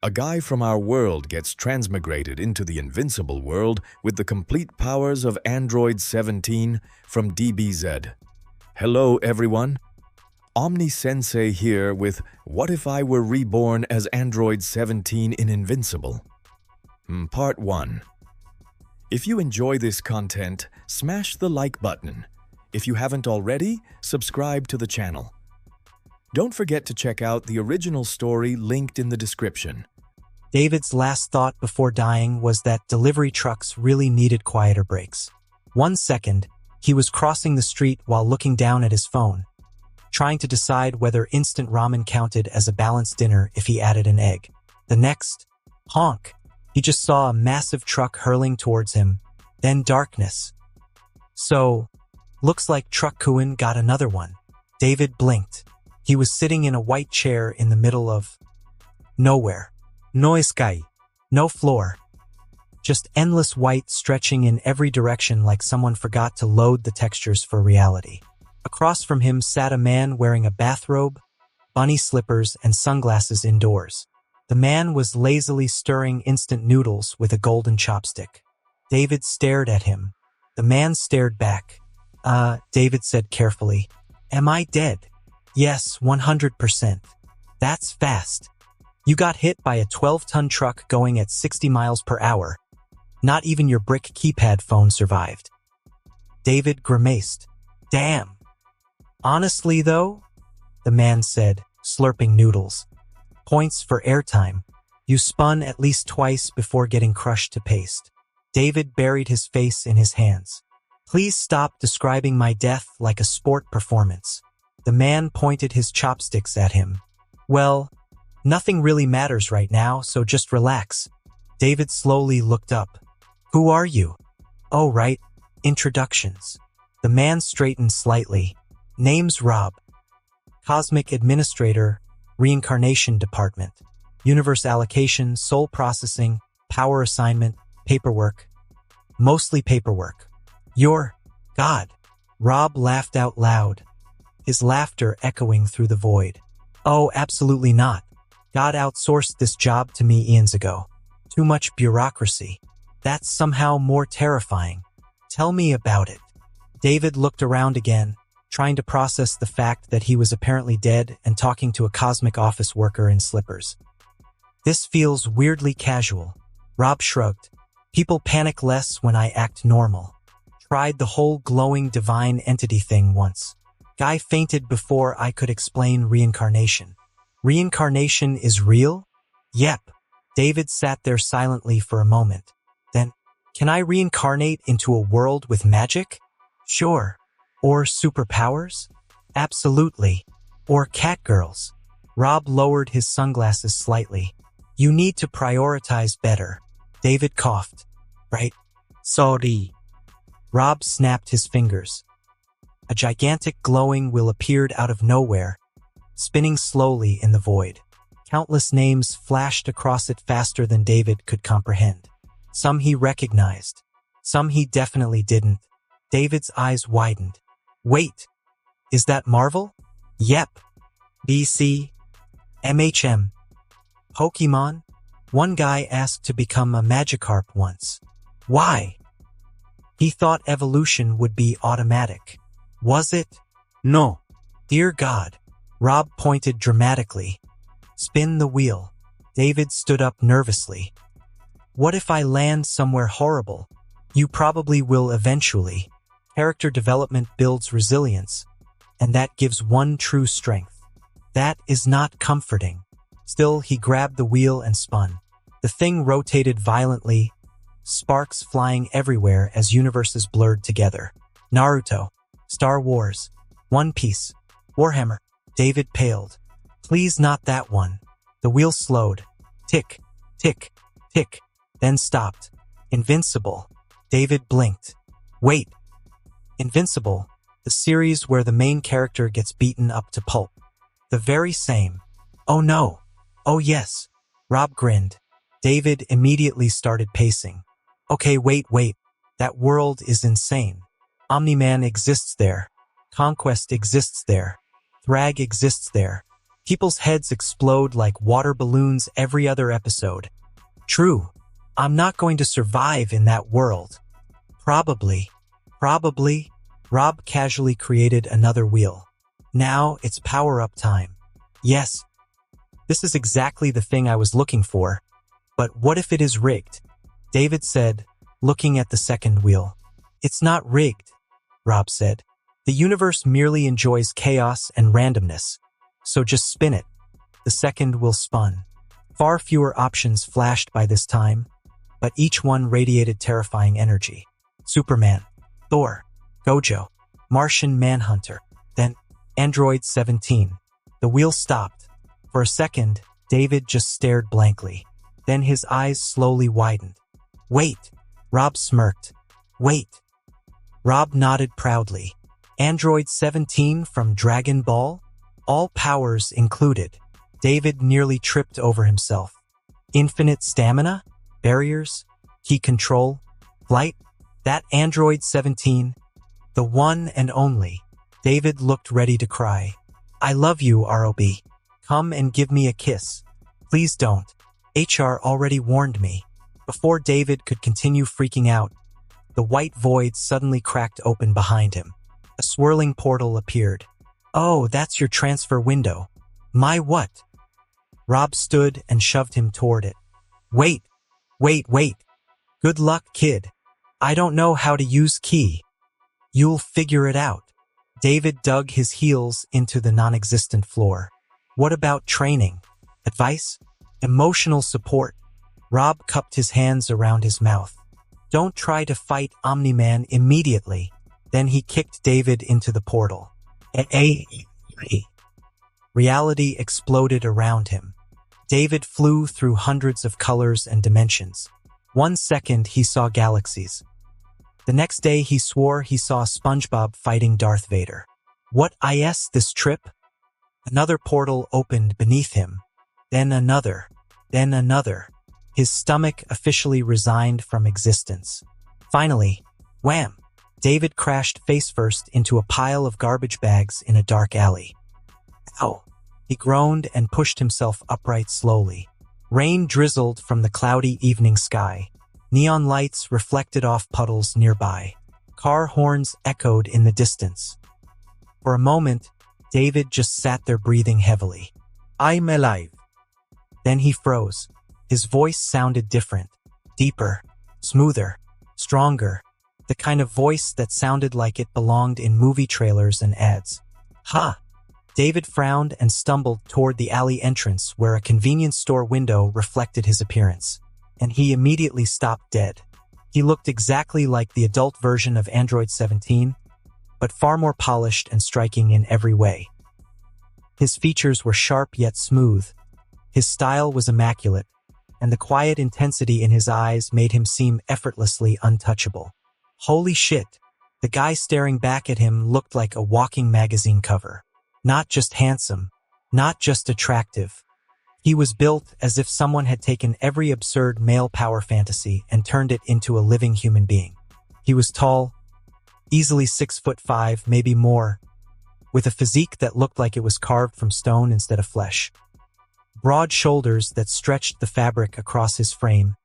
A guy from our world gets transmigrated into the Invincible world with the complete powers of Android 17 from DBZ. Hello everyone, Omni-Sensei here with What If I Were Reborn as Android 17 in Invincible? Part 1. If you enjoy this content, smash the like button. If you haven't already, subscribe to the channel. Don't forget to check out the original story linked in the description. David's last thought before dying was that delivery trucks really needed quieter breaks. 1 second, he was crossing the street while looking down at his phone, trying to decide whether instant ramen counted as a balanced dinner if he added an egg. The next, honk, he just saw a massive truck hurling towards him, then darkness. So, looks like Truck Kuin got another one. David blinked. He was sitting in a white chair in the middle of nowhere. No sky, no floor. Just endless white stretching in every direction like someone forgot to load the textures for reality. Across from him sat a man wearing a bathrobe, bunny slippers, and sunglasses indoors. The man was lazily stirring instant noodles with a golden chopstick. David stared at him. The man stared back. David said carefully, "Am I dead?" "Yes, 100%. That's fast. You got hit by a 12-ton truck going at 60 miles per hour. Not even your brick keypad phone survived." David grimaced. "Damn." "Honestly, though," the man said, slurping noodles. "Points for airtime. You spun at least twice before getting crushed to paste." David buried his face in his hands. "Please stop describing my death like a sport performance." The man pointed his chopsticks at him. "Well, nothing really matters right now, so just relax." David slowly looked up. "Who are you?" "Oh, right. Introductions." The man straightened slightly. "Name's Rob. Cosmic Administrator, Reincarnation Department. Universe allocation, soul processing, power assignment, paperwork. Mostly paperwork." "You're God." Rob laughed out loud, his laughter echoing through the void. "Oh, absolutely not. God outsourced this job to me eons ago. Too much bureaucracy. That's somehow more terrifying. Tell me about it." David looked around again, trying to process the fact that he was apparently dead and talking to a cosmic office worker in slippers. "This feels weirdly casual." Rob shrugged. "People panic less when I act normal. Tried the whole glowing divine entity thing once. Guy fainted before I could explain reincarnation." "Reincarnation is real?" "Yep." David sat there silently for a moment. Then, "Can I reincarnate into a world with magic?" "Sure." "Or superpowers?" "Absolutely." "Or catgirls?" Rob lowered his sunglasses slightly. "You need to prioritize better." David coughed. "Right. Sorry." Rob snapped his fingers. A gigantic glowing wheel appeared out of nowhere, spinning slowly in the void. Countless names flashed across it faster than David could comprehend. Some he recognized, some he definitely didn't. David's eyes widened. "Wait, is that Marvel?" "Yep." "BC? MHM? Pokemon?" One guy asked to become a Magikarp once. "Why?" "He thought evolution would be automatic." "Was it?" "No." "Dear God." Rob pointed dramatically. "Spin the wheel." David stood up nervously. "What if I land somewhere horrible?" "You probably will eventually. Character development builds resilience, and that gives one true strength." "That is not comforting." Still, he grabbed the wheel and spun. The thing rotated violently, sparks flying everywhere as universes blurred together. Naruto, Star Wars, One Piece, Warhammer. David paled. "Please not that one." The wheel slowed. Tick, tick, tick, then stopped. "Invincible." David blinked. "Wait. Invincible, the series where the main character gets beaten up to pulp." "The very same." "Oh no." "Oh yes." Rob grinned. David immediately started pacing. "Okay, wait. That world is insane. Omni-Man exists there. Conquest exists there. Thrag exists there. People's heads explode like water balloons every other episode. True, I'm not going to survive in that world. Probably. Rob casually created another wheel. Now it's power-up time. Yes, this is exactly the thing I was looking for. But what if it is rigged? David said, looking at the second wheel. It's not rigged, Rob said. The universe merely enjoys chaos and randomness. So just spin it. The second wheel spun. Far fewer options flashed by this time, but each one radiated terrifying energy. Superman, Thor, Gojo, Martian Manhunter, then Android 17. The wheel stopped. For a second, David just stared blankly. Then his eyes slowly widened. Wait, Rob smirked. Wait. Rob nodded proudly. Android 17 from Dragon Ball? All powers included. David nearly tripped over himself. Infinite stamina? Barriers? Key control? Flight? That Android 17? The one and only. David looked ready to cry. I love you, ROB. Come and give me a kiss. Please don't. HR already warned me. Before David could continue freaking out, the white void suddenly cracked open behind him. A swirling portal appeared. Oh, that's your transfer window. My what? Rob stood and shoved him toward it. Wait. Good luck, kid. I don't know how to use key. You'll figure it out. David dug his heels into the non-existent floor. What about training? Advice? Emotional support? Rob cupped his hands around his mouth. Don't try to fight Omni-Man immediately. Then he kicked David into the portal. Reality exploded around him. David flew through hundreds of colors and dimensions. 1 second he saw galaxies. The next day he swore he saw SpongeBob fighting Darth Vader. What is this trip? Another portal opened beneath him. Then another. His stomach officially resigned from existence. Finally, wham! David crashed face-first into a pile of garbage bags in a dark alley. Ow! He groaned and pushed himself upright slowly. Rain drizzled from the cloudy evening sky. Neon lights reflected off puddles nearby. Car horns echoed in the distance. For a moment, David just sat there breathing heavily. I'm alive. Then he froze. His voice sounded different. Deeper, smoother, stronger. The kind of voice that sounded like it belonged in movie trailers and ads. Ha! David frowned and stumbled toward the alley entrance where a convenience store window reflected his appearance. And he immediately stopped dead. He looked exactly like the adult version of Android 17, but far more polished and striking in every way. His features were sharp yet smooth. His style was immaculate, and the quiet intensity in his eyes made him seem effortlessly untouchable. Holy shit! The guy staring back at him looked like a walking magazine cover. Not just handsome, not just attractive. He was built as if someone had taken every absurd male power fantasy and turned it into a living human being. He was tall, easily 6'5", maybe more, with a physique that looked like it was carved from stone instead of flesh. Broad shoulders that stretched the fabric across his frame,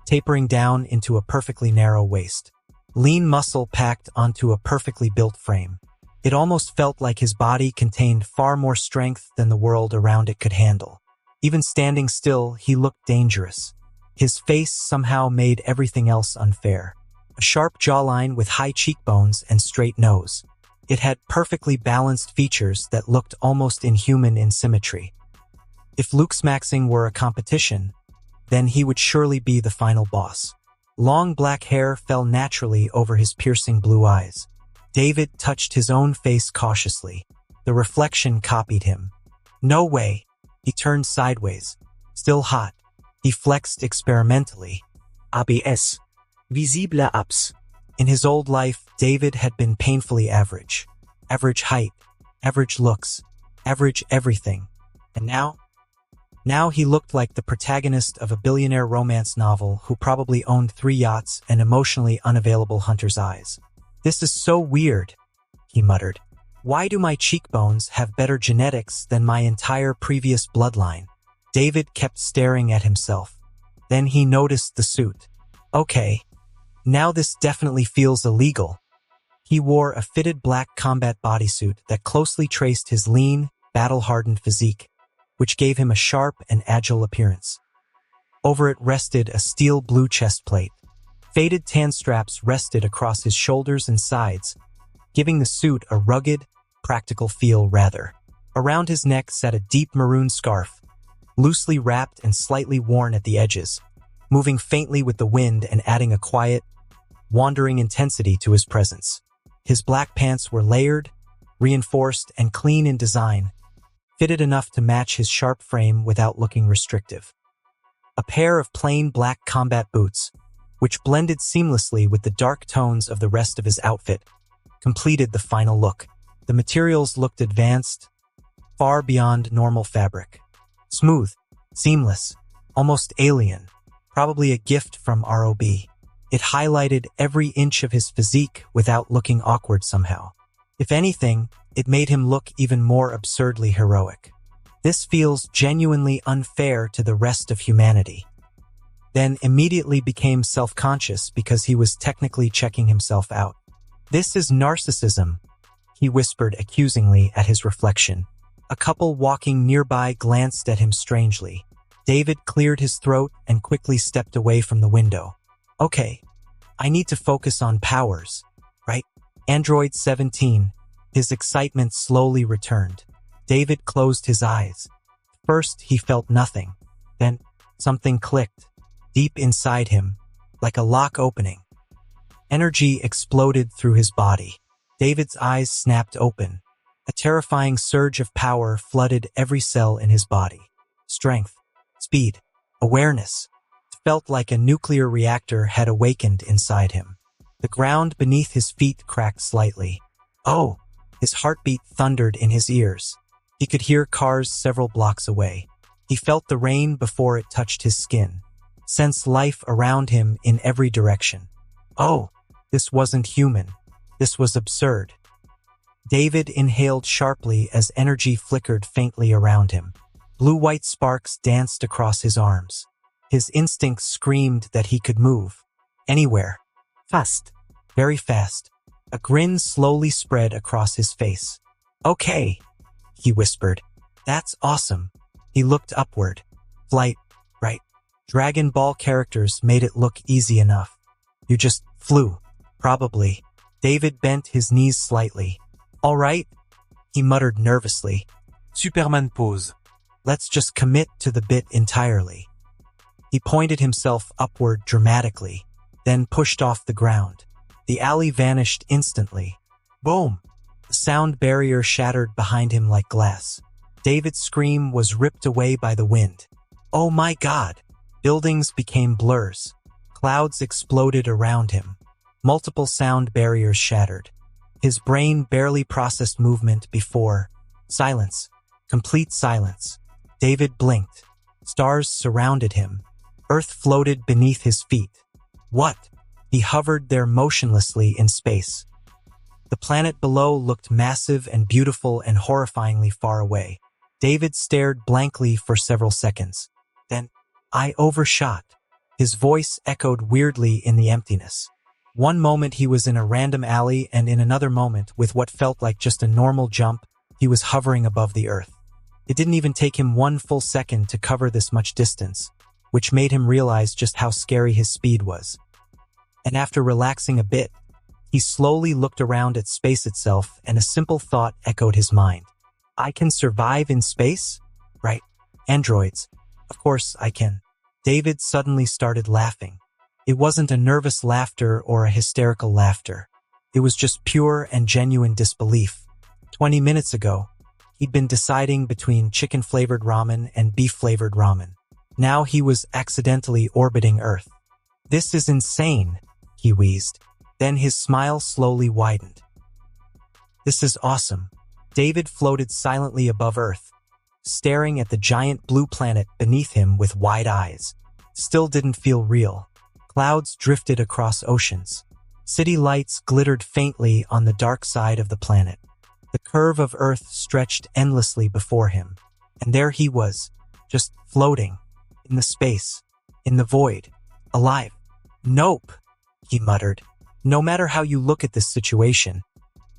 tapering down into a perfectly narrow waist. Lean muscle packed onto a perfectly built frame. It almost felt like his body contained far more strength than the world around it could handle. Even standing still, he looked dangerous. His face somehow made everything else unfair. A sharp jawline with high cheekbones and straight nose. It had perfectly balanced features that looked almost inhuman in symmetry. If Luke Smaxing were a competition, then he would surely be the final boss. Long black hair fell naturally over his piercing blue eyes. David touched his own face cautiously. The reflection copied him. No way. He turned sideways. Still hot. He flexed experimentally. ABS. Visible abs. In his old life, David had been painfully average. Average height. Average looks. Average everything. And now? Now he looked like the protagonist of a billionaire romance novel who probably owned 3 yachts and emotionally unavailable hunter's eyes. This is so weird, he muttered. Why do my cheekbones have better genetics than my entire previous bloodline? David kept staring at himself. Then he noticed the suit. Okay, now this definitely feels illegal. He wore a fitted black combat bodysuit that closely traced his lean, battle-hardened physique, which gave him a sharp and agile appearance. Over it rested a steel blue chest plate. Faded tan straps rested across his shoulders and sides, giving the suit a rugged, practical feel rather. Around his neck sat a deep maroon scarf, loosely wrapped and slightly worn at the edges, moving faintly with the wind and adding a quiet, wandering intensity to his presence. His black pants were layered, reinforced, and clean in design, fitted enough to match his sharp frame without looking restrictive. A pair of plain black combat boots, which blended seamlessly with the dark tones of the rest of his outfit, completed the final look. The materials looked advanced, far beyond normal fabric. Smooth, seamless, almost alien, probably a gift from ROB. It highlighted every inch of his physique without looking awkward somehow. If anything, it made him look even more absurdly heroic. This feels genuinely unfair to the rest of humanity. Then immediately became self-conscious because he was technically checking himself out. This is narcissism, he whispered accusingly at his reflection. A couple walking nearby glanced at him strangely. David cleared his throat and quickly stepped away from the window. Okay, I need to focus on powers, right? Android 17. His excitement slowly returned. David closed his eyes. First, he felt nothing. Then, something clicked, deep inside him, like a lock opening. Energy exploded through his body. David's eyes snapped open. A terrifying surge of power flooded every cell in his body. Strength, speed, awareness. It felt like a nuclear reactor had awakened inside him. The ground beneath his feet cracked slightly. Oh! His heartbeat thundered in his ears. He could hear cars several blocks away. He felt the rain before it touched his skin. Sensed life around him in every direction. Oh! This wasn't human. This was absurd. David inhaled sharply as energy flickered faintly around him. Blue-white sparks danced across his arms. His instincts screamed that he could move. Anywhere. Fast. Very fast. A grin slowly spread across his face. Okay, he whispered. That's awesome. He looked upward. Flight, right. Dragon Ball characters made it look easy enough. You just flew. Probably. David bent his knees slightly. All right, he muttered nervously. Superman pose. Let's just commit to the bit entirely. He pointed himself upward dramatically, then pushed off the ground. The alley vanished instantly. Boom! The sound barrier shattered behind him like glass. David's scream was ripped away by the wind. Oh my God! Buildings became blurs. Clouds exploded around him. Multiple sound barriers shattered. His brain barely processed movement before. Silence. Complete silence. David blinked. Stars surrounded him. Earth floated beneath his feet. What? He hovered there motionlessly in space. The planet below looked massive and beautiful and horrifyingly far away. David stared blankly for several seconds. Then, I overshot. His voice echoed weirdly in the emptiness. One moment he was in a random alley, and in another moment, with what felt like just a normal jump, he was hovering above the earth. It didn't even take him one full second to cover this much distance, which made him realize just how scary his speed was. And after relaxing a bit, he slowly looked around at space itself, and a simple thought echoed his mind. I can survive in space? Right. Androids. Of course I can. David suddenly started laughing. It wasn't a nervous laughter or a hysterical laughter. It was just pure and genuine disbelief. 20 minutes ago, he'd been deciding between chicken-flavored ramen and beef-flavored ramen. Now he was accidentally orbiting Earth. This is insane, he wheezed. Then his smile slowly widened. This is awesome. David floated silently above Earth, staring at the giant blue planet beneath him with wide eyes. Still didn't feel real. Clouds drifted across oceans. City lights glittered faintly on the dark side of the planet. The curve of Earth stretched endlessly before him, and there he was, just floating, in the space, in the void, alive. "Nope," he muttered. "No matter how you look at this situation,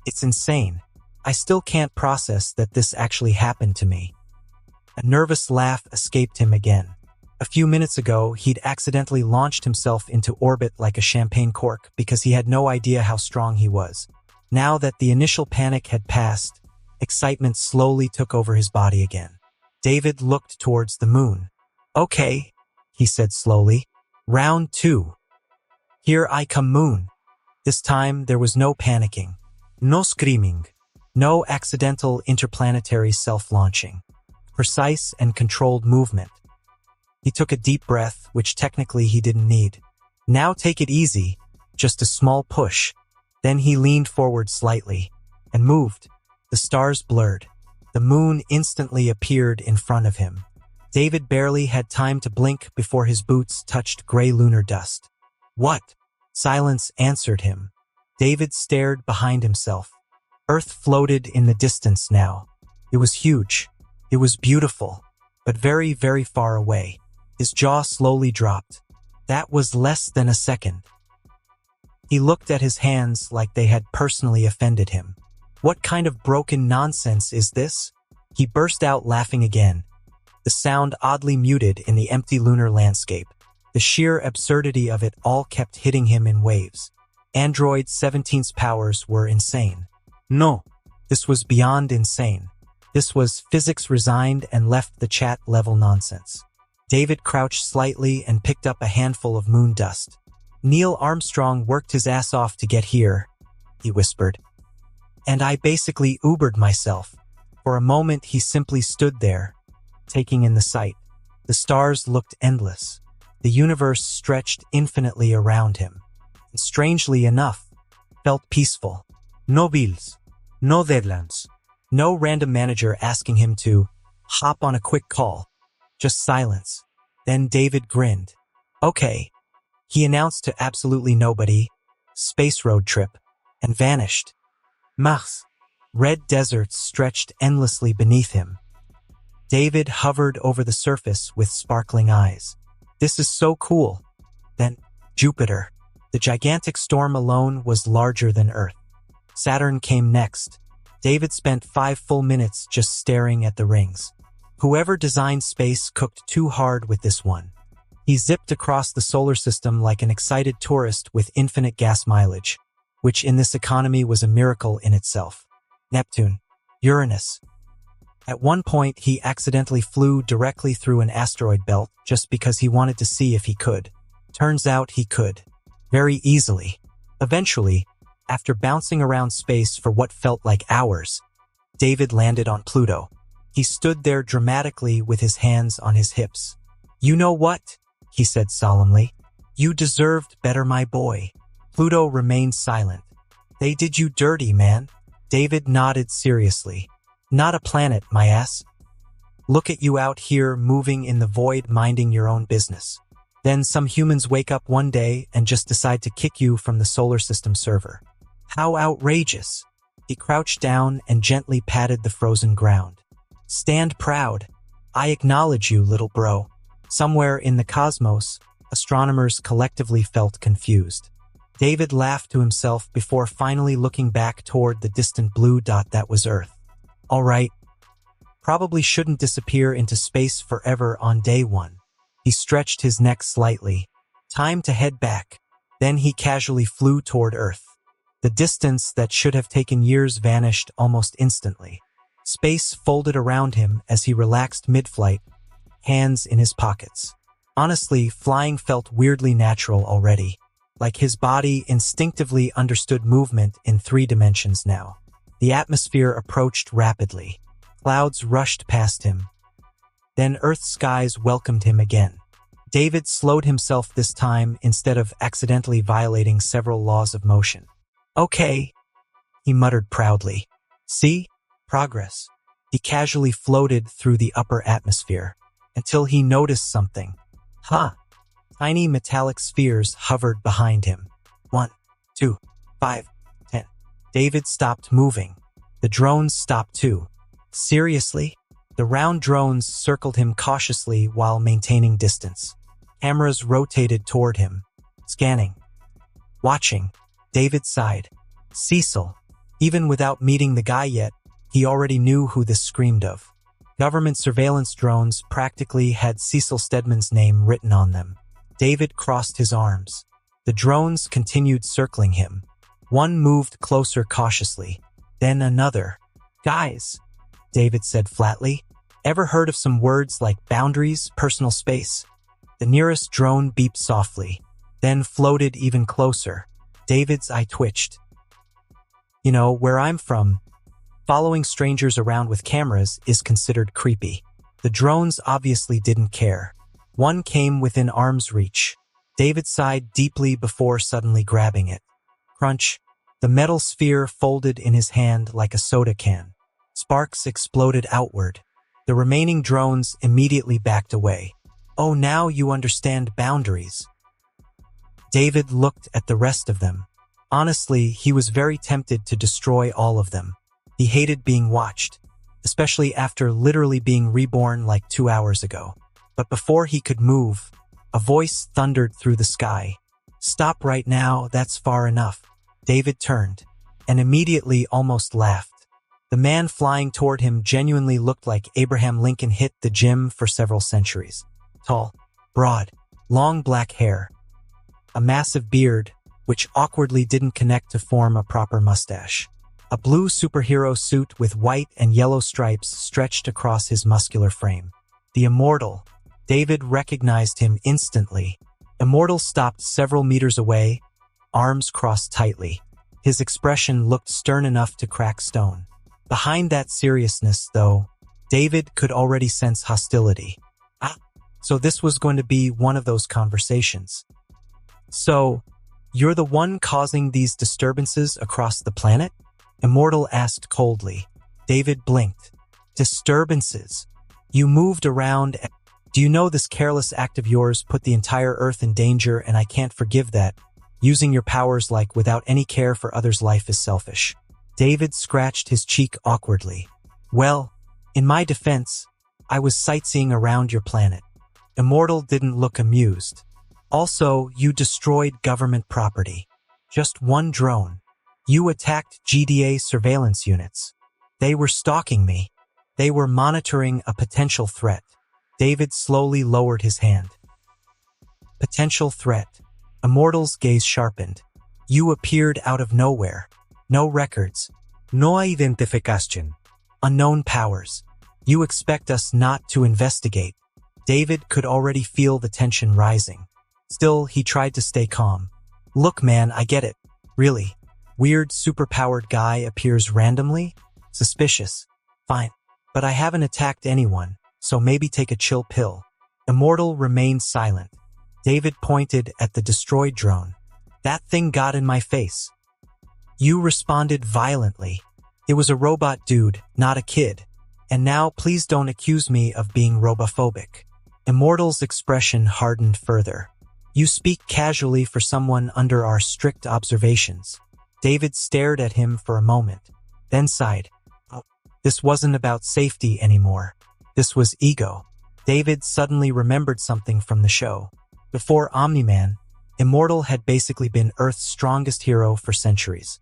it's insane. I still can't process that this actually happened to me." A nervous laugh escaped him again. A few minutes ago, he'd accidentally launched himself into orbit like a champagne cork because he had no idea how strong he was. Now that the initial panic had passed, excitement slowly took over his body again. David looked towards the moon. "Okay," he said slowly. "Round 2. Here I come, moon." This time, there was no panicking, no screaming, no accidental interplanetary self-launching. Precise and controlled movement. He took a deep breath, which technically he didn't need. "Now take it easy, just a small push." Then he leaned forward slightly and moved. The stars blurred. The moon instantly appeared in front of him. David barely had time to blink before his boots touched gray lunar dust. "What?" Silence answered him. David stared behind himself. Earth floated in the distance now. It was huge. It was beautiful, but very, very far away. His jaw slowly dropped. That was less than a second. He looked at his hands like they had personally offended him. "What kind of broken nonsense is this?" He burst out laughing again. The sound oddly muted in the empty lunar landscape. The sheer absurdity of it all kept hitting him in waves. Android 17's powers were insane. No, this was beyond insane. This was physics resigned and left the chat level nonsense. David crouched slightly and picked up a handful of moon dust. "Neil Armstrong worked his ass off to get here," he whispered. "And I basically Ubered myself." For a moment he simply stood there, taking in the sight. The stars looked endless. The universe stretched infinitely around him, and strangely enough, felt peaceful. No bills, no deadlines, no random manager asking him to hop on a quick call. Just silence. Then David grinned. "Okay," he announced to absolutely nobody, "space road trip," and vanished. Mars. Red deserts stretched endlessly beneath him. David hovered over the surface with sparkling eyes. "This is so cool." Then, Jupiter. The gigantic storm alone was larger than Earth. Saturn came next. David spent 5 full minutes just staring at the rings. Whoever designed space cooked too hard with this one. He zipped across the solar system like an excited tourist with infinite gas mileage, which in this economy was a miracle in itself. Neptune. Uranus. At one point, he accidentally flew directly through an asteroid belt just because he wanted to see if he could. Turns out he could. Very easily. Eventually, after bouncing around space for what felt like hours, David landed on Pluto. He stood there dramatically with his hands on his hips. "You know what?" he said solemnly. "You deserved better, my boy." Pluto remained silent. "They did you dirty, man." David nodded seriously. "Not a planet, my ass. Look at you out here moving in the void, minding your own business. Then some humans wake up one day and just decide to kick you from the solar system server. How outrageous." He crouched down and gently patted the frozen ground. "Stand proud. I acknowledge you, little bro." Somewhere in the cosmos, astronomers collectively felt confused. David laughed to himself before finally looking back toward the distant blue dot that was Earth. All right. Probably shouldn't disappear into space forever on day 1. He stretched his neck slightly. Time to head back. Then he casually flew toward Earth. The distance that should have taken years vanished almost instantly. Space folded around him as he relaxed mid-flight, hands in his pockets. Honestly, flying felt weirdly natural already, like his body instinctively understood movement in 3 dimensions now. The atmosphere approached rapidly. Clouds rushed past him. Then Earth's skies welcomed him again. David slowed himself this time instead of accidentally violating several laws of motion. "Okay," he muttered proudly. "See? Progress." He casually floated through the upper atmosphere until he noticed something. Huh. Tiny metallic spheres hovered behind him. 1, 2, 5, 10. David stopped moving. The drones stopped too. Seriously? The round drones circled him cautiously while maintaining distance. Cameras rotated toward him, scanning. Watching. David sighed. Cecil. Even without meeting the guy yet, he already knew who this screamed of. Government surveillance drones practically had Cecil Stedman's name written on them. David crossed his arms. The drones continued circling him. One moved closer cautiously, then another. Guys, David said flatly. Ever heard of some words like boundaries, personal space? The nearest drone beeped softly, then floated even closer. David's eye twitched. You know, where I'm from, following strangers around with cameras is considered creepy. The drones obviously didn't care. One came within arm's reach. David sighed deeply before suddenly grabbing it. Crunch. The metal sphere folded in his hand like a soda can. Sparks exploded outward. The remaining drones immediately backed away. Oh, now you understand boundaries. David looked at the rest of them. Honestly, he was very tempted to destroy all of them. He hated being watched, especially after literally being reborn like 2 hours ago. But before he could move, a voice thundered through the sky. Stop right now, that's far enough. David turned, and immediately almost laughed. The man flying toward him genuinely looked like Abraham Lincoln hit the gym for several centuries. Tall, broad, long black hair. A massive beard, which awkwardly didn't connect to form a proper mustache. A blue superhero suit with white and yellow stripes stretched across his muscular frame. The Immortal. David recognized him instantly. Immortal stopped several meters away, arms crossed tightly. His expression looked stern enough to crack stone. Behind that seriousness, though, David could already sense hostility. So this was going to be one of those conversations. So, you're the one causing these disturbances across the planet? Immortal asked coldly. David blinked. Disturbances? You moved around. Do you know this careless act of yours put the entire Earth in danger, and I can't forgive that? Using your powers like without any care for others' life is selfish. David scratched his cheek awkwardly. Well, in my defense, I was sightseeing around your planet. Immortal didn't look amused. Also, you destroyed government property. Just one drone. You attacked GDA surveillance units. They were stalking me. They were monitoring a potential threat. David slowly lowered his hand. Potential threat. Immortal's gaze sharpened. You appeared out of nowhere. No records. No identificación. Unknown powers. You expect us not to investigate. David could already feel the tension rising. Still, he tried to stay calm. Look, man, I get it. Really. Weird, superpowered guy appears randomly? Suspicious. Fine. But I haven't attacked anyone, so maybe take a chill pill. Immortal remained silent. David pointed at the destroyed drone. That thing got in my face. You responded violently. It was a robot dude, not a kid. And now please don't accuse me of being robophobic. Immortal's expression hardened further. You speak casually for someone under our strict observations. David stared at him for a moment, then sighed. Oh, this wasn't about safety anymore. This was ego. David suddenly remembered something from the show. Before Omni-Man, Immortal had basically been Earth's strongest hero for centuries.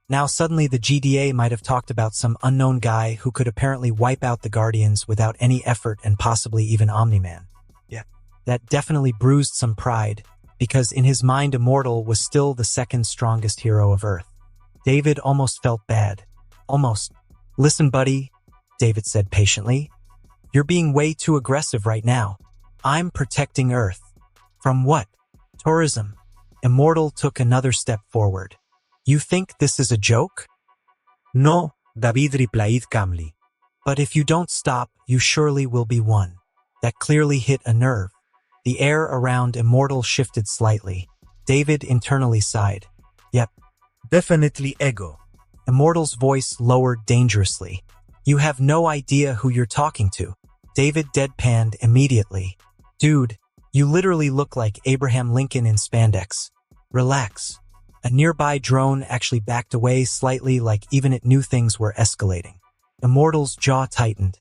Now suddenly the GDA might have talked about some unknown guy who could apparently wipe out the Guardians without any effort and possibly even Omni-Man. Yeah. That definitely bruised some pride, because in his mind Immortal was still the second strongest hero of Earth. David almost felt bad. Almost. Listen, buddy, David said patiently. You're being way too aggressive right now. I'm protecting Earth. From what? Tourism. Immortal took another step forward. You think this is a joke? No, David replied calmly. But if you don't stop, you surely will be one. That clearly hit a nerve. The air around Immortal shifted slightly. David internally sighed. Yep. Definitely ego. Immortal's voice lowered dangerously. You have no idea who you're talking to. David deadpanned immediately. Dude, you literally look like Abraham Lincoln in spandex. Relax. A nearby drone actually backed away slightly, like even it knew things were escalating. Immortal's jaw tightened.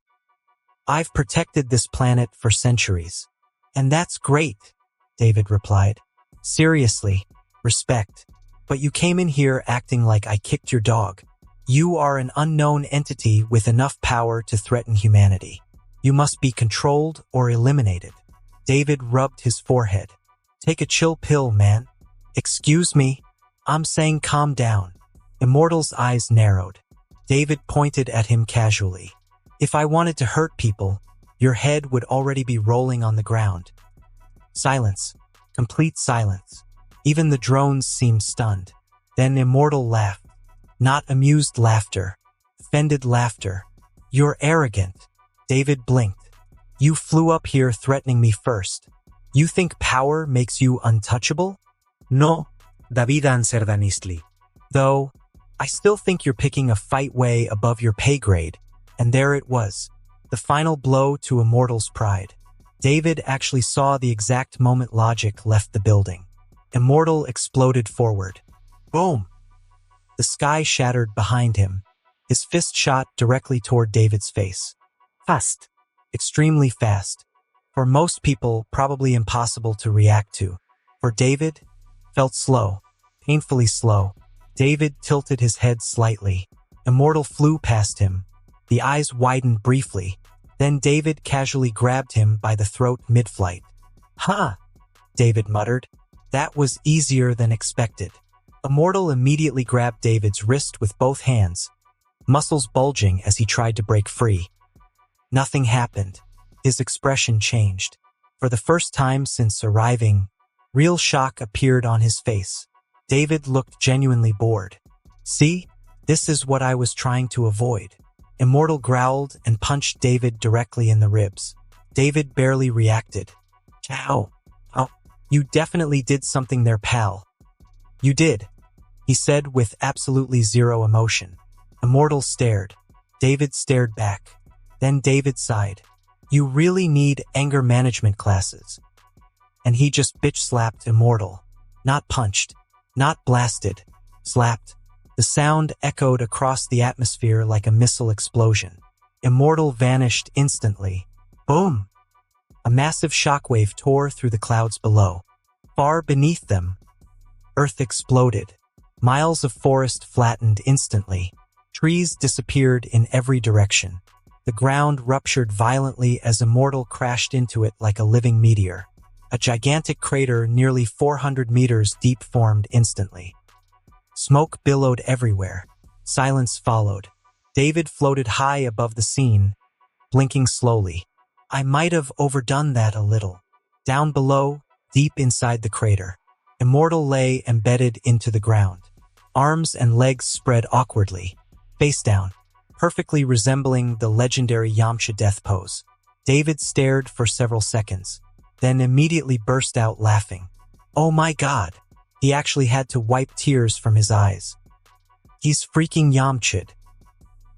"I've protected this planet for centuries." "And that's great," David replied. "Seriously, respect. But you came in here acting like I kicked your dog. You are an unknown entity with enough power to threaten humanity. You must be controlled or eliminated." David rubbed his forehead. "Take a chill pill, man." "Excuse me? I'm saying calm down." Immortal's eyes narrowed. David pointed at him casually. "If I wanted to hurt people, your head would already be rolling on the ground." Silence. Complete silence. Even the drones seemed stunned. Then Immortal laughed. Not amused laughter. Offended laughter. "You're arrogant." David blinked. "You flew up here threatening me first. You think power makes you untouchable?" "No," David answered honestly. "Though, I still think you're picking a fight way above your pay grade." And there it was. The final blow to Immortal's pride. David actually saw the exact moment logic left the building. Immortal exploded forward. Boom! The sky shattered behind him. His fist shot directly toward David's face. Fast. Extremely fast. For most people, probably impossible to react to. For David, felt slow. Painfully slow. David tilted his head slightly. Immortal flew past him. The eyes widened briefly. Then David casually grabbed him by the throat mid-flight. "Ha!" David muttered. "That was easier than expected." Immortal immediately grabbed David's wrist with both hands, muscles bulging as he tried to break free. Nothing happened. His expression changed. For the first time since arriving, real shock appeared on his face. David looked genuinely bored. "See? This is what I was trying to avoid." Immortal growled and punched David directly in the ribs. David barely reacted. "Ciao. Oh, you definitely did something there, pal." "You did," he said with absolutely zero emotion. Immortal stared. David stared back. Then David sighed. "You really need anger management classes." And he just bitch-slapped Immortal. Not punched. Not blasted. Slapped. The sound echoed across the atmosphere like a missile explosion. Immortal vanished instantly. Boom! A massive shockwave tore through the clouds below. Far beneath them, Earth exploded. Miles of forest flattened instantly. Trees disappeared in every direction. The ground ruptured violently as Immortal crashed into it like a living meteor. A gigantic crater nearly 400 meters deep formed instantly. Smoke billowed everywhere. Silence followed. David floated high above the scene, blinking slowly. "I might have overdone that a little." Down below, deep inside the crater, Immortal lay embedded into the ground. Arms and legs spread awkwardly, face down, perfectly resembling the legendary Yamcha death pose. David stared for several seconds, then immediately burst out laughing. Oh my God! He actually had to wipe tears from his eyes. He's freaking Yamcha'd.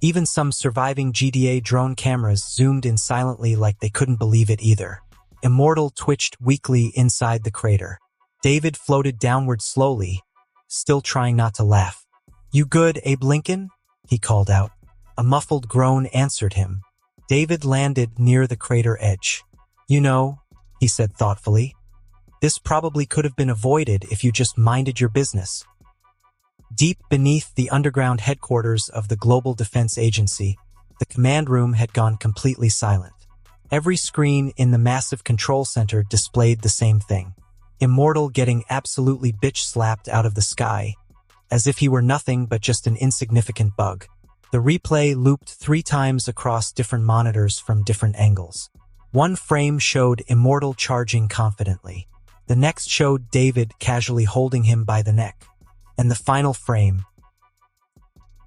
Even some surviving GDA drone cameras zoomed in silently like they couldn't believe it either. Immortal twitched weakly inside the crater. David floated downward slowly, still trying not to laugh. "You good, Abe Lincoln?" he called out. A muffled groan answered him. David landed near the crater edge. "You know," he said thoughtfully, "this probably could have been avoided if you just minded your business." Deep beneath the underground headquarters of the Global Defense Agency, the command room had gone completely silent. Every screen in the massive control center displayed the same thing. Immortal getting absolutely bitch-slapped out of the sky, as if he were nothing but just an insignificant bug. The replay looped 3 times across different monitors from different angles. One frame showed Immortal charging confidently. The next showed David casually holding him by the neck. And the final frame,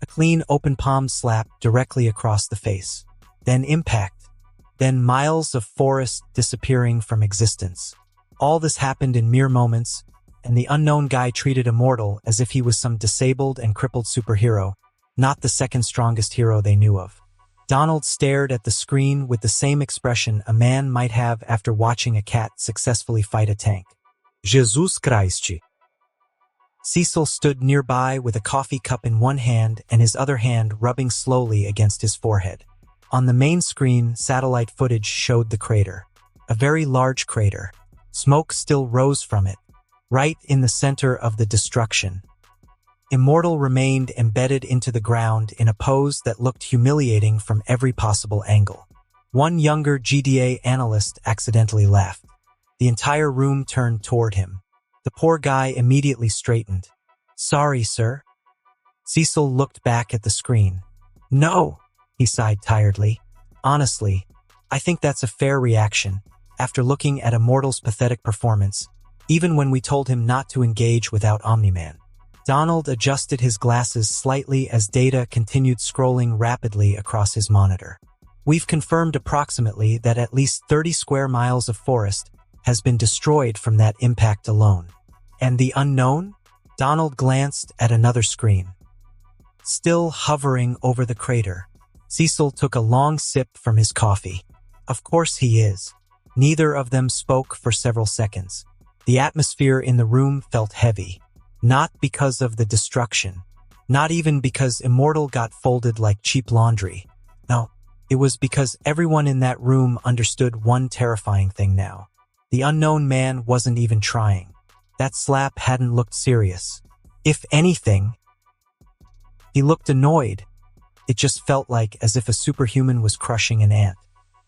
a clean open palm slap directly across the face. Then impact. Then miles of forest disappearing from existence. All this happened in mere moments, and the unknown guy treated Immortal as if he was some disabled and crippled superhero, not the second strongest hero they knew of. Donald stared at the screen with the same expression a man might have after watching a cat successfully fight a tank. Jesus Christ. Cecil stood nearby with a coffee cup in one hand and his other hand rubbing slowly against his forehead. On the main screen, satellite footage showed the crater. A very large crater. Smoke still rose from it, right in the center of the destruction. Immortal remained embedded into the ground in a pose that looked humiliating from every possible angle. One younger GDA analyst accidentally laughed. The entire room turned toward him. The poor guy immediately straightened. "Sorry, sir." Cecil looked back at the screen. "No," he sighed tiredly. "Honestly, I think that's a fair reaction, after looking at Immortal's pathetic performance, even when we told him not to engage without Omni-Man." Donald adjusted his glasses slightly as data continued scrolling rapidly across his monitor. "We've confirmed approximately that at least 30 square miles of forest has been destroyed from that impact alone. And the unknown?" Donald glanced at another screen. Still hovering over the crater, Cecil took a long sip from his coffee. "Of course he is." Neither of them spoke for several seconds. The atmosphere in the room felt heavy. Not because of the destruction. Not even because Immortal got folded like cheap laundry. No, it was because everyone in that room understood one terrifying thing now. The unknown man wasn't even trying. That slap hadn't looked serious. If anything, he looked annoyed. It just felt like as if a superhuman was crushing an ant.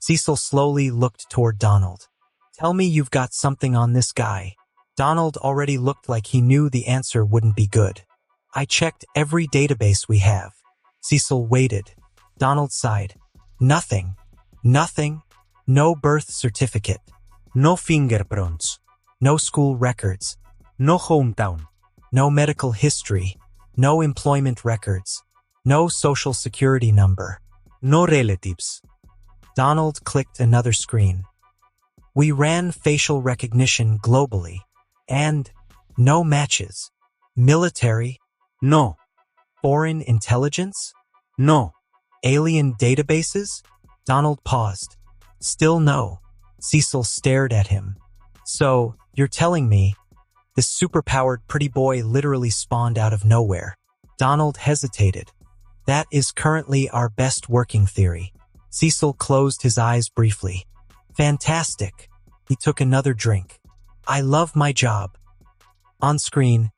Cecil slowly looked toward Donald. "Tell me you've got something on this guy." Donald already looked like he knew the answer wouldn't be good. "I checked every database we have." Cecil waited. Donald sighed. "Nothing. Nothing. No birth certificate. No fingerprints. No school records. No hometown. No medical history. No employment records. No social security number. No relatives." Donald clicked another screen. "We ran facial recognition globally. And no matches. Military? No. Foreign intelligence? No. Alien databases?" Donald paused. "Still no." Cecil stared at him. "So, you're telling me this superpowered pretty boy literally spawned out of nowhere?" Donald hesitated. "That is currently our best working theory." Cecil closed his eyes briefly. "Fantastic." He took another drink. "I love my job." On screen,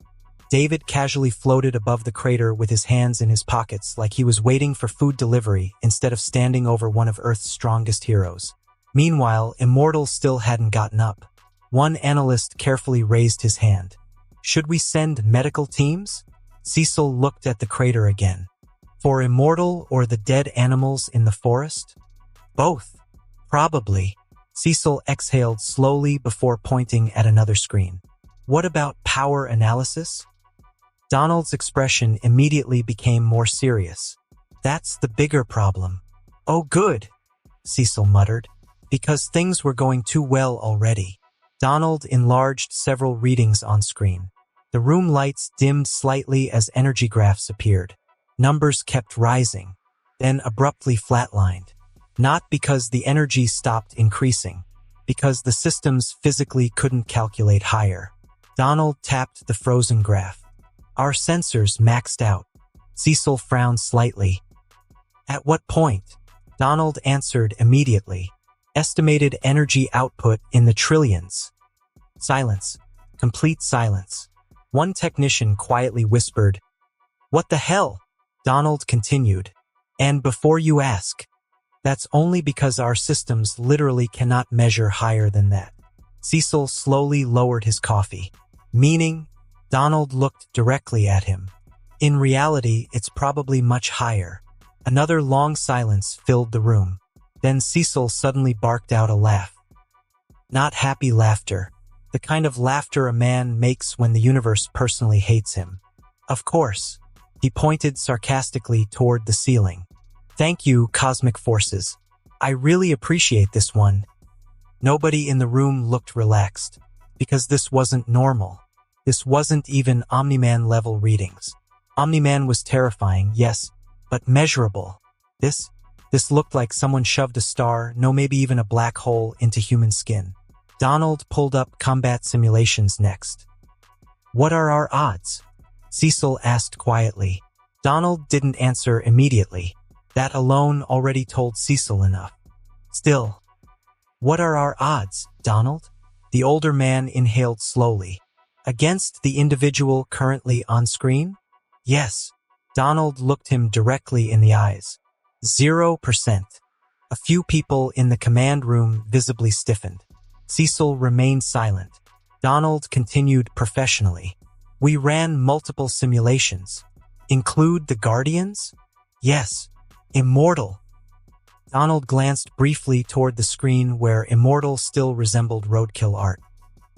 David casually floated above the crater with his hands in his pockets like he was waiting for food delivery instead of standing over one of Earth's strongest heroes. Meanwhile, Immortal still hadn't gotten up. One analyst carefully raised his hand. "Should we send medical teams?" Cecil looked at the crater again. "For Immortal or the dead animals in the forest?" "Both. Probably." Cecil exhaled slowly before pointing at another screen. "What about power analysis?" Donald's expression immediately became more serious. "That's the bigger problem." "Oh, good," Cecil muttered, "because things were going too well already." Donald enlarged several readings on screen. The room lights dimmed slightly as energy graphs appeared. Numbers kept rising, then abruptly flatlined. Not because the energy stopped increasing, because the systems physically couldn't calculate higher. Donald tapped the frozen graph. "Our sensors maxed out." Cecil frowned slightly. "At what point?" Donald answered immediately. "Estimated energy output in the trillions." Silence. Complete silence. One technician quietly whispered, "What the hell?" Donald continued. "And before you ask, that's only because our systems literally cannot measure higher than that." Cecil slowly lowered his coffee. "Meaning?" Donald looked directly at him. "In reality, it's probably much higher." Another long silence filled the room. Then Cecil suddenly barked out a laugh. Not happy laughter. The kind of laughter a man makes when the universe personally hates him. "Of course." He pointed sarcastically toward the ceiling. "Thank you, cosmic forces. I really appreciate this one." Nobody in the room looked relaxed, because this wasn't normal. This wasn't even Omni-Man level readings. Omni-Man was terrifying, yes, but measurable. This looked like someone shoved a star, no maybe even a black hole, into human skin. Donald pulled up combat simulations next. "What are our odds?" Cecil asked quietly. Donald didn't answer immediately. That alone already told Cecil enough. Still, what are our odds, Donald? The older man inhaled slowly. Against the individual currently on screen? Yes. Donald looked him directly in the eyes. 0%. A few people in the command room visibly stiffened. Cecil remained silent. Donald continued professionally. We ran multiple simulations. Include the Guardians? Yes. Immortal. Donald glanced briefly toward the screen where Immortal still resembled roadkill art.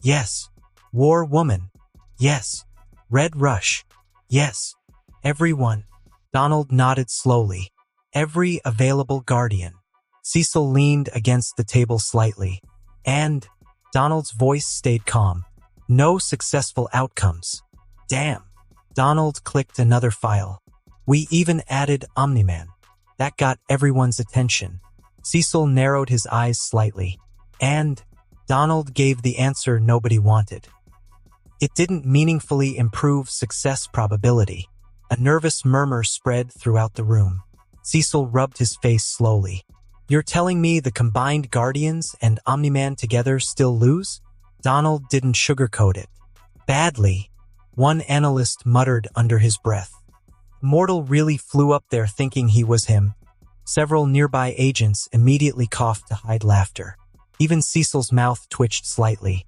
Yes. War Woman. Yes. Red Rush. Yes. Everyone. Donald nodded slowly. Every available Guardian. Cecil leaned against the table slightly. And Donald's voice stayed calm. No successful outcomes. Damn. Donald clicked another file. We even added Omni-Man. That got everyone's attention. Cecil narrowed his eyes slightly. And Donald gave the answer nobody wanted. It didn't meaningfully improve success probability. A nervous murmur spread throughout the room. Cecil rubbed his face slowly. You're telling me the combined Guardians and Omni-Man together still lose? Donald didn't sugarcoat it. Badly. One analyst muttered under his breath. Mortal really flew up there thinking he was him. Several nearby agents immediately coughed to hide laughter. Even Cecil's mouth twitched slightly.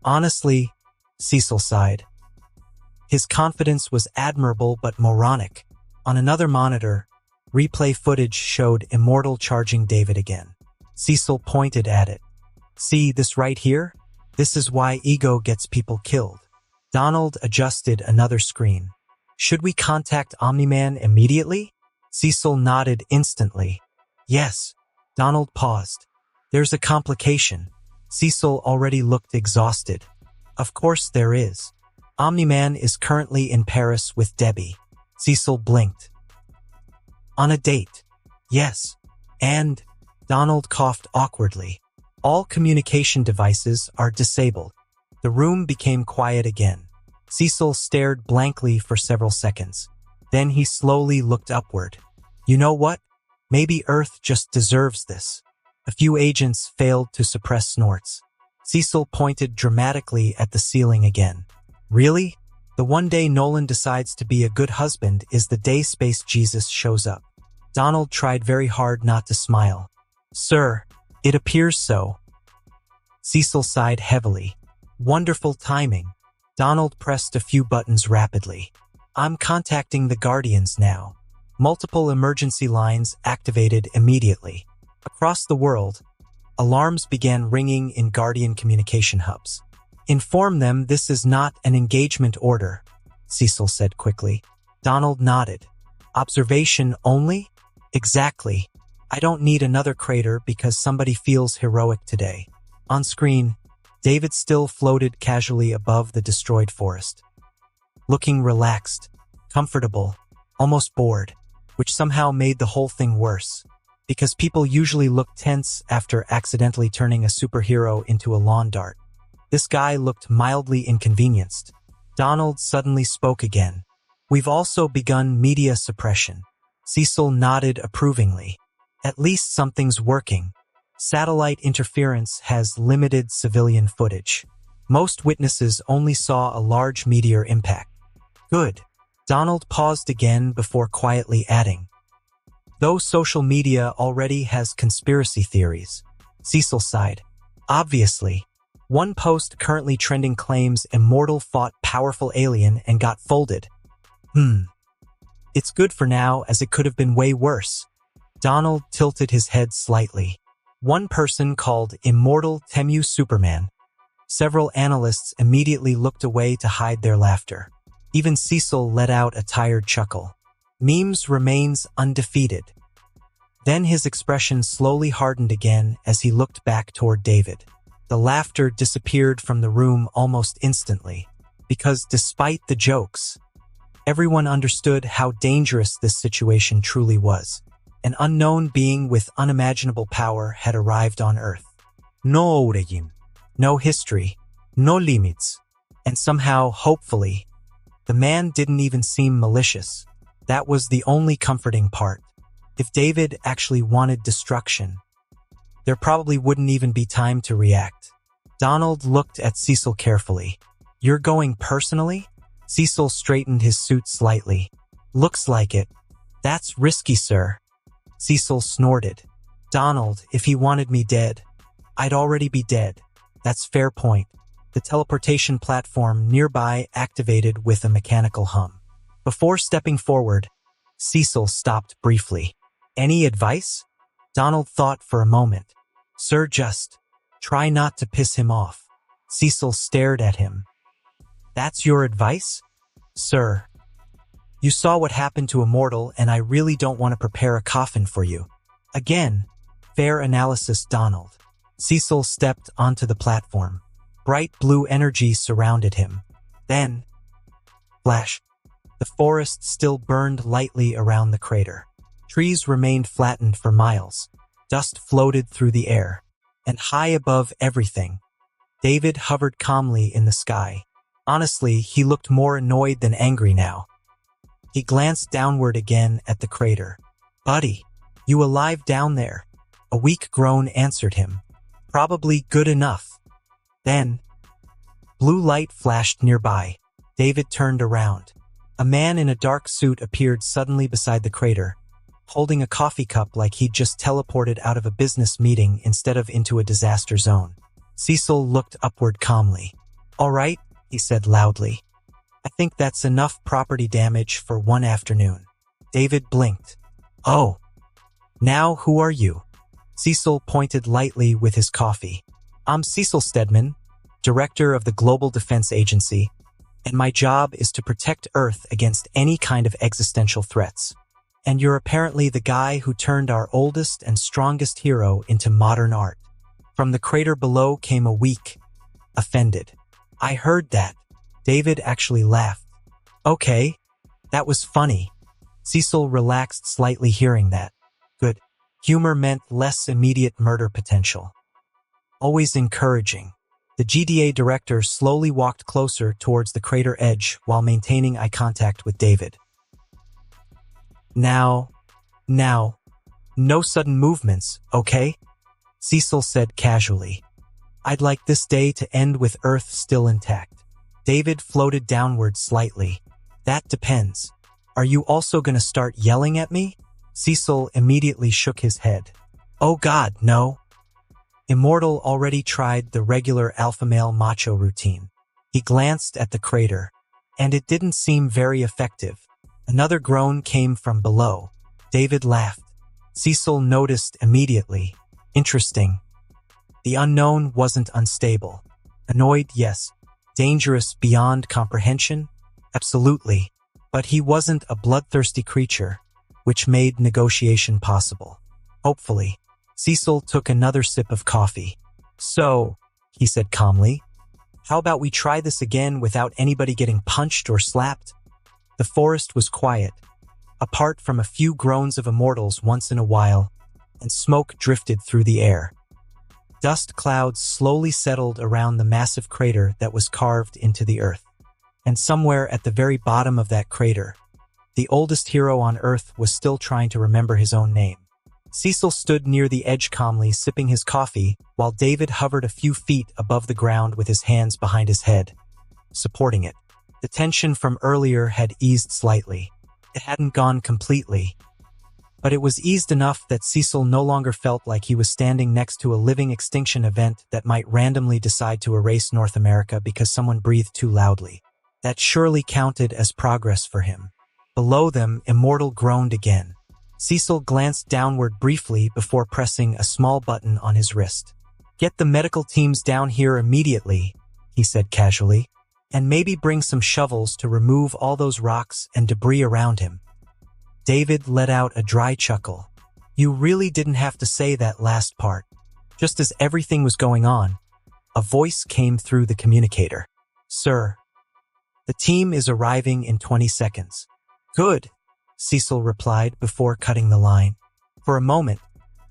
Honestly, Cecil sighed. His confidence was admirable but moronic. On another monitor, replay footage showed Immortal charging David again. Cecil pointed at it. See this right here? This is why ego gets people killed. Donald adjusted another screen. Should we contact Omni-Man immediately? Cecil nodded instantly. Yes. Donald paused. There's a complication. Cecil already looked exhausted. Of course there is. Omni-Man is currently in Paris with Debbie. Cecil blinked. On a date. Yes. And Donald coughed awkwardly. All communication devices are disabled. The room became quiet again. Cecil stared blankly for several seconds. Then he slowly looked upward. You know what? Maybe Earth just deserves this. A few agents failed to suppress snorts. Cecil pointed dramatically at the ceiling again. Really? The one day Nolan decides to be a good husband is the day Space Jesus shows up. Donald tried very hard not to smile. Sir, it appears so. Cecil sighed heavily. Wonderful timing. Donald pressed a few buttons rapidly. I'm contacting the Guardians now. Multiple emergency lines activated immediately. Across the world, alarms began ringing in Guardian communication hubs. Inform them this is not an engagement order, Cecil said quickly. Donald nodded. Observation only? Exactly. I don't need another crater because somebody feels heroic today. On screen, David still floated casually above the destroyed forest. Looking relaxed, comfortable, almost bored, which somehow made the whole thing worse. Because people usually look tense after accidentally turning a superhero into a lawn dart. This guy looked mildly inconvenienced. Donald suddenly spoke again. We've also begun media suppression. Cecil nodded approvingly. At least something's working. Satellite interference has limited civilian footage. Most witnesses only saw a large meteor impact. Good. Donald paused again before quietly adding. Though social media already has conspiracy theories. Cecil sighed. Obviously. One post currently trending claims Immortal fought powerful alien and got folded. It's good for now as it could have been way worse. Donald tilted his head slightly. One person called Immortal Temu Superman. Several analysts immediately looked away to hide their laughter. Even Cecil let out a tired chuckle. Memes remains undefeated. Then his expression slowly hardened again as he looked back toward David. The laughter disappeared from the room almost instantly, because despite the jokes, everyone understood how dangerous this situation truly was. An unknown being with unimaginable power had arrived on Earth. No origin, no history, no limits, and somehow, hopefully, The man didn't even seem malicious. That was the only comforting part. If David actually wanted destruction, there probably wouldn't even be time to react. Donald looked at Cecil carefully. "You're going personally?" Cecil straightened his suit slightly. "Looks like it." "That's risky, sir." Cecil snorted. "Donald, if he wanted me dead, I'd already be dead." "That's fair point." The teleportation platform nearby activated with a mechanical hum. Before stepping forward, Cecil stopped briefly. "Any advice?" Donald thought for a moment. "Sir, just try not to piss him off." Cecil stared at him. "That's your advice?" "Sir, you saw what happened to a mortal, and I really don't want to prepare a coffin for you." "Again, fair analysis, Donald." Cecil stepped onto the platform. Bright blue energy surrounded him. Then, flash. The forest still burned lightly around the crater. Trees remained flattened for miles. Dust floated through the air. And high above everything, David hovered calmly in the sky. Honestly, he looked more annoyed than angry now. He glanced downward again at the crater. "Buddy, you alive down there?" A weak groan answered him. "Probably good enough." Then, blue light flashed nearby. David turned around. A man in a dark suit appeared suddenly beside the crater, holding a coffee cup like he'd just teleported out of a business meeting instead of into a disaster zone. Cecil looked upward calmly. "All right," he said loudly. "I think that's enough property damage for one afternoon." David blinked. "Oh. Now who are you?" Cecil pointed lightly with his coffee. "I'm Cecil Stedman, Director of the Global Defense Agency, and my job is to protect Earth against any kind of existential threats. And you're apparently the guy who turned our oldest and strongest hero into modern art." From the crater below came a weak, offended, "I heard that." David actually laughed. "Okay, that was funny." Cecil relaxed slightly hearing that. Good. Humor meant less immediate murder potential. Always encouraging. The GDA director slowly walked closer towards the crater edge while maintaining eye contact with David. Now, no sudden movements, okay?" Cecil said casually. "I'd like this day to end with Earth still intact." David floated downward slightly. "That depends. Are you also going to start yelling at me?" Cecil immediately shook his head. "Oh God, no." Immortal already tried the regular alpha male macho routine. He glanced at the crater, and it didn't seem very effective. Another groan came from below. David laughed. Cecil noticed immediately. Interesting. The unknown wasn't unstable. Annoyed, yes. Dangerous beyond comprehension? Absolutely. But he wasn't a bloodthirsty creature, which made negotiation possible. Hopefully. Cecil took another sip of coffee. "So," he said calmly, "how about we try this again without anybody getting punched or slapped?" The forest was quiet, apart from a few groans of immortals once in a while, and smoke drifted through the air. Dust clouds slowly settled around the massive crater that was carved into the earth. And somewhere at the very bottom of that crater, the oldest hero on Earth was still trying to remember his own name. Cecil stood near the edge calmly sipping his coffee, while David hovered a few feet above the ground with his hands behind his head, supporting it. The tension from earlier had eased slightly. It hadn't gone completely, but it was eased enough that Cecil no longer felt like he was standing next to a living extinction event that might randomly decide to erase North America because someone breathed too loudly. That surely counted as progress for him. Below them, Immortal groaned again. Cecil glanced downward briefly before pressing a small button on his wrist. "Get the medical teams down here immediately," he said casually, "and maybe bring some shovels to remove all those rocks and debris around him." David let out a dry chuckle. "You really didn't have to say that last part." Just as everything was going on, a voice came through the communicator. "Sir, the team is arriving in 20 seconds. "Good," Cecil replied before cutting the line. For a moment,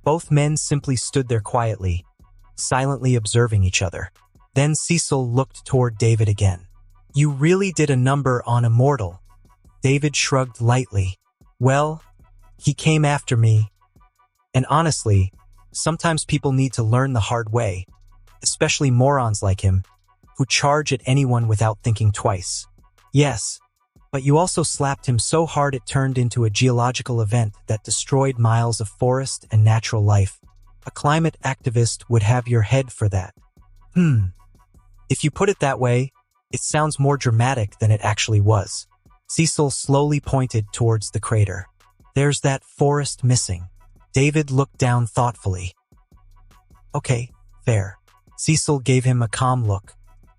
both men simply stood there quietly, silently observing each other. Then Cecil looked toward David again. You really did a number on Immortal. David shrugged lightly. Well, he came after me. And honestly, sometimes people need to learn the hard way, especially morons like him, who charge at anyone without thinking twice. Yes, but you also slapped him so hard it turned into a geological event that destroyed miles of forest and natural life. A climate activist would have your head for that. If you put it that way, it sounds more dramatic than it actually was. Cecil slowly pointed towards the crater. There's that forest missing. David looked down thoughtfully. Okay, fair. Cecil gave him a calm look.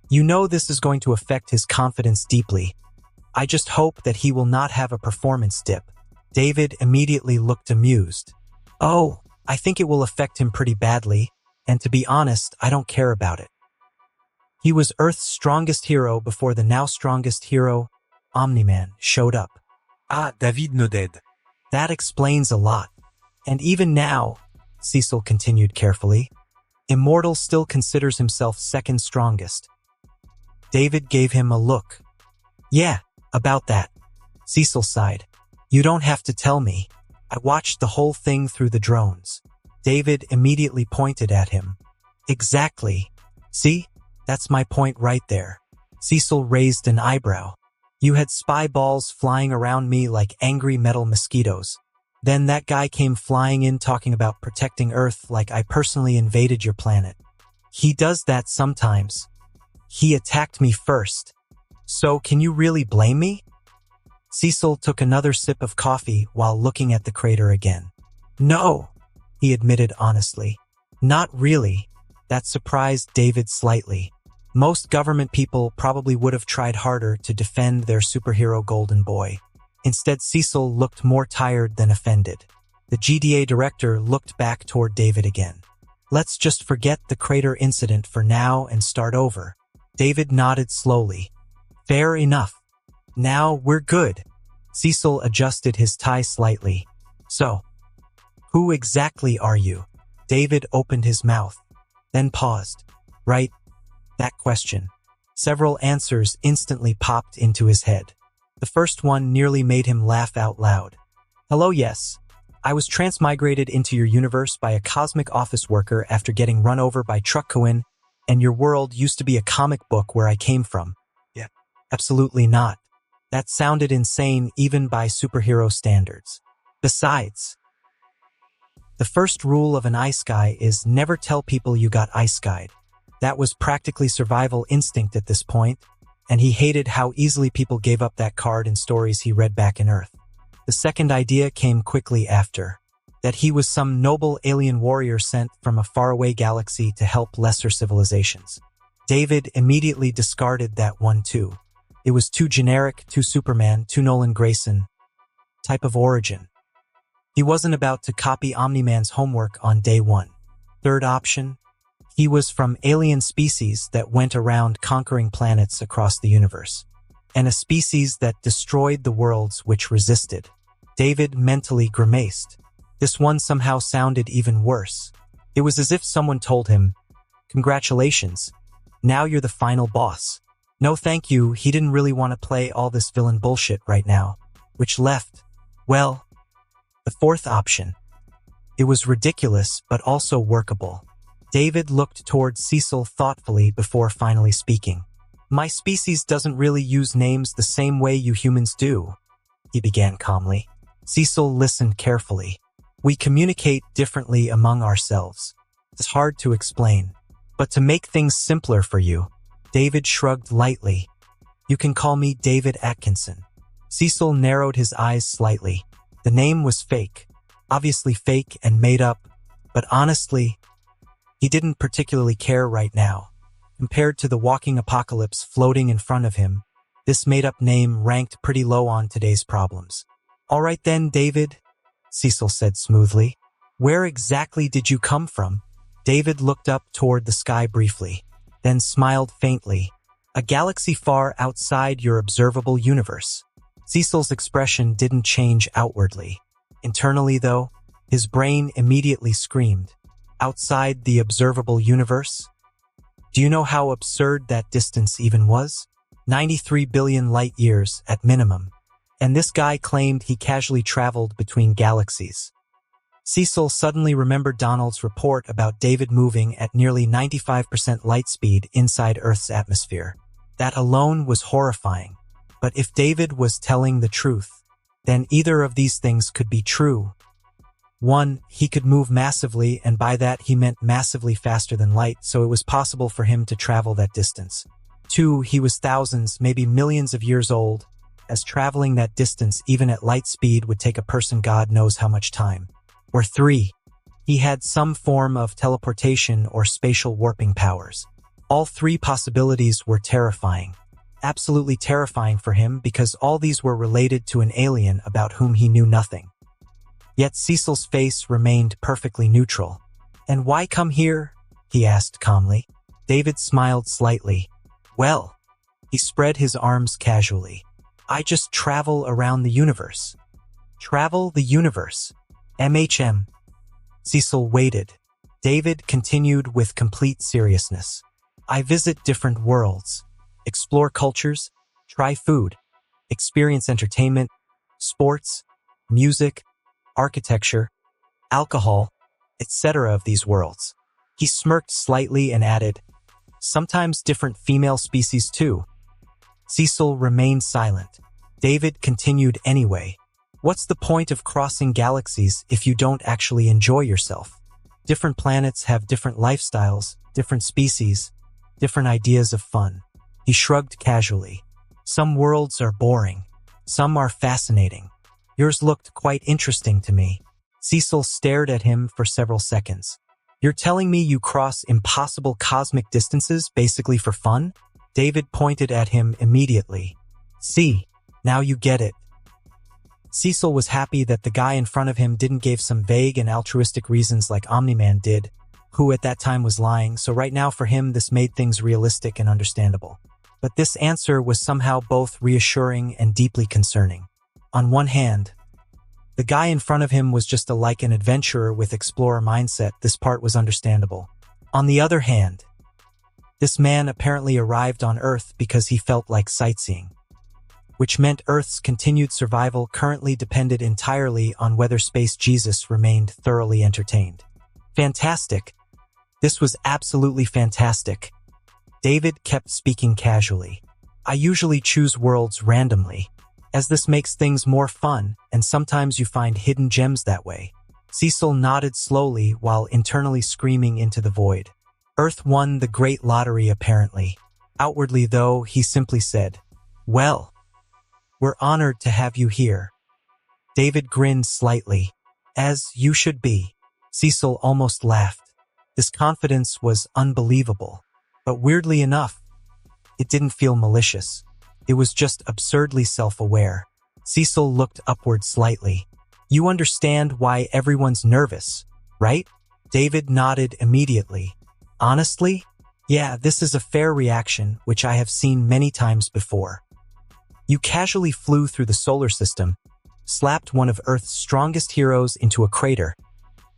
You know this is going to affect his confidence deeply. I just hope that he will not have a performance dip. David immediately looked amused. Oh, I think it will affect him pretty badly, and to be honest, I don't care about it. He was Earth's strongest hero before the now strongest hero, Omni-Man, showed up. Ah, David no dead. That explains a lot. And even now, Cecil continued carefully, Immortal still considers himself second strongest. David gave him a look. Yeah, about that. Cecil sighed. You don't have to tell me. I watched the whole thing through the drones. David immediately pointed at him. Exactly. See? That's my point right there. Cecil raised an eyebrow. You had spy balls flying around me like angry metal mosquitoes. Then that guy came flying in talking about protecting Earth like I personally invaded your planet. He does that sometimes. He attacked me first. So can you really blame me? Cecil took another sip of coffee while looking at the crater again. No, he admitted honestly. Not really. That surprised David slightly. Most government people probably would have tried harder to defend their superhero golden boy. Instead, Cecil looked more tired than offended. The GDA director looked back toward David again. Let's just forget the crater incident for now and start over. David nodded slowly. Fair enough. Now we're good. Cecil adjusted his tie slightly. So, who exactly are you? David opened his mouth, then paused. Right? That question. Several answers instantly popped into his head. The first one nearly made him laugh out loud. Hello, yes. I was transmigrated into your universe by a cosmic office worker after getting run over by truck Cohen, and your world used to be a comic book where I came from. Yeah. Absolutely not. That sounded insane even by superhero standards. Besides, the first rule of an ice guy is never tell people you got ice guyed. That was practically survival instinct at this point, and he hated how easily people gave up that card in stories he read back in Earth. The second idea came quickly after, that he was some noble alien warrior sent from a faraway galaxy to help lesser civilizations. David immediately discarded that one too. It was too generic, too Superman, too Nolan Grayson type of origin. He wasn't about to copy Omni-Man's homework on day one. Third option, he was from alien species that went around conquering planets across the universe, and a species that destroyed the worlds which resisted. David mentally grimaced. This one somehow sounded even worse. It was as if someone told him, "Congratulations, now you're the final boss." No thank you, he didn't really want to play all this villain bullshit right now. Which left, well, the fourth option. It was ridiculous, but also workable. David looked towards Cecil thoughtfully before finally speaking. My species doesn't really use names the same way you humans do, he began calmly. Cecil listened carefully. We communicate differently among ourselves. It's hard to explain. But to make things simpler for you, David shrugged lightly. You can call me David Atkinson. Cecil narrowed his eyes slightly. The name was fake. Obviously fake and made up. But honestly, he didn't particularly care right now. Compared to the walking apocalypse floating in front of him, this made-up name ranked pretty low on today's problems. All right then, David, Cecil said smoothly. Where exactly did you come from? David looked up toward the sky briefly, then smiled faintly. A galaxy far outside your observable universe. Cecil's expression didn't change outwardly. Internally, though, his brain immediately screamed. Outside the observable universe? Do you know how absurd that distance even was? 93 billion light years at minimum. And this guy claimed he casually traveled between galaxies. Cecil suddenly remembered Donald's report about David moving at nearly 95% light speed inside Earth's atmosphere. That alone was horrifying. But if David was telling the truth, then either of these things could be true. 1, he could move massively, and by that he meant massively faster than light, so it was possible for him to travel that distance. 2, he was thousands, maybe millions of years old, as traveling that distance even at light speed would take a person God knows how much time. Or 3, he had some form of teleportation or spatial warping powers. All 3 possibilities were terrifying. Absolutely terrifying for him, because all these were related to an alien about whom he knew nothing. Yet Cecil's face remained perfectly neutral. "And why come here?" he asked calmly. David smiled slightly. "Well," he spread his arms casually, "I just travel around the universe." "Travel the universe? MHM." Cecil waited. David continued with complete seriousness. "I visit different worlds, explore cultures, try food, experience entertainment, sports, music, architecture, alcohol, etc. of these worlds." He smirked slightly and added, "Sometimes different female species too." Cecil remained silent. David continued anyway. "What's the point of crossing galaxies if you don't actually enjoy yourself? Different planets have different lifestyles, different species, different ideas of fun." He shrugged casually. "Some worlds are boring. Some are fascinating. Yours looked quite interesting to me." Cecil stared at him for several seconds. "You're telling me you cross impossible cosmic distances basically for fun?" David pointed at him immediately. "See, now you get it." Cecil was happy that the guy in front of him didn't give some vague and altruistic reasons like Omni-Man did, who at that time was lying, so right now for him this made things realistic and understandable. But this answer was somehow both reassuring and deeply concerning. On one hand, the guy in front of him was just like an adventurer with explorer mindset. This part was understandable. On the other hand, this man apparently arrived on Earth because he felt like sightseeing, which meant Earth's continued survival currently depended entirely on whether Space Jesus remained thoroughly entertained. Fantastic. This was absolutely fantastic. David kept speaking casually. "I usually choose worlds randomly, as this makes things more fun, and sometimes you find hidden gems that way." Cecil nodded slowly while internally screaming into the void. Earth won the great lottery apparently. Outwardly though, he simply said, "Well, we're honored to have you here." David grinned slightly. "As you should be." Cecil almost laughed. This confidence was unbelievable. But weirdly enough, it didn't feel malicious. It was just absurdly self-aware. Cecil looked upward slightly. "You understand why everyone's nervous, right?" David nodded immediately. "Honestly? Yeah, this is a fair reaction, which I have seen many times before. You casually flew through the solar system, slapped one of Earth's strongest heroes into a crater,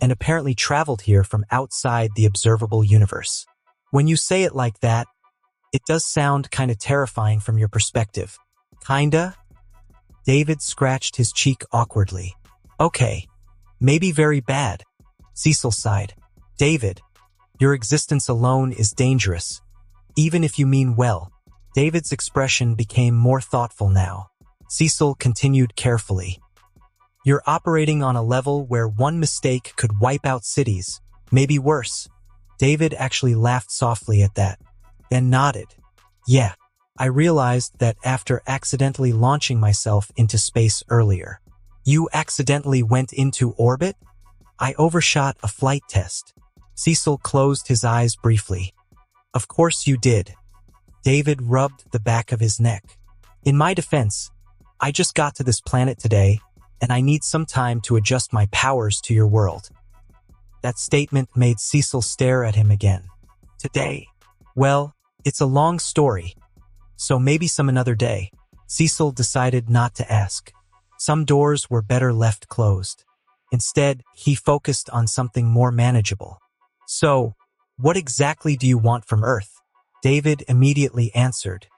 and apparently traveled here from outside the observable universe. When you say it like that, it does sound kinda terrifying from your perspective." "Kinda?" David scratched his cheek awkwardly. "Okay, maybe very bad." Cecil sighed. "David, your existence alone is dangerous, even if you mean well." David's expression became more thoughtful now. Cecil continued carefully. "You're operating on a level where one mistake could wipe out cities, maybe worse." David actually laughed softly at that, then nodded. "Yeah, I realized that after accidentally launching myself into space earlier." "You accidentally went into orbit?" "I overshot a flight test." Cecil closed his eyes briefly. "Of course you did." David rubbed the back of his neck. "In my defense, I just got to this planet today, and I need some time to adjust my powers to your world." That statement made Cecil stare at him again. "Today? Well, it's a long story, so maybe some another day." Cecil decided not to ask. Some doors were better left closed. Instead, he focused on something more manageable. "So, what exactly do you want from Earth?" David immediately answered.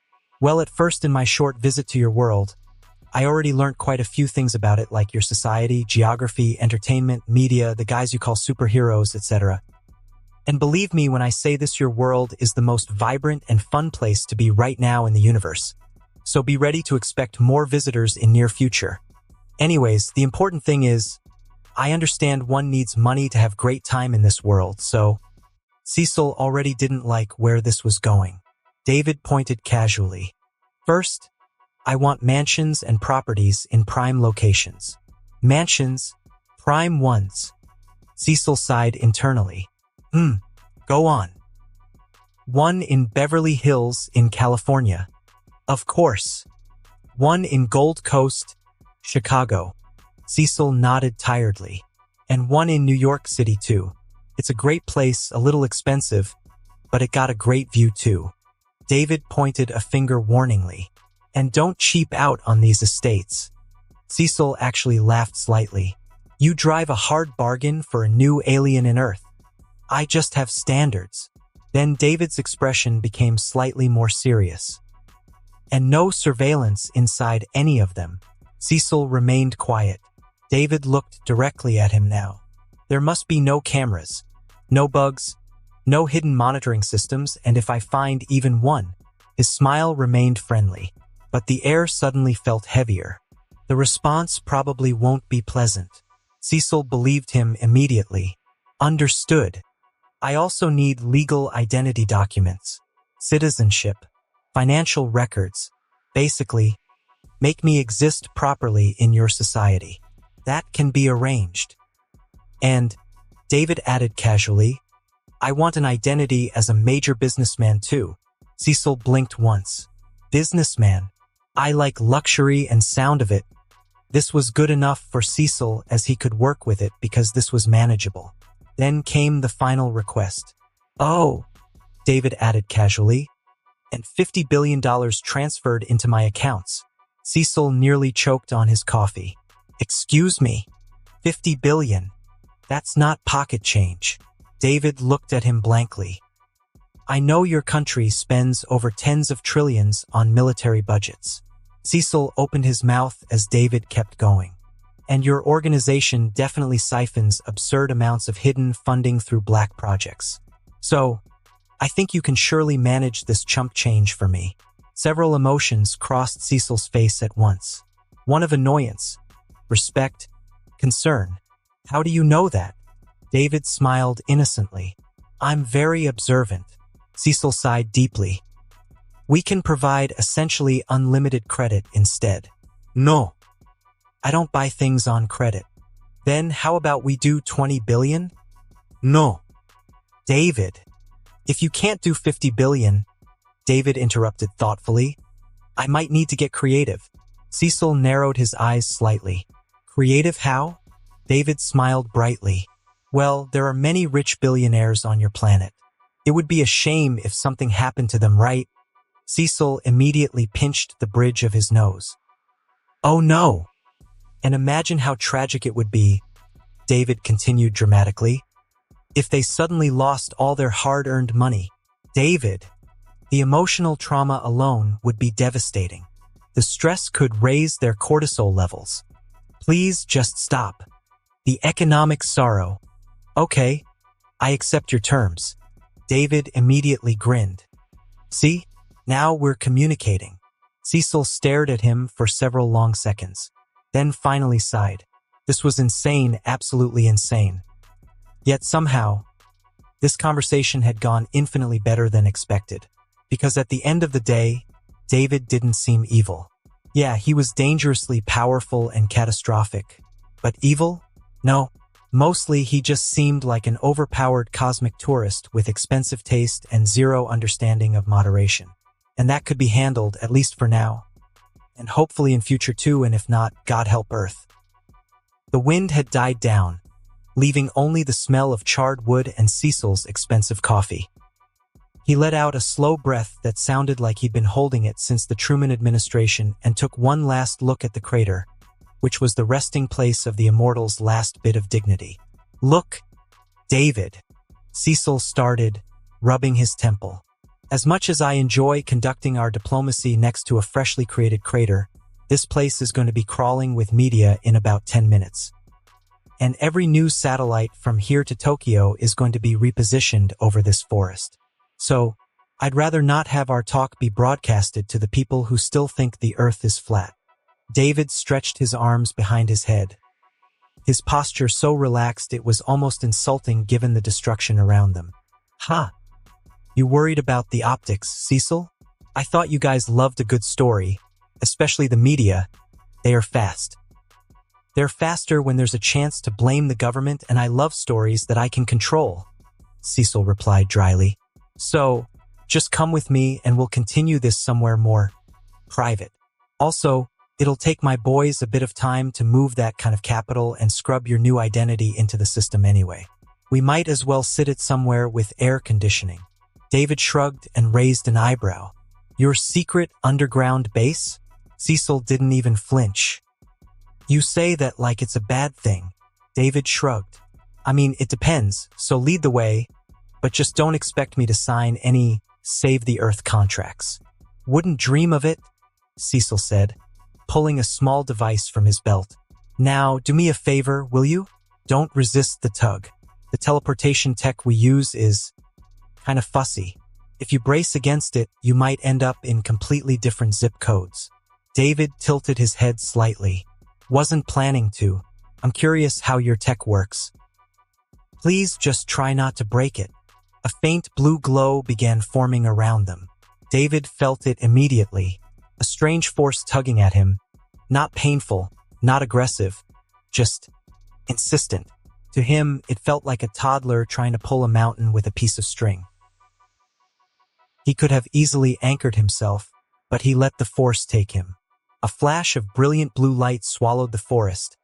Well, at first in my short visit to your world, I already learned quite a few things about it, like your society, geography, entertainment, media, the guys you call superheroes, etc. And believe me when I say this, your world is the most vibrant and fun place to be right now in the universe. So be ready to expect more visitors in near future. Anyways, the important thing is, I understand one needs money to have great time in this world, so Cecil already didn't like where this was going. David pointed casually. First, I want mansions and properties in prime locations. Mansions, prime ones. Cecil sighed internally. Go on. One in Beverly Hills in California. Of course. One in Gold Coast, Chicago. Cecil nodded tiredly. And one in New York City too. It's a great place, a little expensive, but it got a great view too. David pointed a finger warningly. And don't cheap out on these estates. Cecil actually laughed slightly. You drive a hard bargain for a new alien in Earth. I just have standards. Then David's expression became slightly more serious. And no surveillance inside any of them. Cecil remained quiet. David looked directly at him now. There must be no cameras, no bugs, no hidden monitoring systems, and if I find even one, his smile remained friendly. But the air suddenly felt heavier. The response probably won't be pleasant. Cecil believed him immediately. Understood. I also need legal identity documents, citizenship, financial records. Basically, make me exist properly in your society. That can be arranged. And, David added casually, I want an identity as a major businessman too. Cecil blinked once. Businessman? I like luxury and sound of it. This was good enough for Cecil as he could work with it because this was manageable. Then came the final request. Oh, David added casually, and $50 billion transferred into my accounts. Cecil nearly choked on his coffee. Excuse me, 50 billion? That's not pocket change. David looked at him blankly. I know your country spends over tens of trillions on military budgets. Cecil opened his mouth as David kept going. And your organization definitely siphons absurd amounts of hidden funding through black projects. So, I think you can surely manage this chump change for me. Several emotions crossed Cecil's face at once. One of annoyance, respect, concern. How do you know that? David smiled innocently. I'm very observant. Cecil sighed deeply. We can provide essentially unlimited credit instead. No. I don't buy things on credit. Then how about we do 20 billion? No. David. If you can't do 50 billion, David interrupted thoughtfully, I might need to get creative. Cecil narrowed his eyes slightly. Creative how? David smiled brightly. Well, there are many rich billionaires on your planet. It would be a shame if something happened to them, right? Cecil immediately pinched the bridge of his nose. Oh no! And imagine how tragic it would be, David continued dramatically, if they suddenly lost all their hard-earned money. David, the emotional trauma alone would be devastating. The stress could raise their cortisol levels. Please just stop. The economic sorrow. Okay, I accept your terms. David immediately grinned. See? Now we're communicating. Cecil stared at him for several long seconds, then finally sighed. This was insane, absolutely insane. Yet somehow, this conversation had gone infinitely better than expected, because at the end of the day, David didn't seem evil. Yeah, he was dangerously powerful and catastrophic, but evil? No. Mostly he just seemed like an overpowered cosmic tourist with expensive taste and zero understanding of moderation. And that could be handled, at least for now. And hopefully in future too, and if not, God help Earth. The wind had died down, leaving only the smell of charred wood and Cecil's expensive coffee. He let out a slow breath that sounded like he'd been holding it since the Truman administration and took one last look at the crater, which was the resting place of the immortal's last bit of dignity. Look, David, Cecil started, rubbing his temple. As much as I enjoy conducting our diplomacy next to a freshly created crater, this place is going to be crawling with media in about 10 minutes. And every news satellite from here to Tokyo is going to be repositioned over this forest. So, I'd rather not have our talk be broadcasted to the people who still think the earth is flat. David stretched his arms behind his head. His posture so relaxed it was almost insulting given the destruction around them. Ha! You worried about the optics, Cecil? I thought you guys loved a good story, especially the media. They are fast. They're faster when there's a chance to blame the government, and I love stories that I can control, Cecil replied dryly. So, just come with me and we'll continue this somewhere more private. Also, it'll take my boys a bit of time to move that kind of capital and scrub your new identity into the system anyway. We might as well sit it somewhere with air conditioning. David shrugged and raised an eyebrow. Your secret underground base? Cecil didn't even flinch. You say that like it's a bad thing. David shrugged. I mean, it depends, so lead the way, but just don't expect me to sign any Save the Earth contracts. Wouldn't dream of it, Cecil said, pulling a small device from his belt. Now, do me a favor, will you? Don't resist the tug. The teleportation tech we use is kind of fussy. If you brace against it, you might end up in completely different zip codes. David tilted his head slightly. Wasn't planning to. I'm curious how your tech works. Please just try not to break it. A faint blue glow began forming around them. David felt it immediately. A strange force tugging at him. Not painful, not aggressive, just insistent. To him, it felt like a toddler trying to pull a mountain with a piece of string. He could have easily anchored himself, but he let the force take him. A flash of brilliant blue light swallowed the forest,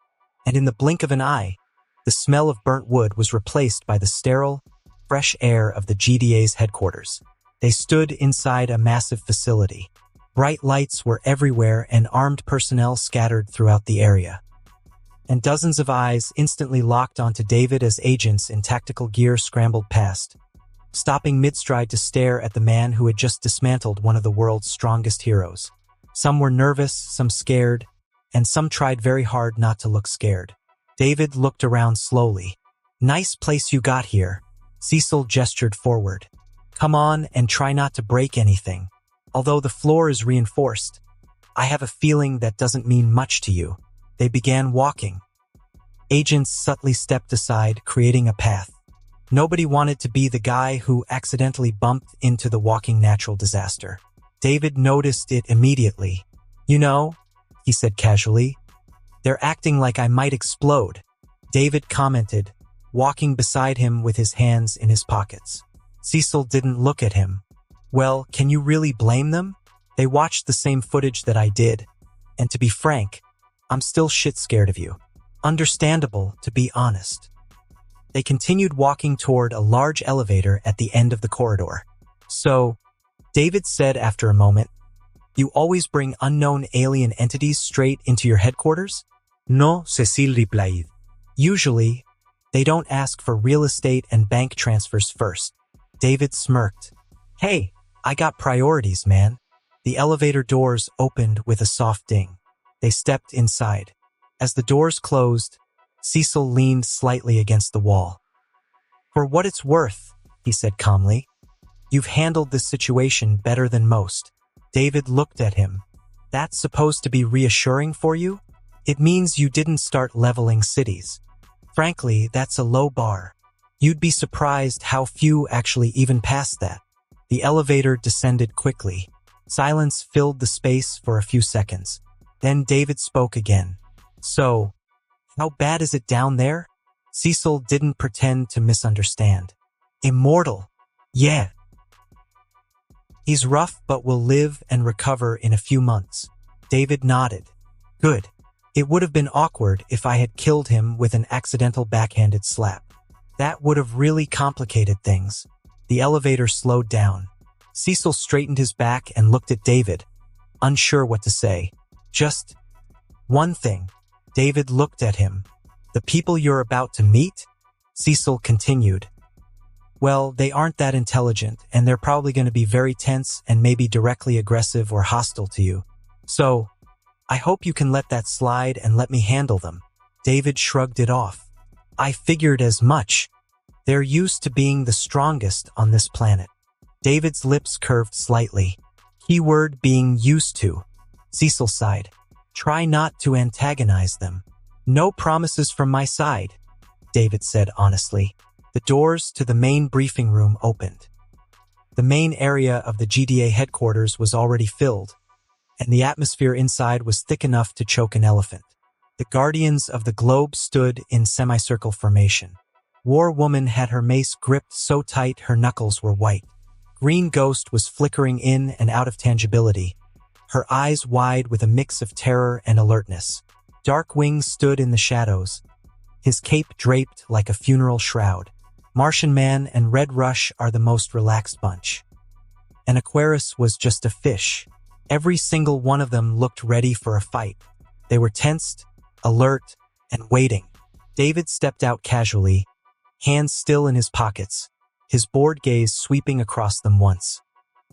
and in the blink of an eye, the smell of burnt wood was replaced by the sterile, fresh air of the GDA's headquarters. They stood inside a massive facility. Bright lights were everywhere and armed personnel scattered throughout the area. And dozens of eyes instantly locked onto David as agents in tactical gear scrambled past, stopping mid-stride to stare at the man who had just dismantled one of the world's strongest heroes. Some were nervous, some scared, and some tried very hard not to look scared. David looked around slowly. Nice place you got here. Cecil gestured forward. Come on and try not to break anything. Although the floor is reinforced, I have a feeling that doesn't mean much to you. They began walking. Agents subtly stepped aside, creating a path. Nobody wanted to be the guy who accidentally bumped into the walking natural disaster. David noticed it immediately. You know, he said casually, they're acting like I might explode. David commented, walking beside him with his hands in his pockets. Cecil didn't look at him. Well, can you really blame them? They watched the same footage that I did. And to be frank, I'm still shit scared of you. Understandable, to be honest. They continued walking toward a large elevator at the end of the corridor. So, David said after a moment, you always bring unknown alien entities straight into your headquarters? No, Cecil replied. Usually, they don't ask for real estate and bank transfers first. David smirked. Hey, I got priorities, man. The elevator doors opened with a soft ding. They stepped inside. As the doors closed, Cecil leaned slightly against the wall. For what it's worth, he said calmly, you've handled this situation better than most. David looked at him. That's supposed to be reassuring for you? It means you didn't start leveling cities. Frankly, that's a low bar. You'd be surprised how few actually even pass that. The elevator descended quickly. Silence filled the space for a few seconds. Then David spoke again. So, how bad is it down there? Cecil didn't pretend to misunderstand. Immortal. Yeah. He's rough but will live and recover in a few months. David nodded. Good. It would have been awkward if I had killed him with an accidental backhanded slap. That would have really complicated things. The elevator slowed down. Cecil straightened his back and looked at David, unsure what to say. Just one thing. David looked at him. The people you're about to meet? Cecil continued. Well, they aren't that intelligent, and they're probably going to be very tense and maybe directly aggressive or hostile to you. So, I hope you can let that slide and let me handle them. David shrugged it off. I figured as much. They're used to being the strongest on this planet. David's lips curved slightly. Keyword being used to. Cecil sighed. Try not to antagonize them. No promises from my side, David said honestly. The doors to the main briefing room opened. The main area of the GDA headquarters was already filled, and the atmosphere inside was thick enough to choke an elephant. The guardians of the globe stood in semicircle formation. War Woman had her mace gripped so tight her knuckles were white. Green Ghost was flickering in and out of tangibility, her eyes wide with a mix of terror and alertness. Darkwing stood in the shadows, his cape draped like a funeral shroud. Martian Man and Red Rush are the most relaxed bunch. And Aquarius was just a fish. Every single one of them looked ready for a fight. They were tensed, alert, and waiting. David stepped out casually, hands still in his pockets, his bored gaze sweeping across them once.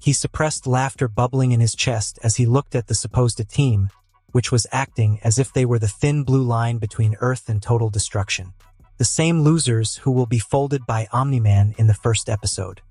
He suppressed laughter bubbling in his chest as he looked at the supposed team, which was acting as if they were the thin blue line between Earth and total destruction. The same losers who will be folded by Omni-Man in the first episode.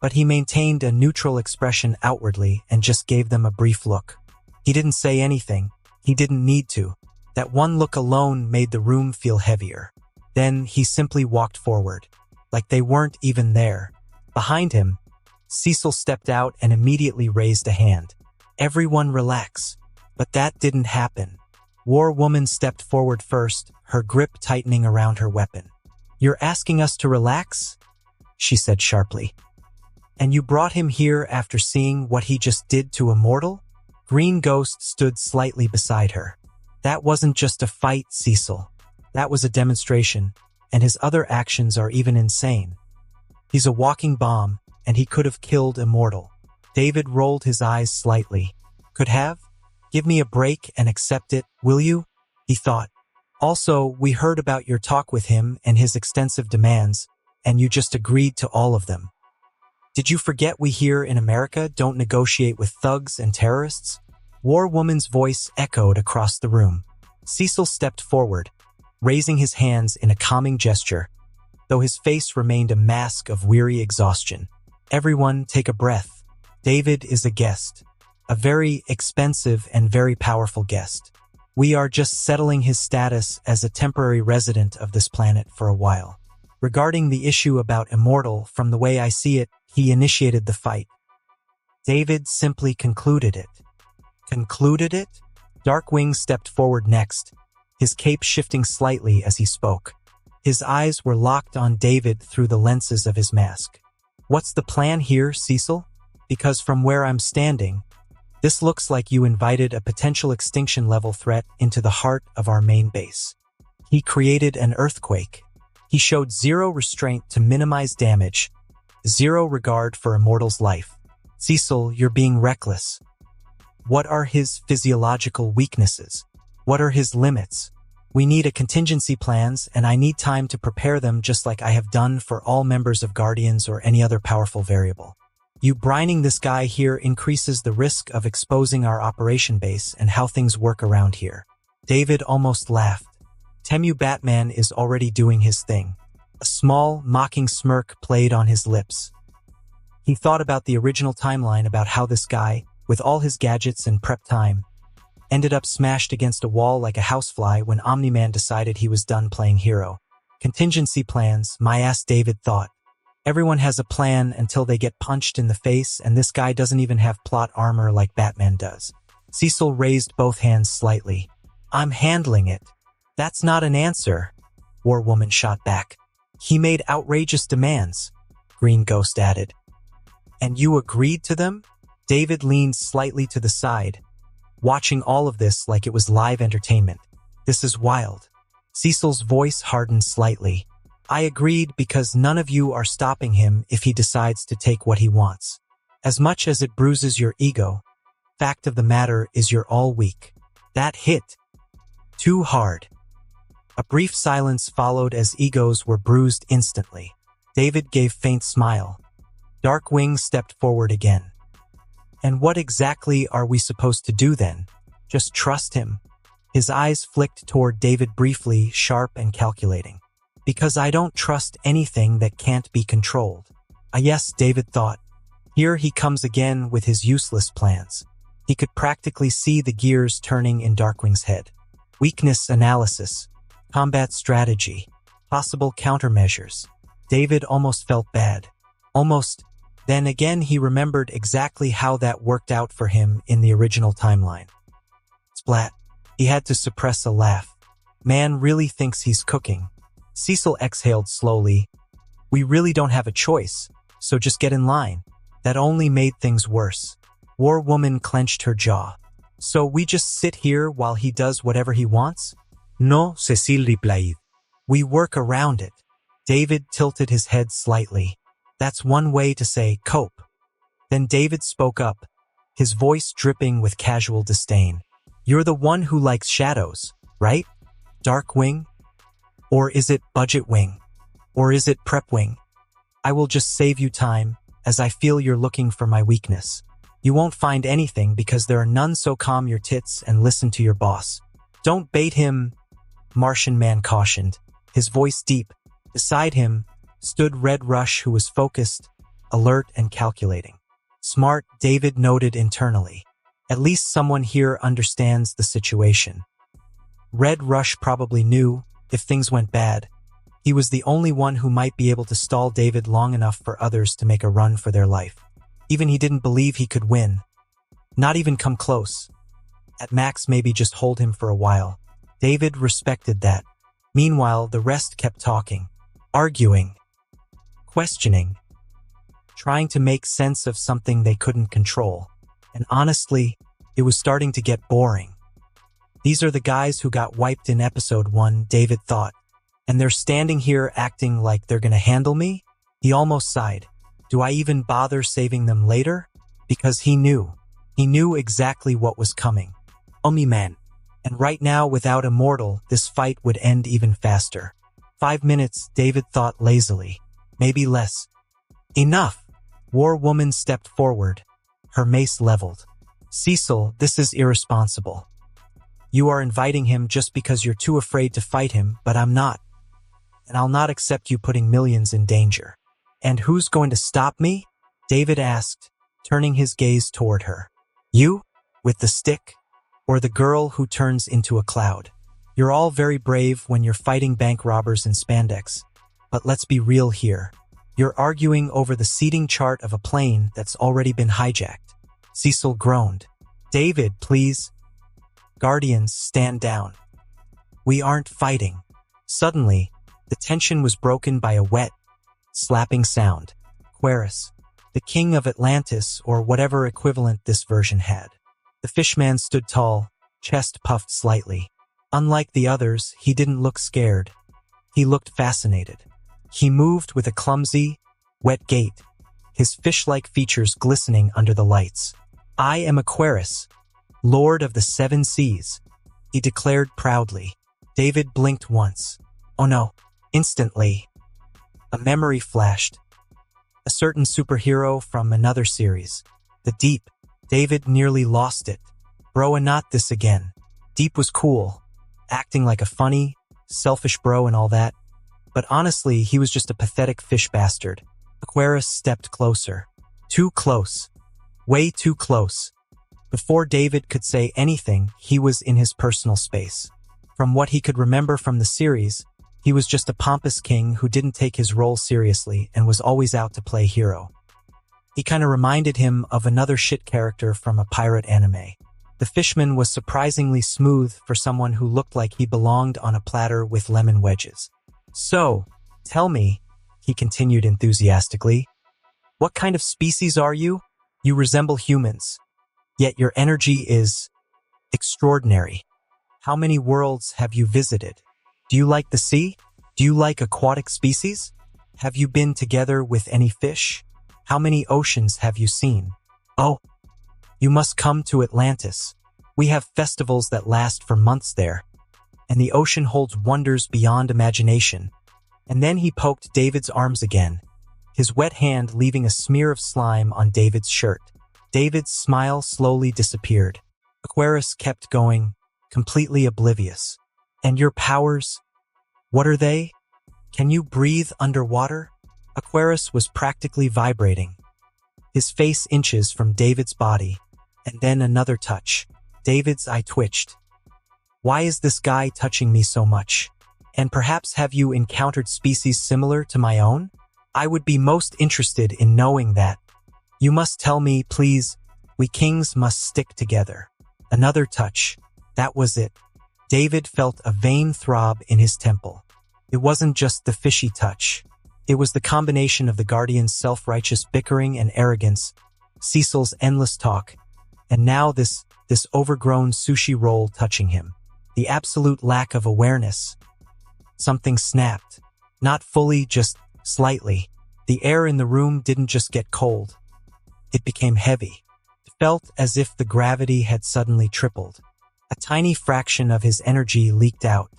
But he maintained a neutral expression outwardly and just gave them a brief look. He didn't say anything. He didn't need to. That one look alone made the room feel heavier. Then he simply walked forward, like they weren't even there. Behind him, Cecil stepped out and immediately raised a hand. Everyone relax. But that didn't happen. War Woman stepped forward first, her grip tightening around her weapon. You're asking us to relax? She said sharply. And you brought him here after seeing what he just did to a mortal? Green Ghost stood slightly beside her. That wasn't just a fight, Cecil. That was a demonstration, and his other actions are even insane. He's a walking bomb, and he could have killed a mortal. David rolled his eyes slightly. Could have? Give me a break and accept it, will you? He thought. Also, we heard about your talk with him and his extensive demands, and you just agreed to all of them. Did you forget we here in America don't negotiate with thugs and terrorists? War Woman's voice echoed across the room. Cecil stepped forward, raising his hands in a calming gesture, though his face remained a mask of weary exhaustion. Everyone take a breath. David is a guest. A very expensive and very powerful guest. We are just settling his status as a temporary resident of this planet for a while. Regarding the issue about Immortal, from the way I see it, he initiated the fight. David simply concluded it. Concluded it? Darkwing stepped forward next, his cape shifting slightly as he spoke. His eyes were locked on David through the lenses of his mask. What's the plan here, Cecil? Because from where I'm standing, this looks like you invited a potential extinction-level threat into the heart of our main base. He created an earthquake. He showed zero restraint to minimize damage, zero regard for Immortal's life. Cecil, you're being reckless. What are his physiological weaknesses? What are his limits? We need a contingency plans, and I need time to prepare them just like I have done for all members of Guardians or any other powerful variable. You brining this guy here increases the risk of exposing our operation base and how things work around here. David almost laughed. Temu Batman is already doing his thing. A small, mocking smirk played on his lips. He thought about the original timeline about how this guy, with all his gadgets and prep time, ended up smashed against a wall like a housefly when Omni-Man decided he was done playing hero. Contingency plans, my ass, David thought. Everyone has a plan until they get punched in the face, and this guy doesn't even have plot armor like Batman does. Cecil raised both hands slightly. I'm handling it. That's not an answer, War Woman shot back. He made outrageous demands, Green Ghost added. And you agreed to them? David leaned slightly to the side, watching all of this like it was live entertainment. This is wild. Cecil's voice hardened slightly. I agreed because none of you are stopping him if he decides to take what he wants. As much as it bruises your ego, fact of the matter is you're all weak. That hit too hard. A brief silence followed as egos were bruised instantly. David gave faint smile. Darkwing stepped forward again. And what exactly are we supposed to do then? Just trust him? His eyes flicked toward David briefly, sharp and calculating. Because I don't trust anything that can't be controlled. Ah yes, David thought. Here he comes again with his useless plans. He could practically see the gears turning in Darkwing's head. Weakness analysis, combat strategy, possible countermeasures. David almost felt bad. Almost. Then again he remembered exactly how that worked out for him in the original timeline. Splat. He had to suppress a laugh. Man really thinks he's cooking. Cecil exhaled slowly. We really don't have a choice, so just get in line. That only made things worse. War Woman clenched her jaw. So we just sit here while he does whatever he wants? No, Cecil replied. We work around it. David tilted his head slightly. That's one way to say cope. Then David spoke up, his voice dripping with casual disdain. You're the one who likes shadows, right? Darkwing? Or is it Budget Wing? Or is it Prep Wing? I will just save you time, as I feel you're looking for my weakness. You won't find anything because there are none, so calm your tits and listen to your boss. Don't bait him, Martian Man cautioned, his voice deep. Beside him stood Red Rush, who was focused, alert and calculating. Smart, David noted internally. At least someone here understands the situation. Red Rush probably knew, if things went bad, he was the only one who might be able to stall David long enough for others to make a run for their life. Even he didn't believe he could win. Not even come close. At max, maybe just hold him for a while. David respected that. Meanwhile, the rest kept talking, arguing, questioning, trying to make sense of something they couldn't control. And honestly, it was starting to get boring. These are the guys who got wiped in episode 1, David thought. And they're standing here acting like they're gonna handle me? He almost sighed. Do I even bother saving them later? Because he knew. He knew exactly what was coming. Man. And right now, without Immortal, this fight would end even faster. 5 minutes, David thought lazily. Maybe less. Enough! War Woman stepped forward, her mace leveled. Cecil, this is irresponsible. You are inviting him just because you're too afraid to fight him, but I'm not. And I'll not accept you putting millions in danger. And who's going to stop me? David asked, turning his gaze toward her. You? With the stick? Or the girl who turns into a cloud? You're all very brave when you're fighting bank robbers in spandex. But let's be real here. You're arguing over the seating chart of a plane that's already been hijacked. Cecil groaned. David, please. Guardians, stand down. We aren't fighting. Suddenly, the tension was broken by a wet, slapping sound. Querus, the king of Atlantis, or whatever equivalent this version had. The fishman stood tall, chest puffed slightly. Unlike the others, he didn't look scared. He looked fascinated. He moved with a clumsy, wet gait, his fish-like features glistening under the lights. I am Aquarius, Lord of the Seven Seas, he declared proudly. David blinked once. Oh no. Instantly, a memory flashed. A certain superhero from another series. The Deep. David nearly lost it. Bro, and not this again. Deep was cool, acting like a funny, selfish bro and all that. But honestly, he was just a pathetic fish bastard. Aquarius stepped closer. Too close. Way too close. Before David could say anything, he was in his personal space. From what he could remember from the series, he was just a pompous king who didn't take his role seriously and was always out to play hero. He kinda reminded him of another shit character from a pirate anime. The fishman was surprisingly smooth for someone who looked like he belonged on a platter with lemon wedges. So, tell me, he continued enthusiastically, what kind of species are you? You resemble humans, yet your energy is extraordinary. How many worlds have you visited? Do you like the sea? Do you like aquatic species? Have you been together with any fish? How many oceans have you seen? Oh, you must come to Atlantis. We have festivals that last for months there, and the ocean holds wonders beyond imagination. And then he poked David's arms again, his wet hand leaving a smear of slime on David's shirt. David's smile slowly disappeared. Aquarius kept going, completely oblivious. And your powers? What are they? Can you breathe underwater? Aquarius was practically vibrating. His face inches from David's body, and then another touch. David's eye twitched. Why is this guy touching me so much? And perhaps have you encountered species similar to my own? I would be most interested in knowing that. You must tell me, please. We kings must stick together. Another touch. That was it. David felt a vain throb in his temple. It wasn't just the fishy touch. It was the combination of the Guardian's self-righteous bickering and arrogance, Cecil's endless talk, and now this overgrown sushi roll touching him. The absolute lack of awareness. Something snapped. Not fully, just slightly. The air in the room didn't just get cold. It became heavy. It felt as if the gravity had suddenly tripled. A tiny fraction of his energy leaked out.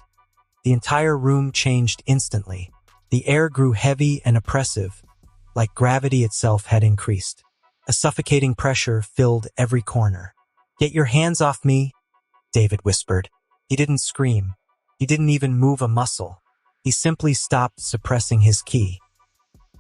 The entire room changed instantly. The air grew heavy and oppressive, like gravity itself had increased. A suffocating pressure filled every corner. "Get your hands off me," David whispered. He didn't scream. He didn't even move a muscle. He simply stopped suppressing his ki.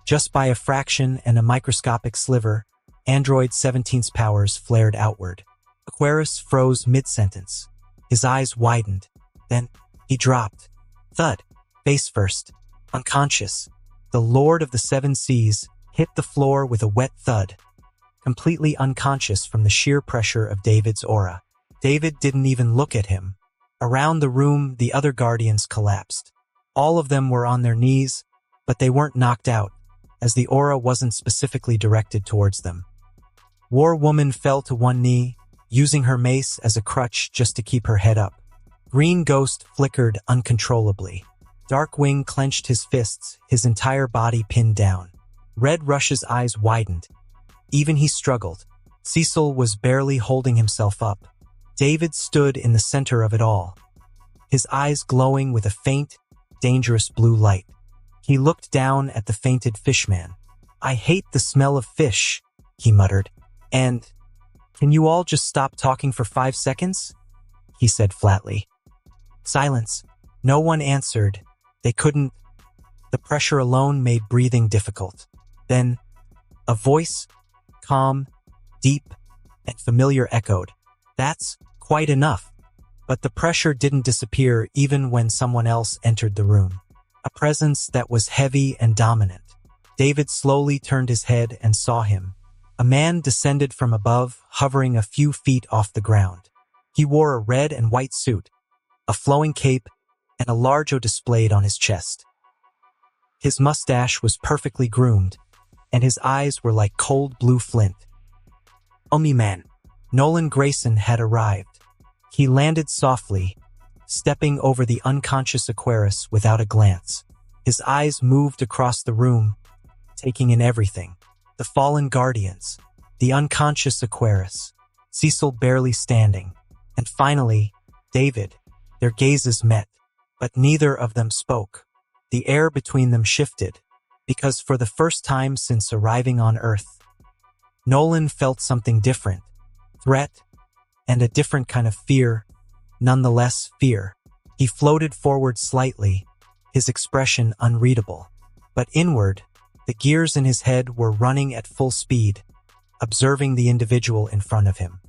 Just by a fraction and a microscopic sliver, Android 17's powers flared outward. Aquarius froze mid-sentence. His eyes widened. Then he dropped. Thud. Face first. Unconscious. The Lord of the Seven Seas hit the floor with a wet thud. Completely unconscious from the sheer pressure of David's aura. David didn't even look at him. Around the room, the other Guardians collapsed. All of them were on their knees, but they weren't knocked out, as the aura wasn't specifically directed towards them. War Woman fell to one knee, using her mace as a crutch just to keep her head up. Green Ghost flickered uncontrollably. Darkwing clenched his fists, his entire body pinned down. Red Rush's eyes widened. Even he struggled. Cecil was barely holding himself up. David stood in the center of it all, his eyes glowing with a faint, dangerous blue light. He looked down at the fainted fishman. "I hate the smell of fish," he muttered. "And can you all just stop talking for 5 seconds?" he said flatly. Silence. No one answered. They couldn't. The pressure alone made breathing difficult. Then, a voice, calm, deep, and familiar, echoed. "That's quite enough." But the pressure didn't disappear even when someone else entered the room. A presence that was heavy and dominant. David slowly turned his head and saw him. A man descended from above, hovering a few feet off the ground. He wore a red and white suit, a flowing cape, and a large O displayed on his chest. His mustache was perfectly groomed, and his eyes were like cold blue flint. Omni-Man. Nolan Grayson had arrived. He landed softly, stepping over the unconscious Aquarius without a glance. His eyes moved across the room, taking in everything. The fallen Guardians, the unconscious Aquarius, Cecil barely standing, and finally, David. Their gazes met, but neither of them spoke. The air between them shifted, because for the first time since arriving on Earth, Nolan felt something different. Threat, and a different kind of fear, nonetheless fear. He floated forward slightly, his expression unreadable. But inward, the gears in his head were running at full speed, observing the individual in front of him.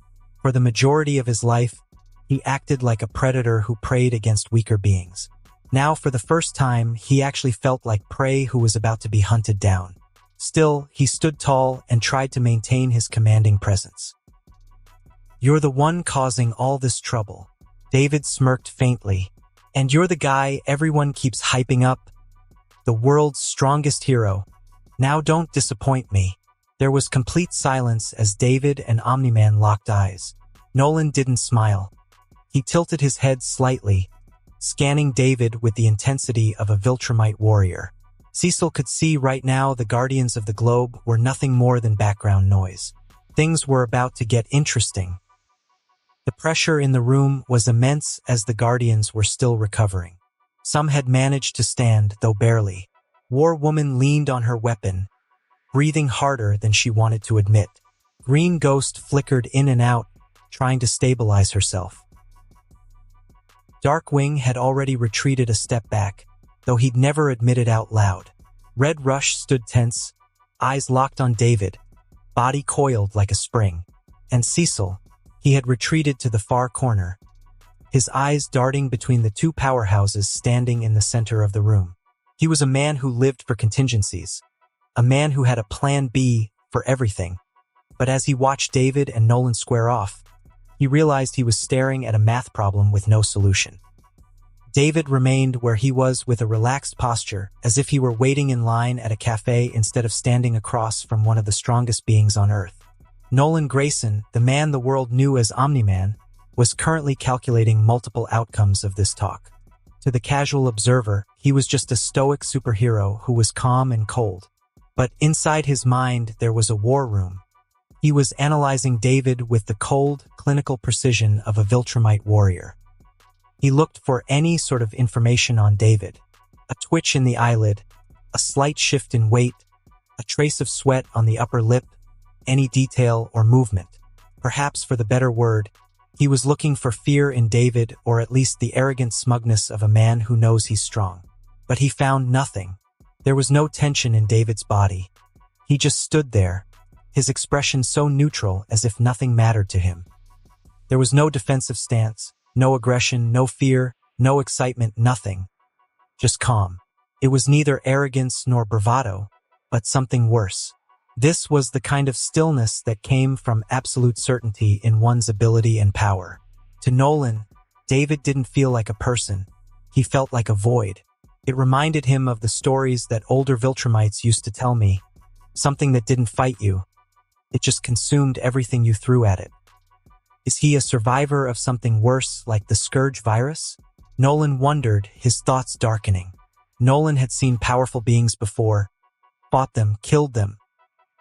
For the majority of his life, he acted like a predator who preyed against weaker beings. Now, for the first time, he actually felt like prey who was about to be hunted down. Still, he stood tall and tried to maintain his commanding presence. "You're the one causing all this trouble." David smirked faintly. "And you're the guy everyone keeps hyping up? The world's strongest hero. Now don't disappoint me." There was complete silence as David and Omni-Man locked eyes. Nolan didn't smile. He tilted his head slightly, scanning David with the intensity of a Viltrumite warrior. Cecil could see right now the Guardians of the Globe were nothing more than background noise. Things were about to get interesting. The pressure in the room was immense as the Guardians were still recovering. Some had managed to stand, though barely. War Woman leaned on her weapon, breathing harder than she wanted to admit. Green Ghost flickered in and out, trying to stabilize herself. Darkwing had already retreated a step back, though he'd never admit it out loud. Red Rush stood tense, eyes locked on David, body coiled like a spring. And Cecil, he had retreated to the far corner, his eyes darting between the two powerhouses standing in the center of the room. He was a man who lived for contingencies, a man who had a plan B for everything. But as he watched David and Nolan square off, he realized he was staring at a math problem with no solution. David remained where he was with a relaxed posture, as if he were waiting in line at a cafe instead of standing across from one of the strongest beings on Earth. Nolan Grayson, the man the world knew as Omni-Man, was currently calculating multiple outcomes of this talk. To the casual observer, he was just a stoic superhero who was calm and cold. But inside his mind, there was a war room. He was analyzing David with the cold, clinical precision of a Viltrumite warrior. He looked for any sort of information on David. A twitch in the eyelid, a slight shift in weight, a trace of sweat on the upper lip, any detail or movement. Perhaps for the better word, he was looking for fear in David, or at least the arrogant smugness of a man who knows he's strong. But he found nothing. There was no tension in David's body. He just stood there, his expression so neutral as if nothing mattered to him. There was no defensive stance, no aggression, no fear, no excitement, nothing. Just calm. It was neither arrogance nor bravado, but something worse. This was the kind of stillness that came from absolute certainty in one's ability and power. To Nolan, David didn't feel like a person. He felt like a void. It reminded him of the stories that older Viltrumites used to tell me. Something that didn't fight you. It just consumed everything you threw at it. Is he a survivor of something worse, like the Scourge virus? Nolan wondered, his thoughts darkening. Nolan had seen powerful beings before, fought them, killed them.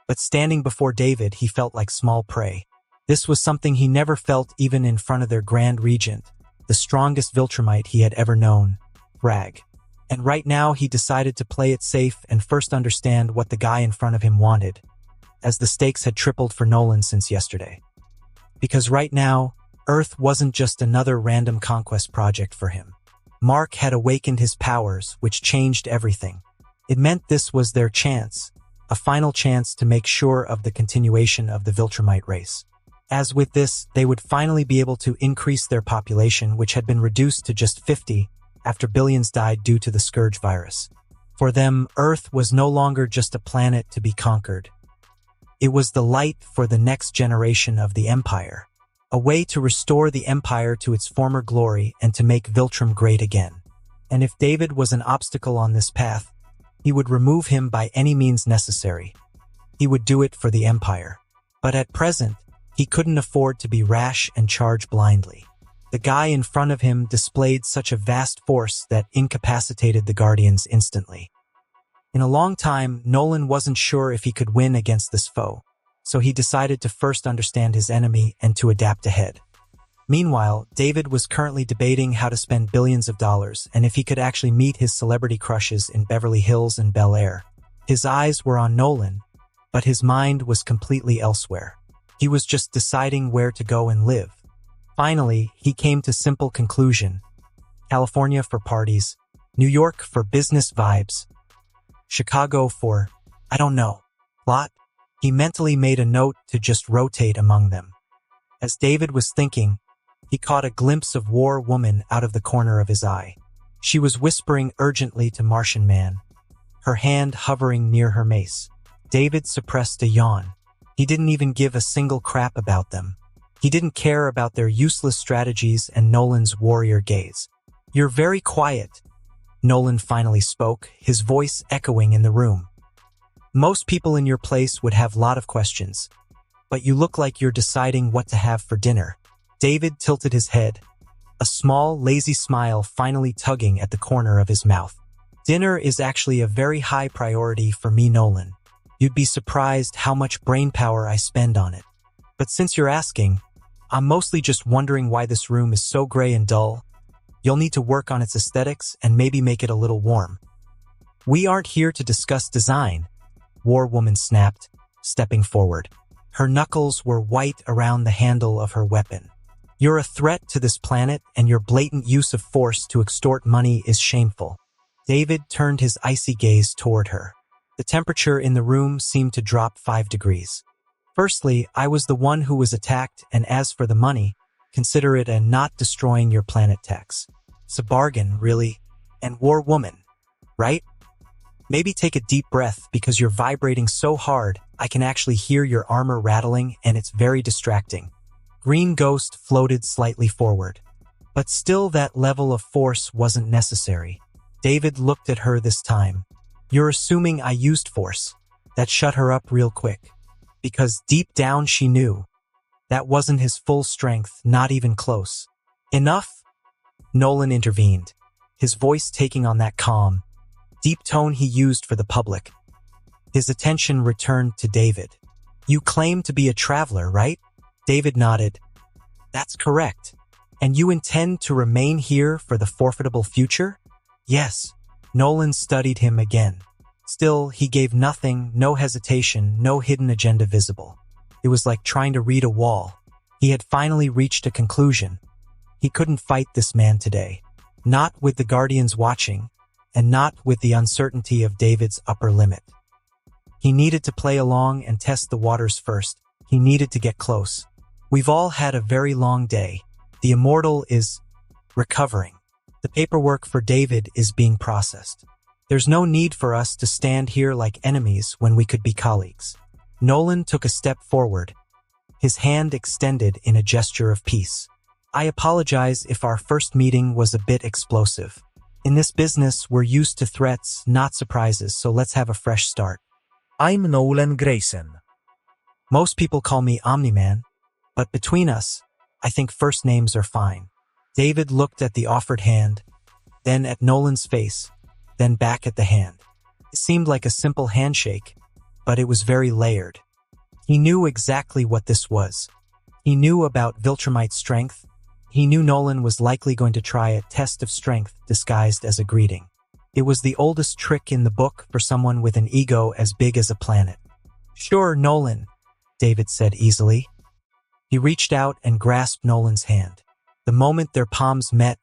But standing before David, he felt like small prey. This was something he never felt even in front of their Grand Regent, the strongest Viltrumite he had ever known, Rag. And right now he decided to play it safe and first understand what the guy in front of him wanted, as the stakes had tripled for Nolan since yesterday. Because right now, Earth wasn't just another random conquest project for him. Mark had awakened his powers, which changed everything. It meant this was their chance, a final chance to make sure of the continuation of the Viltrumite race. As with this, they would finally be able to increase their population, which had been reduced to just 50 after billions died due to the Scourge virus. For them, Earth was no longer just a planet to be conquered. It was the light for the next generation of the Empire, a way to restore the Empire to its former glory and to make Viltrum great again. And if David was an obstacle on this path, he would remove him by any means necessary. He would do it for the Empire. But at present, he couldn't afford to be rash and charge blindly. The guy in front of him displayed such a vast force that incapacitated the Guardians instantly. In a long time, Nolan wasn't sure if he could win against this foe, so he decided to first understand his enemy and to adapt ahead. Meanwhile, David was currently debating how to spend billions of dollars and if he could actually meet his celebrity crushes in Beverly Hills and Bel Air. His eyes were on Nolan, but his mind was completely elsewhere. He was just deciding where to go and live. Finally, he came to simple conclusion. California for parties, New York for business vibes, Chicago for, I don't know, plot. He mentally made a note to just rotate among them. As David was thinking, he caught a glimpse of War Woman out of the corner of his eye. She was whispering urgently to Martian Man, her hand hovering near her mace. David suppressed a yawn. He didn't even give a single crap about them. He didn't care about their useless strategies and Nolan's warrior gaze. "You're very quiet," Nolan finally spoke, his voice echoing in the room. "Most people in your place would have a lot of questions, but you look like you're deciding what to have for dinner." David tilted his head, a small, lazy smile finally tugging at the corner of his mouth. "Dinner is actually a very high priority for me, Nolan. You'd be surprised how much brainpower I spend on it. But since you're asking, I'm mostly just wondering why this room is so gray and dull. You'll need to work on its aesthetics and maybe make it a little warm. We aren't here to discuss design, War Woman snapped, stepping forward. Her knuckles were white around the handle of her weapon. You're a threat to this planet, and your blatant use of force to extort money is shameful. David turned his icy gaze toward her. The temperature in the room seemed to drop 5 degrees. Firstly, I was the one who was attacked, and as for the money, consider it a not destroying your planet tax. It's a bargain, really. And War Woman, right? Maybe take a deep breath because you're vibrating so hard, I can actually hear your armor rattling and it's very distracting. Green Ghost floated slightly forward. But still that level of force wasn't necessary. David looked at her this time. You're assuming I used force. That shut her up real quick. Because deep down she knew. That wasn't his full strength, not even close. Enough? Nolan intervened, his voice taking on that calm, deep tone he used for the public. His attention returned to David. You claim to be a traveler, right? David nodded. That's correct. And you intend to remain here for the forfeitable future? Yes. Nolan studied him again. Still, he gave nothing, no hesitation, no hidden agenda visible. It was like trying to read a wall. He had finally reached a conclusion. He couldn't fight this man today. Not with the Guardians watching, and not with the uncertainty of David's upper limit. He needed to play along and test the waters first. He needed to get close. We've all had a very long day. The immortal is recovering. The paperwork for David is being processed. There's no need for us to stand here like enemies when we could be colleagues. Nolan took a step forward, his hand extended in a gesture of peace. I apologize if our first meeting was a bit explosive. In this business, we're used to threats, not surprises, so let's have a fresh start. I'm Nolan Grayson. Most people call me Omni-Man, but between us, I think first names are fine. David looked at the offered hand, then at Nolan's face, then back at the hand. It seemed like a simple handshake, but it was very layered. He knew exactly what this was. He knew about Viltrumite's strength. He knew Nolan was likely going to try a test of strength disguised as a greeting. It was the oldest trick in the book for someone with an ego as big as a planet. Sure, Nolan, David said easily. He reached out and grasped Nolan's hand. The moment their palms met,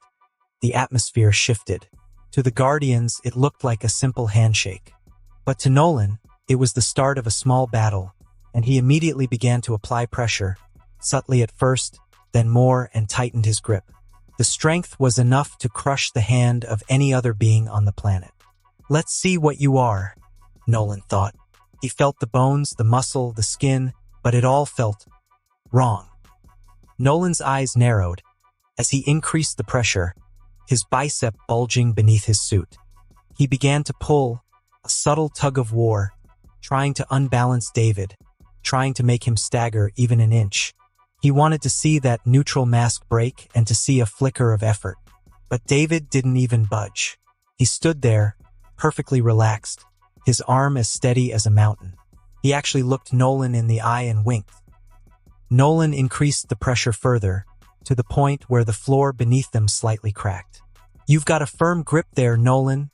the atmosphere shifted. To the Guardians, it looked like a simple handshake. But to Nolan, it was the start of a small battle, and he immediately began to apply pressure, subtly at first, then more, and tightened his grip. The strength was enough to crush the hand of any other being on the planet. Let's see what you are, Nolan thought. He felt the bones, the muscle, the skin, but it all felt wrong. Nolan's eyes narrowed. As he increased the pressure, his bicep bulging beneath his suit. He began to pull, a subtle tug of war, trying to unbalance David, trying to make him stagger even an inch. He wanted to see that neutral mask break and to see a flicker of effort. But David didn't even budge. He stood there, perfectly relaxed, his arm as steady as a mountain. He actually looked Nolan in the eye and winked. Nolan increased the pressure further, to the point where the floor beneath them slightly cracked. You've got a firm grip there, Nolan,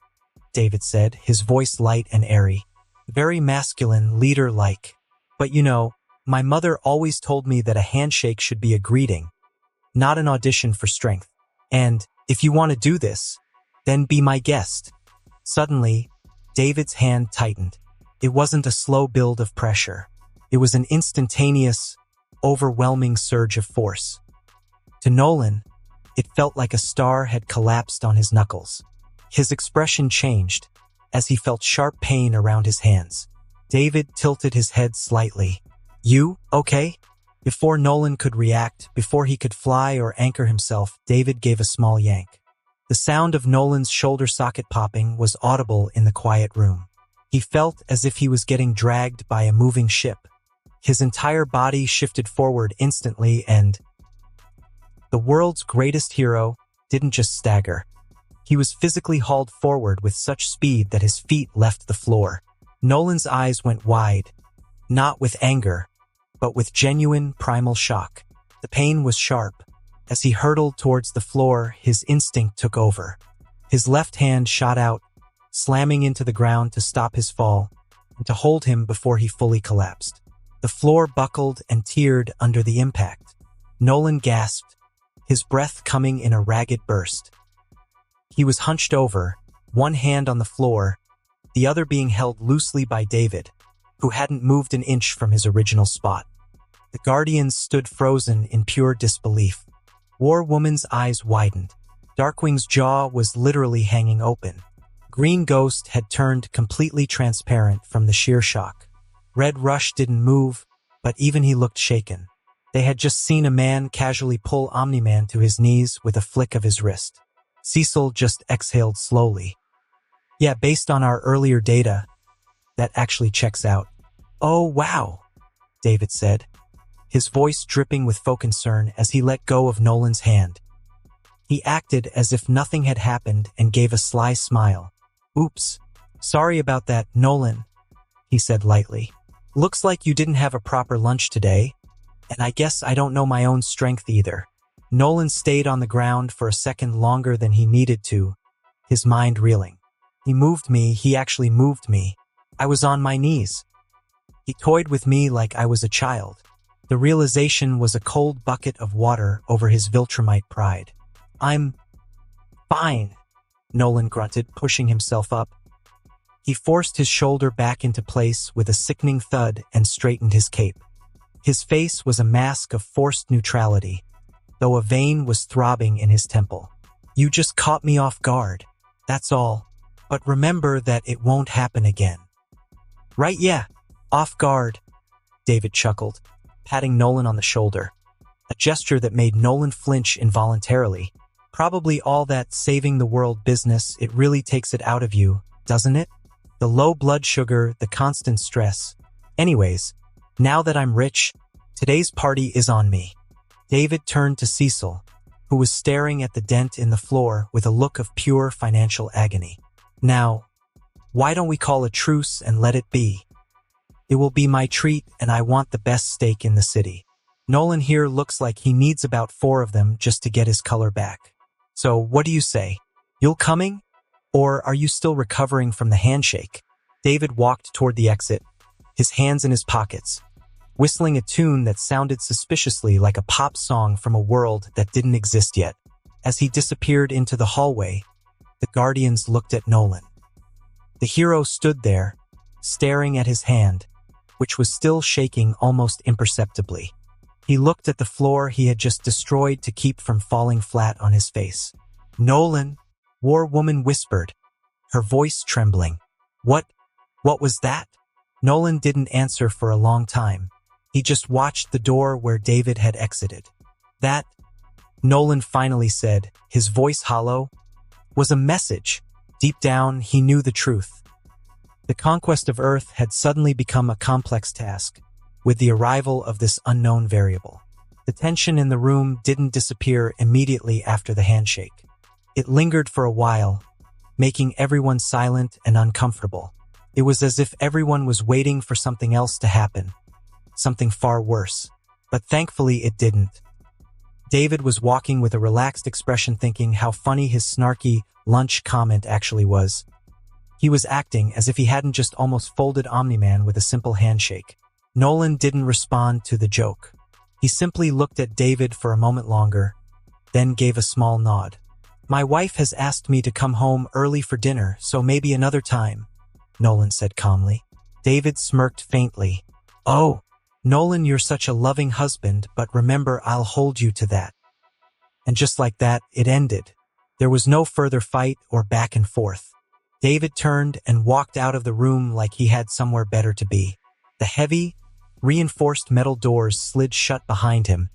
David said, his voice light and airy. Very masculine, leader-like. But you know, my mother always told me that a handshake should be a greeting, not an audition for strength. And if you want to do this, then be my guest. Suddenly, David's hand tightened. It wasn't a slow build of pressure. It was an instantaneous, overwhelming surge of force. To Nolan, it felt like a star had collapsed on his knuckles. His expression changed as he felt sharp pain around his hands. David tilted his head slightly. You, okay? Before Nolan could react, before he could fly or anchor himself, David gave a small yank. The sound of Nolan's shoulder socket popping was audible in the quiet room. He felt as if he was getting dragged by a moving ship. His entire body shifted forward instantly, and the world's greatest hero didn't just stagger. He was physically hauled forward with such speed that his feet left the floor. Nolan's eyes went wide, not with anger, but with genuine primal shock. The pain was sharp, As he hurtled towards the floor, his instinct took over. His left hand shot out, slamming into the ground to stop his fall and to hold him before he fully collapsed. The floor buckled and teared under the impact. Nolan gasped, his breath coming in a ragged burst. He was hunched over, one hand on the floor, the other being held loosely by David, who hadn't moved an inch from his original spot. The Guardians stood frozen in pure disbelief. War Woman's eyes widened. Darkwing's jaw was literally hanging open. Green Ghost had turned completely transparent from the sheer shock. Red Rush didn't move, but even he looked shaken. They had just seen a man casually pull Omni-Man to his knees with a flick of his wrist. Cecil just exhaled slowly. Yeah, based on our earlier data, that actually checks out. Oh, wow, David said, his voice dripping with faux concern as he let go of Nolan's hand. He acted as if nothing had happened and gave a sly smile. Oops, sorry about that, Nolan, he said lightly. Looks like you didn't have a proper lunch today, and I guess I don't know my own strength either. Nolan stayed on the ground for a second longer than he needed to, his mind reeling. He actually moved me. I was on my knees. He toyed with me like I was a child. The realization was a cold bucket of water over his Viltrumite pride. I'm fine, Nolan grunted, pushing himself up. He forced his shoulder back into place with a sickening thud and straightened his cape. His face was a mask of forced neutrality, though a vein was throbbing in his temple. You just caught me off guard, that's all. But remember that it won't happen again. Right, yeah, off guard, David chuckled, patting Nolan on the shoulder, a gesture that made Nolan flinch involuntarily. Probably all that saving the world business, it really takes it out of you, doesn't it? The low blood sugar, the constant stress. Anyways, now that I'm rich, today's party is on me. David turned to Cecil, who was staring at the dent in the floor with a look of pure financial agony. Now, why don't we call a truce and let it be? It will be my treat and I want the best steak in the city. Nolan here looks like he needs about 4 of them just to get his color back. So what do you say? You'll coming? Or are you still recovering from the handshake? David walked toward the exit, his hands in his pockets, whistling a tune that sounded suspiciously like a pop song from a world that didn't exist yet. As he disappeared into the hallway, the Guardians looked at Nolan. The hero stood there, staring at his hand, which was still shaking almost imperceptibly. He looked at the floor he had just destroyed to keep from falling flat on his face. Nolan, War Woman whispered, her voice trembling. What was that? Nolan didn't answer for a long time. He just watched the door where David had exited. That, Nolan finally said, his voice hollow, was a message. Deep down, he knew the truth. The conquest of Earth had suddenly become a complex task, with the arrival of this unknown variable. The tension in the room didn't disappear immediately after the handshake. It lingered for a while, making everyone silent and uncomfortable. It was as if everyone was waiting for something else to happen, something far worse. But thankfully it didn't. David was walking with a relaxed expression, thinking how funny his snarky lunch comment actually was. He was acting as if he hadn't just almost folded Omni-Man with a simple handshake. Nolan didn't respond to the joke. He simply looked at David for a moment longer, then gave a small nod. My wife has asked me to come home early for dinner, so maybe another time, Nolan said calmly. David smirked faintly. Oh, Nolan, you're such a loving husband, but remember, I'll hold you to that. And just like that, it ended. There was no further fight or back and forth. David turned and walked out of the room like he had somewhere better to be. The heavy, reinforced metal doors slid shut behind him,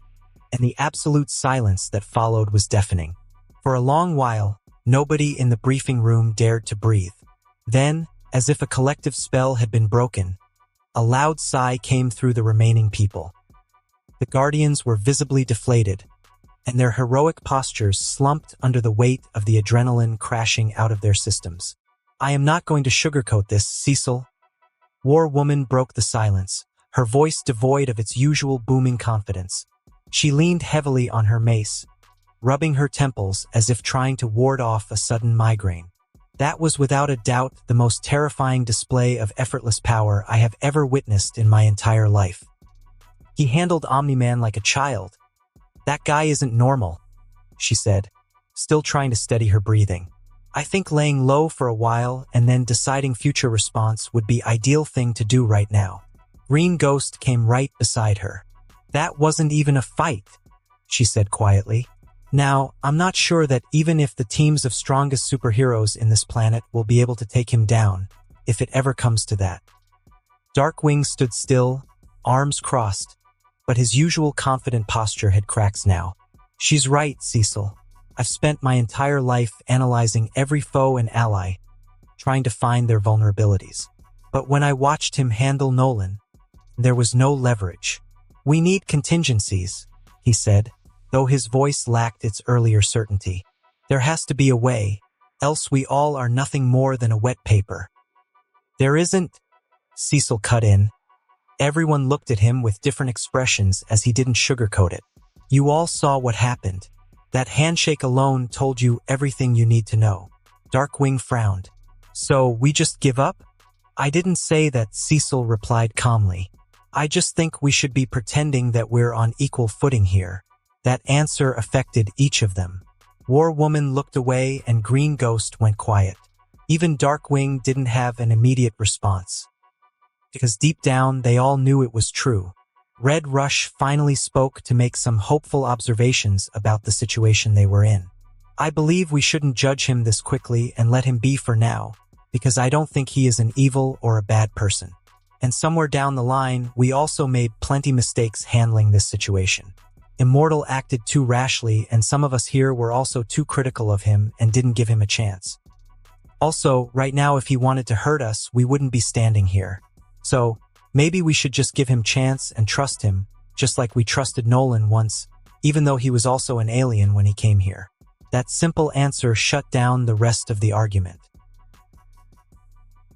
and the absolute silence that followed was deafening. For a long while, nobody in the briefing room dared to breathe. Then, as if a collective spell had been broken, a loud sigh came through the remaining people. The Guardians were visibly deflated, and their heroic postures slumped under the weight of the adrenaline crashing out of their systems. I am not going to sugarcoat this, Cecil. War Woman broke the silence, her voice devoid of its usual booming confidence. She leaned heavily on her mace, rubbing her temples as if trying to ward off a sudden migraine. That was without a doubt the most terrifying display of effortless power I have ever witnessed in my entire life. He handled Omni-Man like a child. That guy isn't normal, she said, still trying to steady her breathing. I think laying low for a while and then deciding future response would be ideal thing to do right now. Green Ghost came right beside her. That wasn't even a fight, she said quietly. Now, I'm not sure that even if the teams of strongest superheroes in this planet will be able to take him down, if it ever comes to that. Darkwing stood still, arms crossed, but his usual confident posture had cracks now. She's right, Cecil. I've spent my entire life analyzing every foe and ally, trying to find their vulnerabilities. But when I watched him handle Nolan, there was no leverage. We need contingencies, he said, though his voice lacked its earlier certainty. There has to be a way, else we all are nothing more than a wet paper. There isn't, Cecil cut in. Everyone looked at him with different expressions as he didn't sugarcoat it. You all saw what happened. That handshake alone told you everything you need to know. Darkwing frowned. So we just give up? I didn't say that, Cecil replied calmly. I just think we should be pretending that we're on equal footing here. That answer affected each of them. War Woman looked away and Green Ghost went quiet. Even Darkwing didn't have an immediate response, because deep down they all knew it was true. Red Rush finally spoke to make some hopeful observations about the situation they were in. I believe we shouldn't judge him this quickly and let him be for now, because I don't think he is an evil or a bad person. And somewhere down the line, we also made plenty mistakes handling this situation. Immortal acted too rashly, and some of us here were also too critical of him and didn't give him a chance. Also, right now if he wanted to hurt us, we wouldn't be standing here. So, maybe we should just give him chance and trust him, just like we trusted Nolan once, even though he was also an alien when he came here. That simple answer shut down the rest of the argument.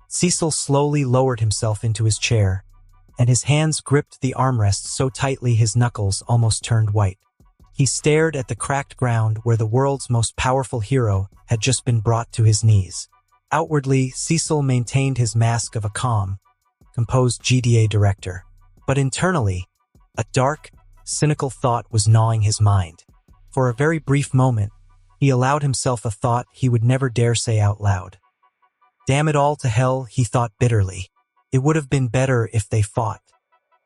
Cecil slowly lowered himself into his chair, and his hands gripped the armrest so tightly his knuckles almost turned white. He stared at the cracked ground where the world's most powerful hero had just been brought to his knees. Outwardly, Cecil maintained his mask of a calm, composed GDA director. But internally, a dark, cynical thought was gnawing his mind. For a very brief moment, he allowed himself a thought he would never dare say out loud. Damn it all to hell, he thought bitterly. It would have been better if they fought.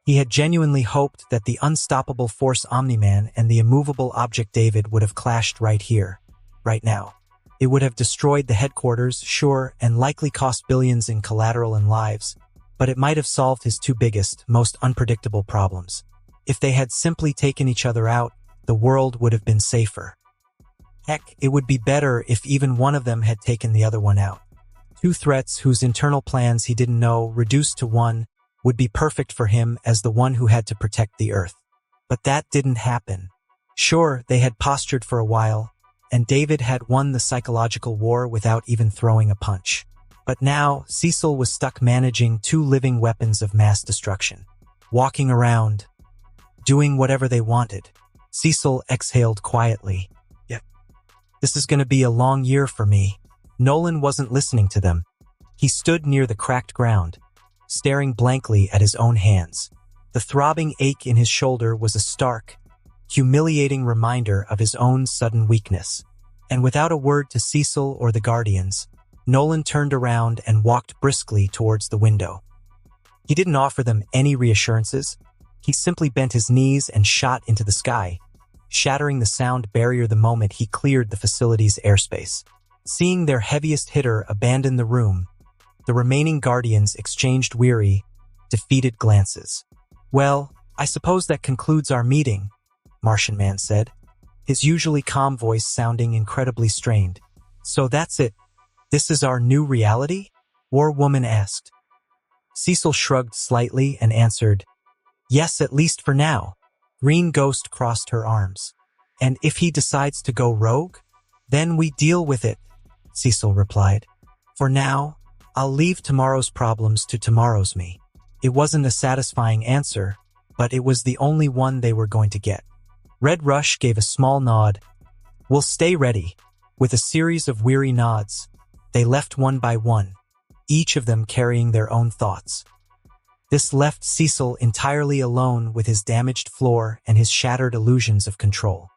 He had genuinely hoped that the unstoppable force Omni-Man and the immovable object David would have clashed right here, right now. It would have destroyed the headquarters, sure, and likely cost billions in collateral and lives, but it might have solved his two biggest, most unpredictable problems. If they had simply taken each other out, the world would have been safer. Heck, it would be better if even one of them had taken the other one out. Two threats whose internal plans he didn't know, reduced to one, would be perfect for him as the one who had to protect the Earth. But that didn't happen. Sure, they had postured for a while, and David had won the psychological war without even throwing a punch. But now, Cecil was stuck managing two living weapons of mass destruction. Walking around, doing whatever they wanted. Cecil exhaled quietly. Yeah, this is going to be a long year for me. Nolan wasn't listening to them. He stood near the cracked ground, staring blankly at his own hands. The throbbing ache in his shoulder was a stark, humiliating reminder of his own sudden weakness. And without a word to Cecil or the Guardians, Nolan turned around and walked briskly towards the window. He didn't offer them any reassurances. He simply bent his knees and shot into the sky, shattering the sound barrier the moment he cleared the facility's airspace. Seeing their heaviest hitter abandon the room, the remaining Guardians exchanged weary, defeated glances. Well, I suppose that concludes our meeting, Martian Man said, his usually calm voice sounding incredibly strained. So that's it. This is our new reality? War Woman asked. Cecil shrugged slightly and answered, yes, at least for now. Green Ghost crossed her arms. And if he decides to go rogue, then we deal with it, Cecil replied. For now, I'll leave tomorrow's problems to tomorrow's me. It wasn't a satisfying answer, but it was the only one they were going to get. Red Rush gave a small nod, We'll stay ready. With a series of weary nods, they left one by one, each of them carrying their own thoughts. This left Cecil entirely alone with his damaged floor and his shattered illusions of control.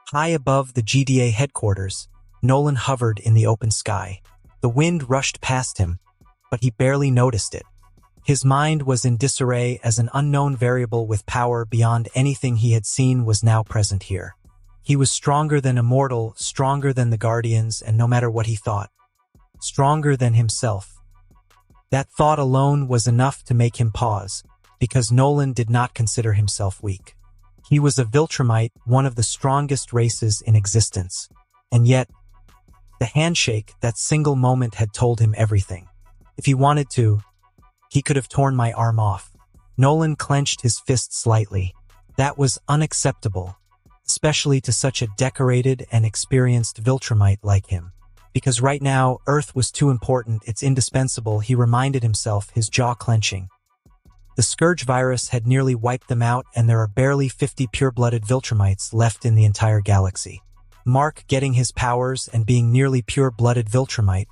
High above the GDA headquarters, Nolan hovered in the open sky. The wind rushed past him, but he barely noticed it. His mind was in disarray as an unknown variable with power beyond anything he had seen was now present here. He was stronger than immortal, stronger than the Guardians, and no matter what he thought, stronger than himself. That thought alone was enough to make him pause, because Nolan did not consider himself weak. He was a Viltrumite, one of the strongest races in existence. And yet, the handshake, that single moment, had told him everything. If he wanted to, he could have torn my arm off. Nolan clenched his fist slightly. That was unacceptable, especially to such a decorated and experienced Viltrumite like him. Because right now, Earth was too important, it's indispensable, he reminded himself, his jaw clenching. The Scourge virus had nearly wiped them out, and there are barely 50 pure-blooded Viltrumites left in the entire galaxy. Mark, getting his powers and being nearly pure-blooded Viltrumite,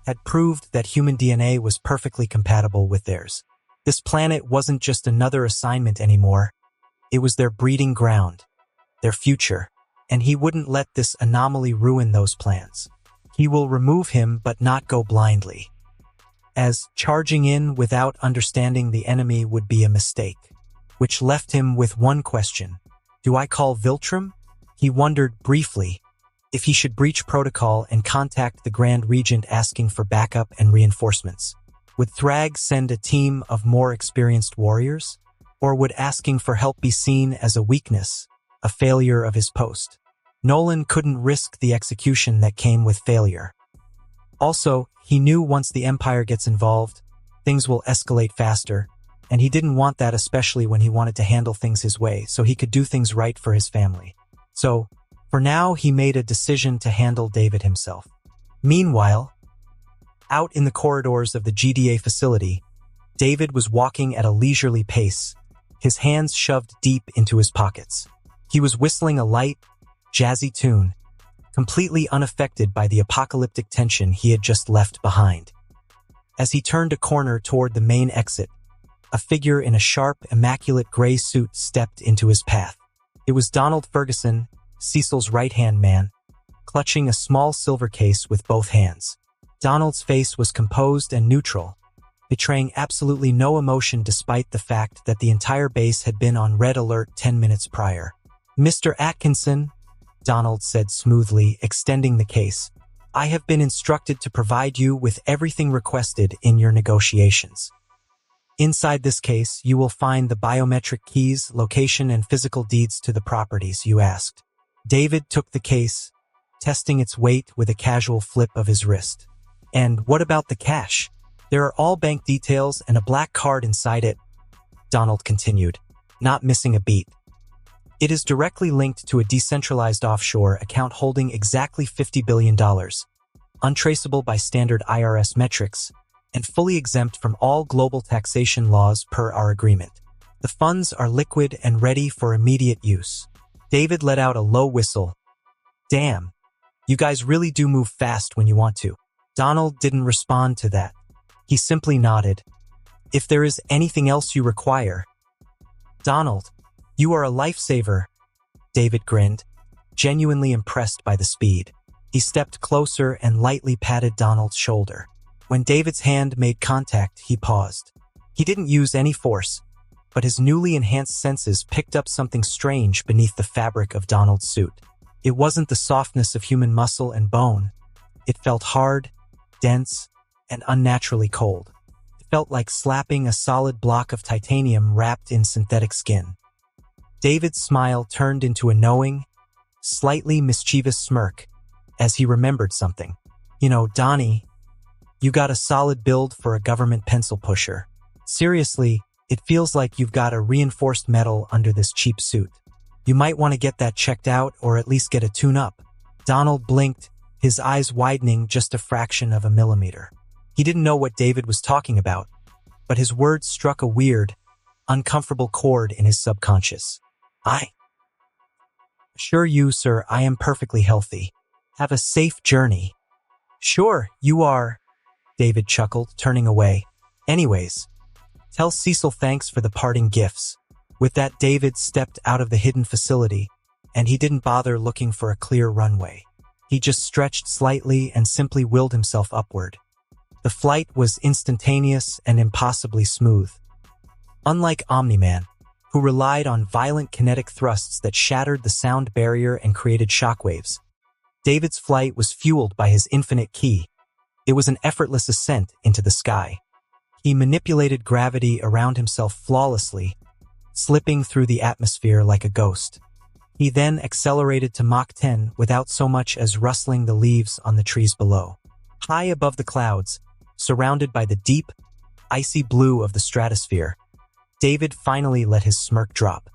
had proved that human DNA was perfectly compatible with theirs. This planet wasn't just another assignment anymore. It was their breeding ground, their future, and he wouldn't let this anomaly ruin those plans. He will remove him, but not go blindly, as charging in without understanding the enemy would be a mistake, which left him with one question. Do I call Viltrum? He wondered briefly if he should breach protocol and contact the Grand Regent asking for backup and reinforcements. Would Thrag send a team of more experienced warriors? Or would asking for help be seen as a weakness, a failure of his post? Nolan couldn't risk the execution that came with failure. Also, he knew once the Empire gets involved, things will escalate faster, and he didn't want that, especially when he wanted to handle things his way so he could do things right for his family. So, for now, he made a decision to handle David himself. Meanwhile, out in the corridors of the GDA facility, David was walking at a leisurely pace, his hands shoved deep into his pockets. He was whistling a light, jazzy tune, completely unaffected by the apocalyptic tension he had just left behind. As he turned a corner toward the main exit, a figure in a sharp, immaculate gray suit stepped into his path. It was Donald Ferguson, Cecil's right-hand man, clutching a small silver case with both hands. Donald's face was composed and neutral, betraying absolutely no emotion despite the fact that the entire base had been on red alert 10 minutes prior. "Mr. Atkinson," Donald said smoothly, extending the case, "I have been instructed to provide you with everything requested in your negotiations. Inside this case, you will find the biometric keys, location, and physical deeds to the properties you asked." David took the case, testing its weight with a casual flip of his wrist. "And what about the cash? There are all bank details and a black card inside it," Donald continued, not missing a beat. "It is directly linked to a decentralized offshore account holding exactly $50 billion, untraceable by standard IRS metrics, and fully exempt from all global taxation laws per our agreement. The funds are liquid and ready for immediate use." David let out a low whistle. "Damn, you guys really do move fast when you want to." Donald didn't respond to that. He simply nodded. "If there is anything else you require..." "Donald, you are a lifesaver," David grinned, genuinely impressed by the speed. He stepped closer and lightly patted Donald's shoulder. When David's hand made contact, he paused. He didn't use any force, but his newly enhanced senses picked up something strange beneath the fabric of Donald's suit. It wasn't the softness of human muscle and bone. It felt hard, dense, and unnaturally cold. It felt like slapping a solid block of titanium wrapped in synthetic skin. David's smile turned into a knowing, slightly mischievous smirk as he remembered something. "You know, Donnie, you got a solid build for a government pencil pusher. Seriously, it feels like you've got a reinforced metal under this cheap suit. You might want to get that checked out or at least get a tune-up." Donald blinked, his eyes widening just a fraction of a millimeter. He didn't know what David was talking about, but his words struck a weird, uncomfortable chord in his subconscious. Sure you, sir, I am perfectly healthy. Have a safe journey. Sure, you are, David chuckled, turning away. Anyways, tell Cecil thanks for the parting gifts. With that, David stepped out of the hidden facility, and he didn't bother looking for a clear runway. He just stretched slightly and simply willed himself upward. The flight was instantaneous and impossibly smooth. Unlike Omni-Man, who relied on violent kinetic thrusts that shattered the sound barrier and created shockwaves, David's flight was fueled by his infinite ki. It was an effortless ascent into the sky. He manipulated gravity around himself flawlessly, slipping through the atmosphere like a ghost. He then accelerated to Mach 10 without so much as rustling the leaves on the trees below. High above the clouds, surrounded by the deep, icy blue of the stratosphere, David finally let his smirk drop.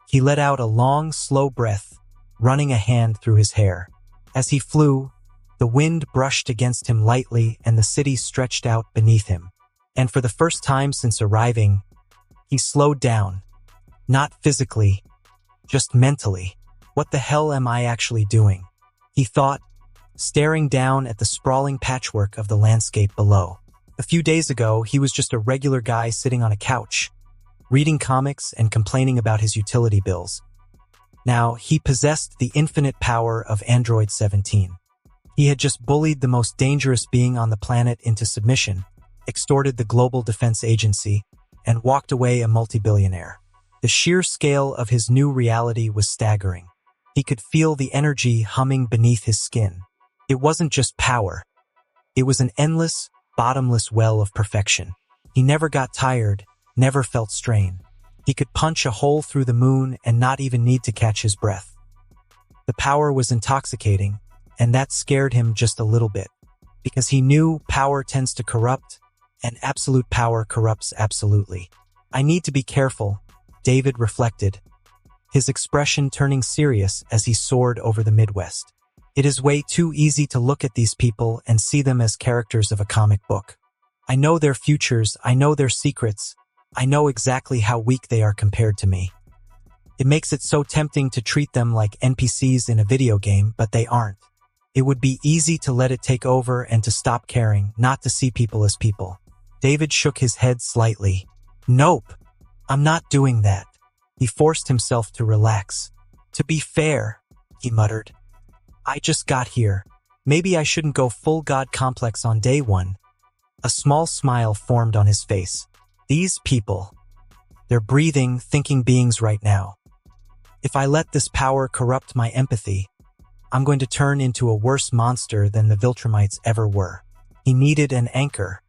He let out a long, slow breath, running a hand through his hair. As he flew, the wind brushed against him lightly and the city stretched out beneath him. And for the first time since arriving, he slowed down. Not physically, just mentally. What the hell am I actually doing? He thought, staring down at the sprawling patchwork of the landscape below. A few days ago, he was just a regular guy sitting on a couch, reading comics and complaining about his utility bills. Now, he possessed the infinite power of Android 17. He had just bullied the most dangerous being on the planet into submission, extorted the Global Defense Agency, and walked away a multi-billionaire. The sheer scale of his new reality was staggering. He could feel the energy humming beneath his skin. It wasn't just power. It was an endless, bottomless well of perfection. He never got tired, never felt strain. He could punch a hole through the moon and not even need to catch his breath. The power was intoxicating, and that scared him just a little bit, because he knew power tends to corrupt, and absolute power corrupts absolutely. I need to be careful, David reflected, his expression turning serious as he soared over the Midwest. It is way too easy to look at these people and see them as characters of a comic book. I know their futures, I know their secrets, I know exactly how weak they are compared to me. It makes it so tempting to treat them like NPCs in a video game, but they aren't. It would be easy to let it take over and to stop caring, not to see people as people. David shook his head slightly. Nope, I'm not doing that. He forced himself to relax. To be fair, he muttered, I just got here. Maybe I shouldn't go full god complex on day one. A small smile formed on his face. These people, they're breathing, thinking beings right now. If I let this power corrupt my empathy, I'm going to turn into a worse monster than the Viltrumites ever were. He needed an anchor.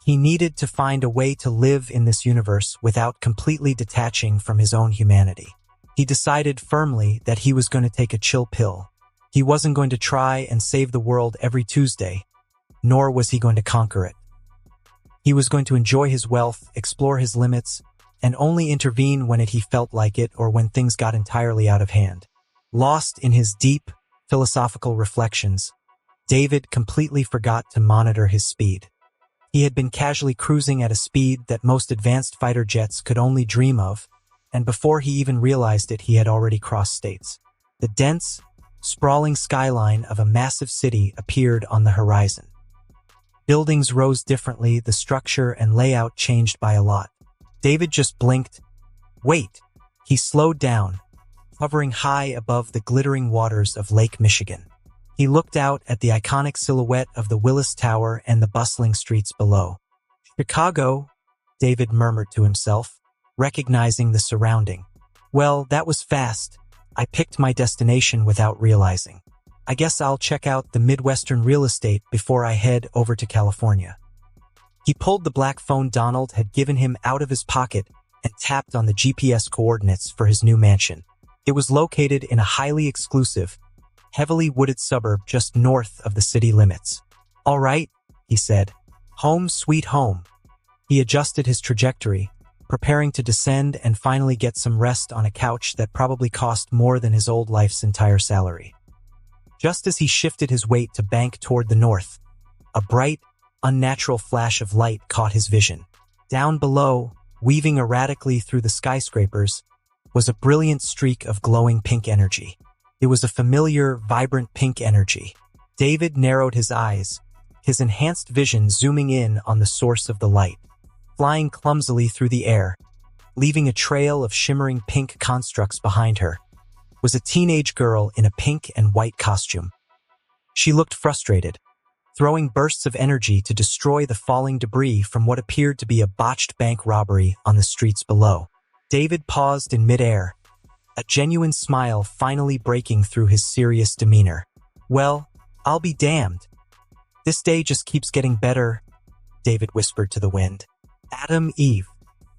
He needed to find a way to live in this universe without completely detaching from his own humanity. He decided firmly that he was going to take a chill pill. He wasn't going to try and save the world every Tuesday, nor was he going to conquer it. He was going to enjoy his wealth, explore his limits, and only intervene when he felt like it or when things got entirely out of hand. Lost in his deep, philosophical reflections, David completely forgot to monitor his speed. He had been casually cruising at a speed that most advanced fighter jets could only dream of, and before he even realized it, he had already crossed states. The dense, sprawling skyline of a massive city appeared on the horizon. Buildings rose differently, the structure and layout changed by a lot. David just blinked. Wait! He slowed down, hovering high above the glittering waters of Lake Michigan. He looked out at the iconic silhouette of the Willis Tower and the bustling streets below. Chicago, David murmured to himself, recognizing the surrounding. Well, that was fast. I picked my destination without realizing. I guess I'll check out the Midwestern real estate before I head over to California. He pulled the black phone Donald had given him out of his pocket and tapped on the GPS coordinates for his new mansion. It was located in a highly exclusive, heavily wooded suburb just north of the city limits. All right, he said. Home sweet home. He adjusted his trajectory, preparing to descend and finally get some rest on a couch that probably cost more than his old life's entire salary. Just as he shifted his weight to bank toward the north, a bright, unnatural flash of light caught his vision. Down below, weaving erratically through the skyscrapers, was a brilliant streak of glowing pink energy. It was a familiar, vibrant pink energy. David narrowed his eyes, his enhanced vision zooming in on the source of the light. Flying clumsily through the air, leaving a trail of shimmering pink constructs behind her, was a teenage girl in a pink and white costume. She looked frustrated, throwing bursts of energy to destroy the falling debris from what appeared to be a botched bank robbery on the streets below. David paused in midair, a genuine smile finally breaking through his serious demeanor. "Well, I'll be damned. This day just keeps getting better," David whispered to the wind. Adam Eve.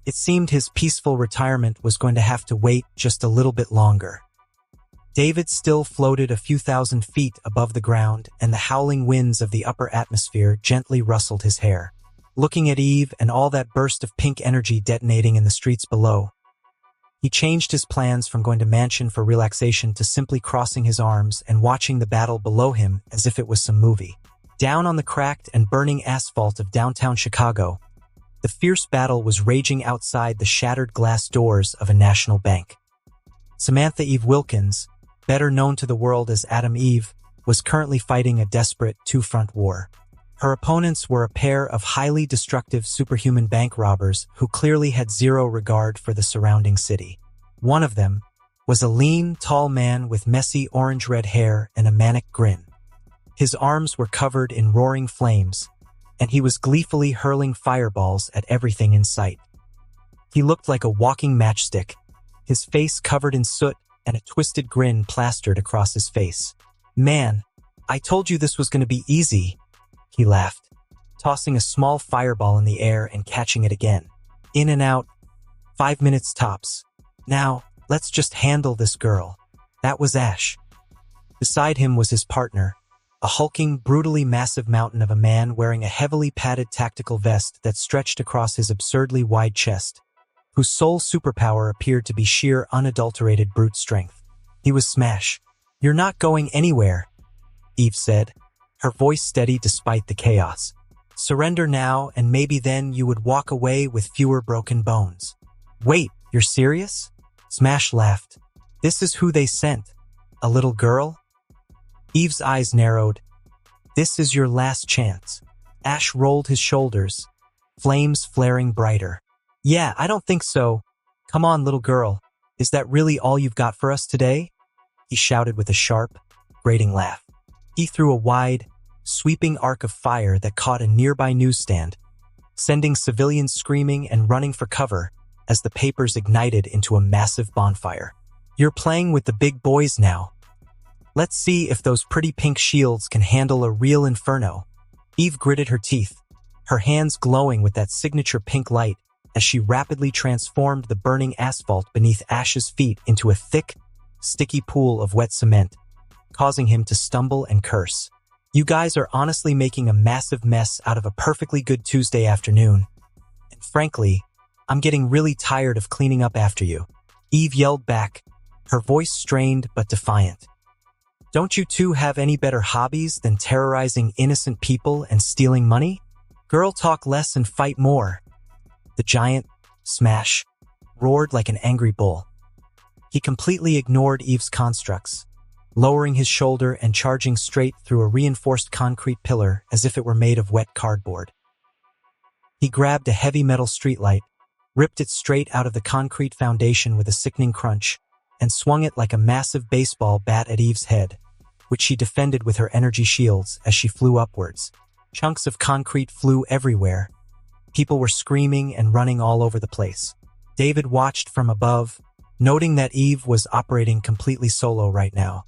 It seemed his peaceful retirement was going to have to wait just a little bit longer. David still floated a few thousand feet above the ground, and the howling winds of the upper atmosphere gently rustled his hair. Looking at Eve and all that burst of pink energy detonating in the streets below, he changed his plans from going to mansion for relaxation to simply crossing his arms and watching the battle below him as if it was some movie. Down on the cracked and burning asphalt of downtown Chicago, the fierce battle was raging outside the shattered glass doors of a national bank. Samantha Eve Wilkins, better known to the world as Adam Eve, was currently fighting a desperate two-front war. Her opponents were a pair of highly destructive superhuman bank robbers who clearly had zero regard for the surrounding city. One of them was a lean, tall man with messy orange-red hair and a manic grin. His arms were covered in roaring flames, and he was gleefully hurling fireballs at everything in sight. He looked like a walking matchstick, his face covered in soot and a twisted grin plastered across his face. "Man, I told you this was going to be easy," he laughed, tossing a small fireball in the air and catching it again. "In and out, 5 minutes tops. Now, let's just handle this girl." That was Ash. Beside him was his partner, a hulking, brutally massive mountain of a man wearing a heavily padded tactical vest that stretched across his absurdly wide chest, whose sole superpower appeared to be sheer unadulterated brute strength. He was Smash. "You're not going anywhere," Eve said, her voice steady despite the chaos. "Surrender now, and maybe then you would walk away with fewer broken bones." "Wait, you're serious?" Smash laughed. "This is who they sent. A little girl?" Eve's eyes narrowed. "This is your last chance." Ash rolled his shoulders, flames flaring brighter. "Yeah, I don't think so. Come on, little girl. Is that really all you've got for us today?" he shouted with a sharp, grating laugh. He threw a wide, sweeping arc of fire that caught a nearby newsstand, sending civilians screaming and running for cover as the papers ignited into a massive bonfire. "You're playing with the big boys now. Let's see if those pretty pink shields can handle a real inferno." Eve gritted her teeth, her hands glowing with that signature pink light as she rapidly transformed the burning asphalt beneath Ash's feet into a thick, sticky pool of wet cement, causing him to stumble and curse. "You guys are honestly making a massive mess out of a perfectly good Tuesday afternoon. And frankly, I'm getting really tired of cleaning up after you," Eve yelled back, her voice strained but defiant. "Don't you two have any better hobbies than terrorizing innocent people and stealing money? Girl talk less and fight more." The giant, Smash, roared like an angry bull. He completely ignored Eve's constructs, lowering his shoulder and charging straight through a reinforced concrete pillar as if it were made of wet cardboard. He grabbed a heavy metal streetlight, ripped it straight out of the concrete foundation with a sickening crunch, and swung it like a massive baseball bat at Eve's head, which she defended with her energy shields as she flew upwards. Chunks of concrete flew everywhere. People were screaming and running all over the place. David watched from above, noting that Eve was operating completely solo right now.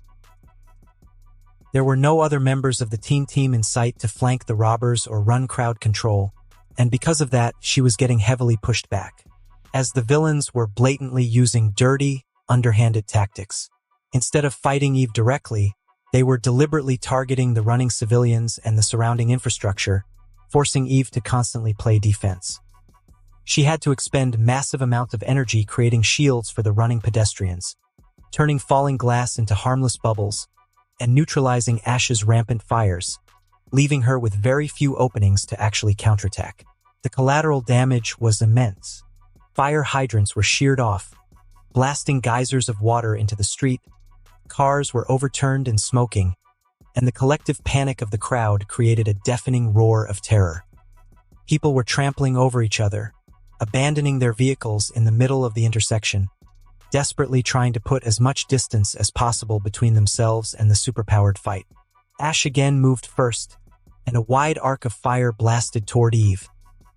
There were no other members of the team in sight to flank the robbers or run crowd control, and because of that, she was getting heavily pushed back, as the villains were blatantly using dirty, underhanded tactics. Instead of fighting Eve directly, they were deliberately targeting the running civilians and the surrounding infrastructure, forcing Eve to constantly play defense. She had to expend massive amounts of energy creating shields for the running pedestrians, turning falling glass into harmless bubbles, and neutralizing Ash's rampant fires, leaving her with very few openings to actually counterattack. The collateral damage was immense. Fire hydrants were sheared off, blasting geysers of water into the street. Cars were overturned and smoking, and the collective panic of the crowd created a deafening roar of terror. People were trampling over each other, abandoning their vehicles in the middle of the intersection, desperately trying to put as much distance as possible between themselves and the superpowered fight. Ash again moved first, and a wide arc of fire blasted toward Eve,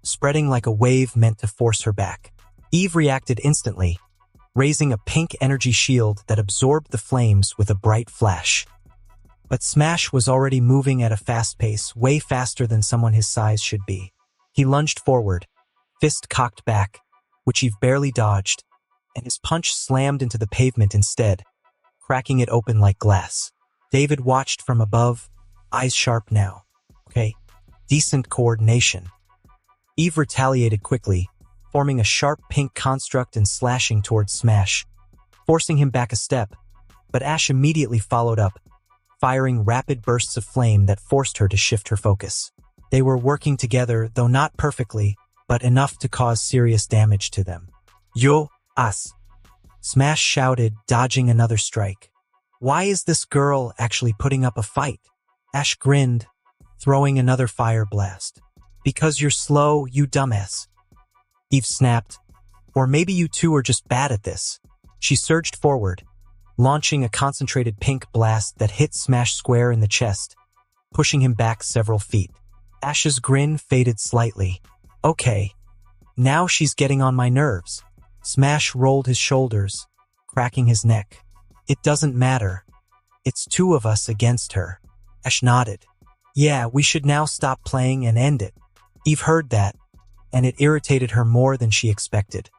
spreading like a wave meant to force her back. Eve reacted instantly, raising a pink energy shield that absorbed the flames with a bright flash. But Smash was already moving at a fast pace, way faster than someone his size should be. He lunged forward, fist cocked back, which Eve barely dodged, and his punch slammed into the pavement instead, cracking it open like glass. David watched from above, eyes sharp now. Okay, decent coordination. Eve retaliated quickly, forming a sharp pink construct and slashing towards Smash, forcing him back a step, but Ash immediately followed up, firing rapid bursts of flame that forced her to shift her focus. They were working together, though not perfectly, but enough to cause serious damage to them. Yo, us! Smash shouted, dodging another strike. Why is this girl actually putting up a fight? Ash grinned, throwing another fire blast. Because you're slow, you dumbass. Eve snapped. Or maybe you two are just bad at this. She surged forward, launching a concentrated pink blast that hit Smash square in the chest, pushing him back several feet. Ash's grin faded slightly. Okay, now she's getting on my nerves. Smash rolled his shoulders, cracking his neck. It doesn't matter. It's two of us against her. Ash nodded. Yeah, we should now stop playing and end it. Eve heard that, and it irritated her more than she expected.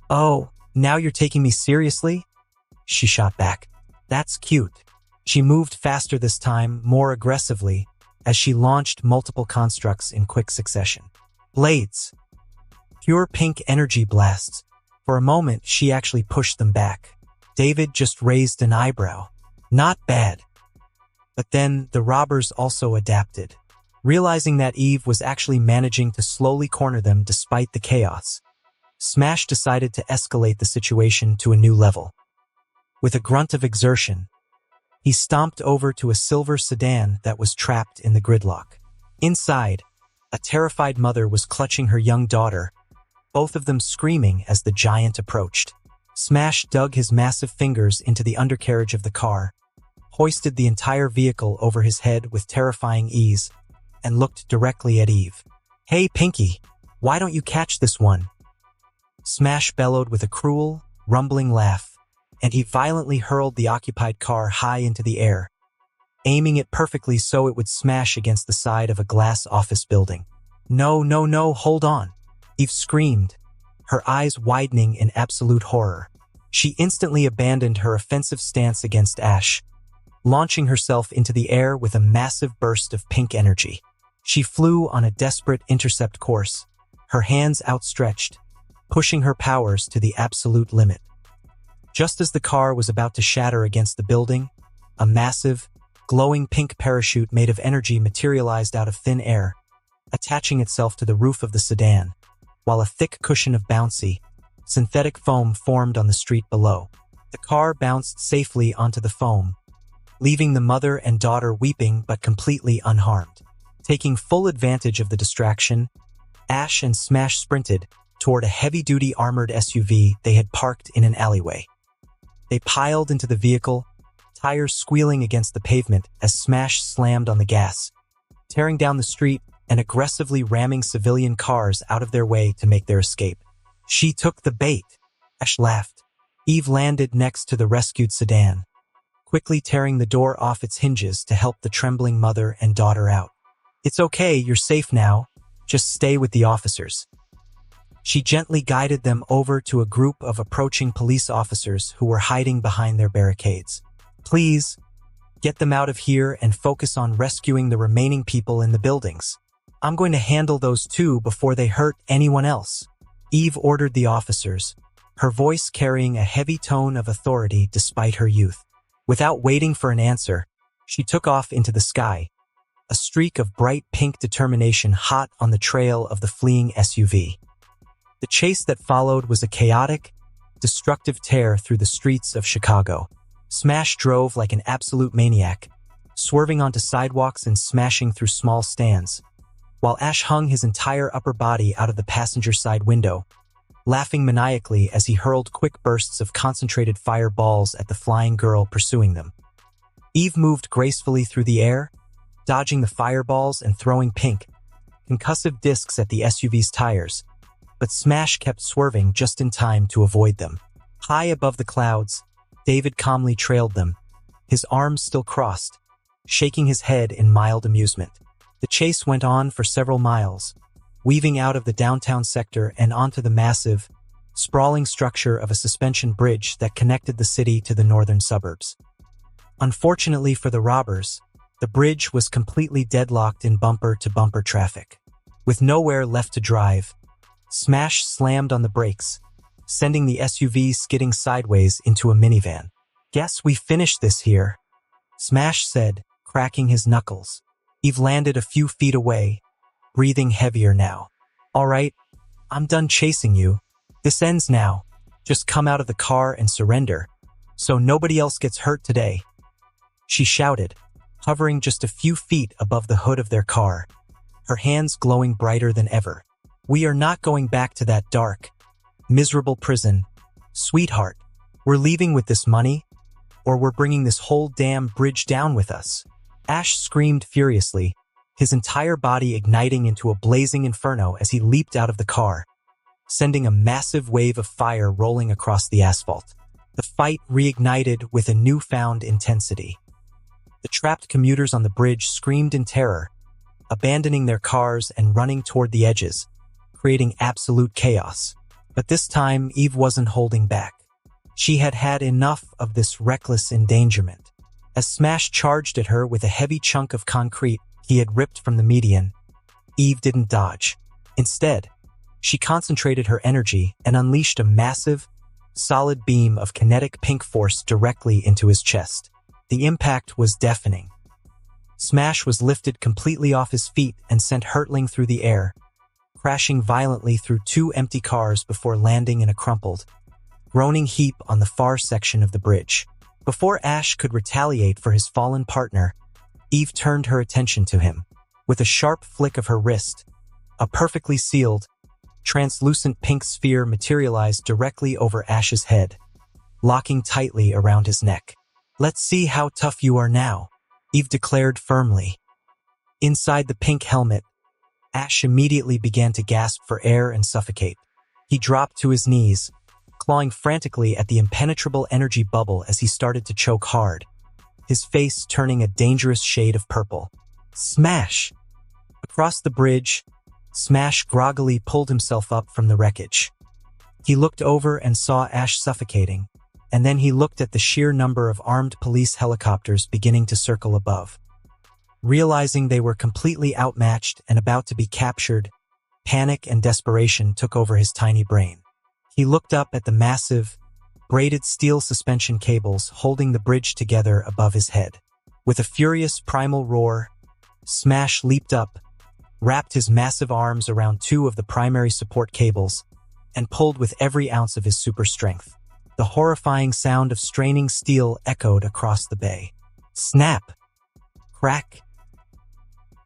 Oh, now you're taking me seriously? She shot back. That's cute. She moved faster this time, more aggressively, as she launched multiple constructs in quick succession. Blades. Pure pink energy blasts. For a moment, she actually pushed them back. David just raised an eyebrow. Not bad. But then the robbers also adapted. Realizing that Eve was actually managing to slowly corner them despite the chaos, Smash decided to escalate the situation to a new level. With a grunt of exertion, he stomped over to a silver sedan that was trapped in the gridlock. Inside, a terrified mother was clutching her young daughter, both of them screaming as the giant approached. Smash dug his massive fingers into the undercarriage of the car, hoisted the entire vehicle over his head with terrifying ease, and looked directly at Eve. Hey, Pinky, why don't you catch this one? Smash bellowed with a cruel, rumbling laugh, and he violently hurled the occupied car high into the air, aiming it perfectly so it would smash against the side of a glass office building. No, no, no, hold on! Eve screamed, her eyes widening in absolute horror. She instantly abandoned her offensive stance against Ash, launching herself into the air with a massive burst of pink energy. She flew on a desperate intercept course, her hands outstretched, pushing her powers to the absolute limit. Just as the car was about to shatter against the building, a massive, glowing pink parachute made of energy materialized out of thin air, attaching itself to the roof of the sedan, while a thick cushion of bouncy, synthetic foam formed on the street below. The car bounced safely onto the foam, leaving the mother and daughter weeping but completely unharmed. Taking full advantage of the distraction, Ash and Smash sprinted toward a heavy-duty armored SUV they had parked in an alleyway. They piled into the vehicle, tires squealing against the pavement as Smash slammed on the gas, tearing down the street and aggressively ramming civilian cars out of their way to make their escape. She took the bait, Ash laughed. Eve landed next to the rescued sedan, quickly tearing the door off its hinges to help the trembling mother and daughter out. It's okay, you're safe now. Just stay with the officers. She gently guided them over to a group of approaching police officers who were hiding behind their barricades. Please, get them out of here and focus on rescuing the remaining people in the buildings. I'm going to handle those two before they hurt anyone else. Eve ordered the officers, her voice carrying a heavy tone of authority despite her youth. Without waiting for an answer, she took off into the sky, a streak of bright pink determination hot on the trail of the fleeing SUV. The chase that followed was a chaotic, destructive tear through the streets of Chicago. Smash drove like an absolute maniac, swerving onto sidewalks and smashing through small stands, while Ash hung his entire upper body out of the passenger side window, laughing maniacally as he hurled quick bursts of concentrated fireballs at the flying girl pursuing them. Eve moved gracefully through the air, dodging the fireballs and throwing pink, concussive discs at the SUV's tires, but Smash kept swerving just in time to avoid them. High above the clouds, David calmly trailed them, his arms still crossed, shaking his head in mild amusement. The chase went on for several miles, weaving out of the downtown sector and onto the massive, sprawling structure of a suspension bridge that connected the city to the northern suburbs. Unfortunately for the robbers, the bridge was completely deadlocked in bumper-to-bumper traffic. With nowhere left to drive, Smash slammed on the brakes, sending the SUV skidding sideways into a minivan. "Guess we finished this here," Smash said, cracking his knuckles. Eve landed a few feet away, breathing heavier now. "All right, I'm done chasing you. This ends now. Just come out of the car and surrender, so nobody else gets hurt today," she shouted, hovering just a few feet above the hood of their car, her hands glowing brighter than ever. "We are not going back to that dark, miserable prison. Sweetheart, we're leaving with this money, or we're bringing this whole damn bridge down with us." Ash screamed furiously, his entire body igniting into a blazing inferno as he leaped out of the car, sending a massive wave of fire rolling across the asphalt. The fight reignited with a newfound intensity. The trapped commuters on the bridge screamed in terror, abandoning their cars and running toward the edges, creating absolute chaos. But this time, Eve wasn't holding back. She had had enough of this reckless endangerment. As Smash charged at her with a heavy chunk of concrete he had ripped from the median, Eve didn't dodge. Instead, she concentrated her energy and unleashed a massive, solid beam of kinetic pink force directly into his chest. The impact was deafening. Smash was lifted completely off his feet and sent hurtling through the air, crashing violently through two empty cars before landing in a crumpled, groaning heap on the far section of the bridge. Before Ash could retaliate for his fallen partner, Eve turned her attention to him. With a sharp flick of her wrist, a perfectly sealed, translucent pink sphere materialized directly over Ash's head, locking tightly around his neck. "Let's see how tough you are now," Eve declared firmly. Inside the pink helmet, Ash immediately began to gasp for air and suffocate. He dropped to his knees, clawing frantically at the impenetrable energy bubble as he started to choke hard, his face turning a dangerous shade of purple. Smash! Across the bridge, Smash groggily pulled himself up from the wreckage. He looked over and saw Ash suffocating, and then he looked at the sheer number of armed police helicopters beginning to circle above. Realizing they were completely outmatched and about to be captured, panic and desperation took over his tiny brain. He looked up at the massive, braided steel suspension cables holding the bridge together above his head. With a furious primal roar, Smash leaped up, wrapped his massive arms around two of the primary support cables, and pulled with every ounce of his super strength. The horrifying sound of straining steel echoed across the bay. Snap! Crack!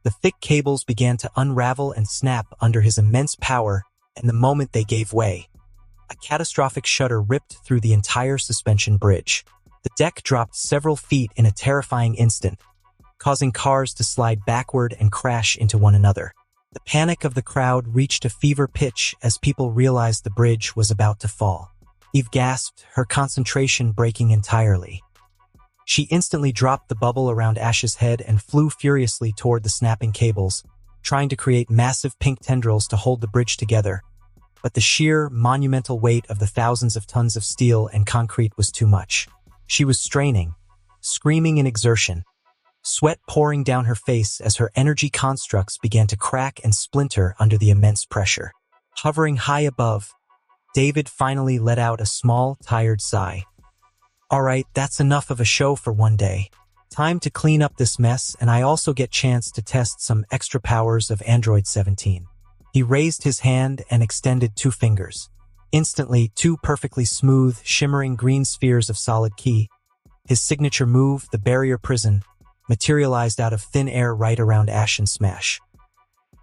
The thick cables began to unravel and snap under his immense power, and the moment they gave way, a catastrophic shudder ripped through the entire suspension bridge. The deck dropped several feet in a terrifying instant, causing cars to slide backward and crash into one another. The panic of the crowd reached a fever pitch as people realized the bridge was about to fall. Eve gasped, her concentration breaking entirely. She instantly dropped the bubble around Ash's head and flew furiously toward the snapping cables, trying to create massive pink tendrils to hold the bridge together. But the sheer, monumental weight of the thousands of tons of steel and concrete was too much. She was straining, screaming in exertion, sweat pouring down her face as her energy constructs began to crack and splinter under the immense pressure. Hovering high above, David finally let out a small, tired sigh. "All right, that's enough of a show for one day. Time to clean up this mess, and I also get chance to test some extra powers of Android 17. He raised his hand and extended two fingers. Instantly, two perfectly smooth, shimmering green spheres of solid ki. His signature move, the barrier prison, materialized out of thin air right around Ash and Smash.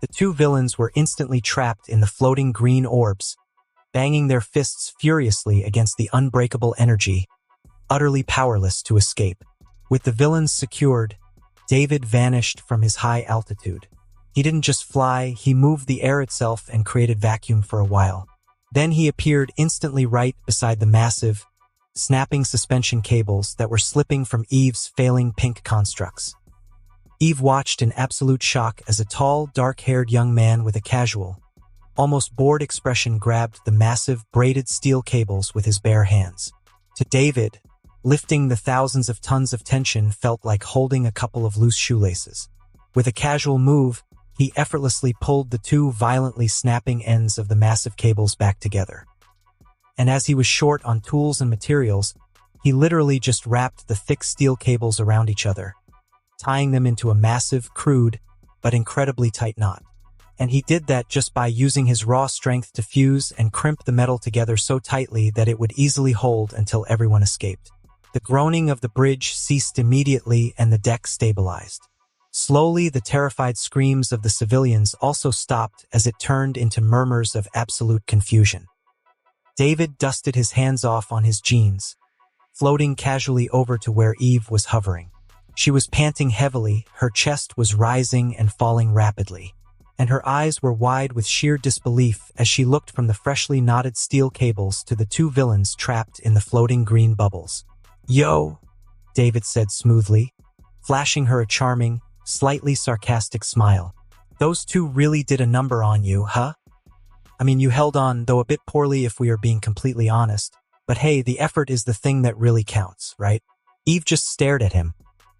The two villains were instantly trapped in the floating green orbs, banging their fists furiously against the unbreakable energy, utterly powerless to escape. With the villains secured, David vanished from his high altitude. He didn't just fly, he moved the air itself and created vacuum for a while. Then he appeared instantly right beside the massive, snapping suspension cables that were slipping from Eve's failing pink constructs. Eve watched in absolute shock as a tall, dark-haired young man with a casual, almost bored expression grabbed the massive, braided steel cables with his bare hands. To David, lifting the thousands of tons of tension felt like holding a couple of loose shoelaces. With a casual move, he effortlessly pulled the two violently snapping ends of the massive cables back together. And as he was short on tools and materials, he literally just wrapped the thick steel cables around each other, tying them into a massive, crude, but incredibly tight knot. And he did that just by using his raw strength to fuse and crimp the metal together so tightly that it would easily hold until everyone escaped. The groaning of the bridge ceased immediately and the deck stabilized. Slowly, the terrified screams of the civilians also stopped as it turned into murmurs of absolute confusion. David dusted his hands off on his jeans, floating casually over to where Eve was hovering. She was panting heavily, her chest was rising and falling rapidly, and her eyes were wide with sheer disbelief as she looked from the freshly knotted steel cables to the two villains trapped in the floating green bubbles. "Yo," David said smoothly, flashing her a charming, slightly sarcastic smile. "Those two really did a number on you, huh? I mean, you held on, though a bit poorly if we are being completely honest. But hey, the effort is the thing that really counts, right?" Eve just stared at him,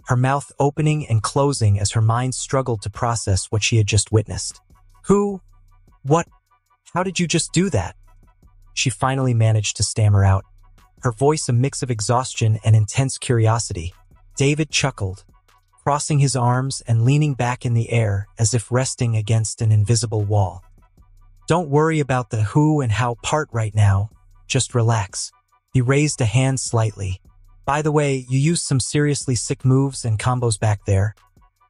her mouth opening and closing as her mind struggled to process what she had just witnessed. "Who? What? How did you just do that?" She finally managed to stammer out, her voice a mix of exhaustion and intense curiosity. David chuckled, crossing his arms and leaning back in the air as if resting against an invisible wall. "Don't worry about the who and how part right now. Just relax." He raised a hand slightly. "By the way, you used some seriously sick moves and combos back there,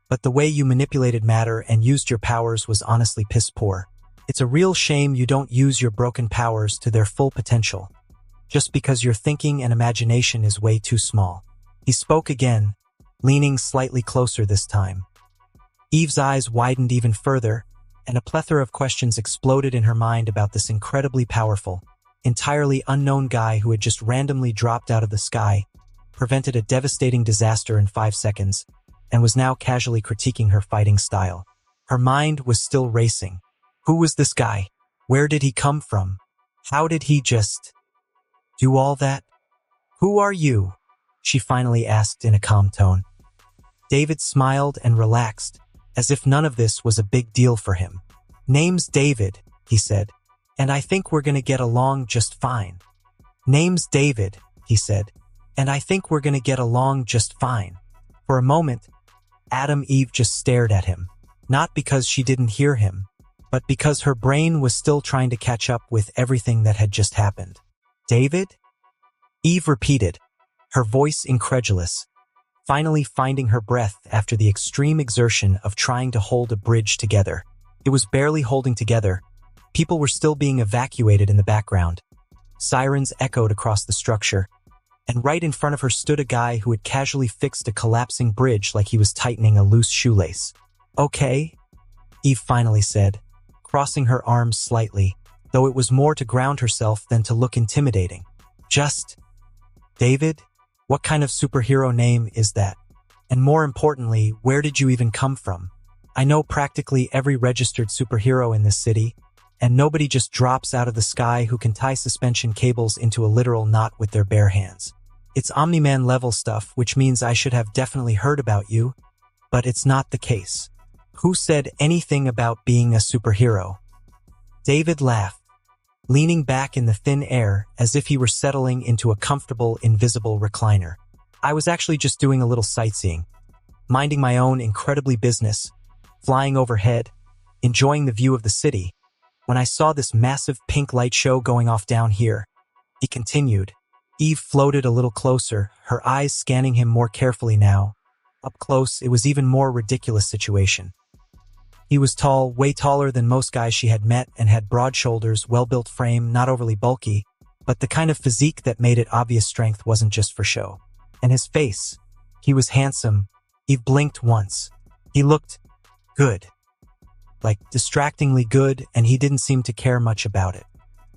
but the way you manipulated matter and used your powers was honestly piss poor. It's a real shame you don't use your broken powers to their full potential, just because your thinking and imagination is way too small." He spoke again, leaning slightly closer this time. Eve's eyes widened even further, and a plethora of questions exploded in her mind about this incredibly powerful, entirely unknown guy who had just randomly dropped out of the sky, prevented a devastating disaster in 5 seconds, and was now casually critiquing her fighting style. Her mind was still racing. Who was this guy? Where did he come from? How did he just do all that? "Who are you?" she finally asked in a calm tone. David smiled and relaxed, as if none of this was a big deal for him. "Name's David," he said, "and I think we're gonna get along just fine." "Name's David," he said, "and I think we're gonna get along just fine." For a moment, Eve just stared at him, not because she didn't hear him, but because her brain was still trying to catch up with everything that had just happened. "David?" Eve repeated, her voice incredulous, finally finding her breath after the extreme exertion of trying to hold a bridge together. It was barely holding together. People were still being evacuated in the background. Sirens echoed across the structure, and right in front of her stood a guy who had casually fixed a collapsing bridge like he was tightening a loose shoelace. "Okay," Eve finally said, crossing her arms slightly, though it was more to ground herself than to look intimidating. "Just David? What kind of superhero name is that? And more importantly, where did you even come from? I know practically every registered superhero in this city, and nobody just drops out of the sky who can tie suspension cables into a literal knot with their bare hands. It's Omni-Man level stuff, which means I should have definitely heard about you, but it's not the case. Who said anything about being a superhero?" David laughed, leaning back in the thin air as if he were settling into a comfortable, invisible recliner. "I was actually just doing a little sightseeing, minding my own incredibly business, flying overhead, enjoying the view of the city, when I saw this massive pink light show going off down here." He continued. Eve floated a little closer, her eyes scanning him more carefully now. Up close, it was even more ridiculous situation. He was tall, way taller than most guys she had met, and had broad shoulders, well-built frame, not overly bulky, but the kind of physique that made it obvious strength wasn't just for show. And his face. He was handsome. Eve blinked once. He looked good. Like, distractingly good, and he didn't seem to care much about it.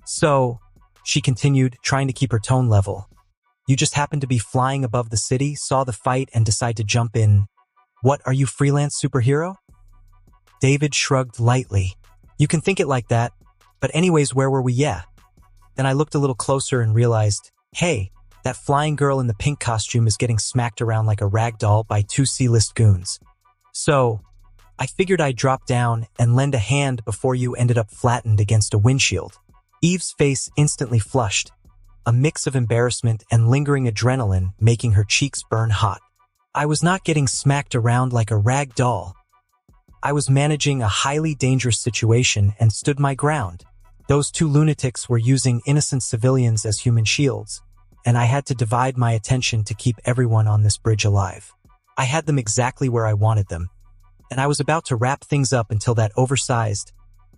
"So," she continued, trying to keep her tone level, "you just happened to be flying above the city, saw the fight, and decide to jump in. What, are you freelance superhero?" David shrugged lightly. "You can think it like that, but anyways, where were we? Yeah." Then I looked a little closer and realized, hey, that flying girl in the pink costume is getting smacked around like a rag doll by two C-list goons. So, I figured I'd drop down and lend a hand before you ended up flattened against a windshield. Eve's face instantly flushed, a mix of embarrassment and lingering adrenaline making her cheeks burn hot. I was not getting smacked around like a rag doll. I was managing a highly dangerous situation and stood my ground. Those two lunatics were using innocent civilians as human shields, and I had to divide my attention to keep everyone on this bridge alive. I had them exactly where I wanted them, and I was about to wrap things up until that oversized,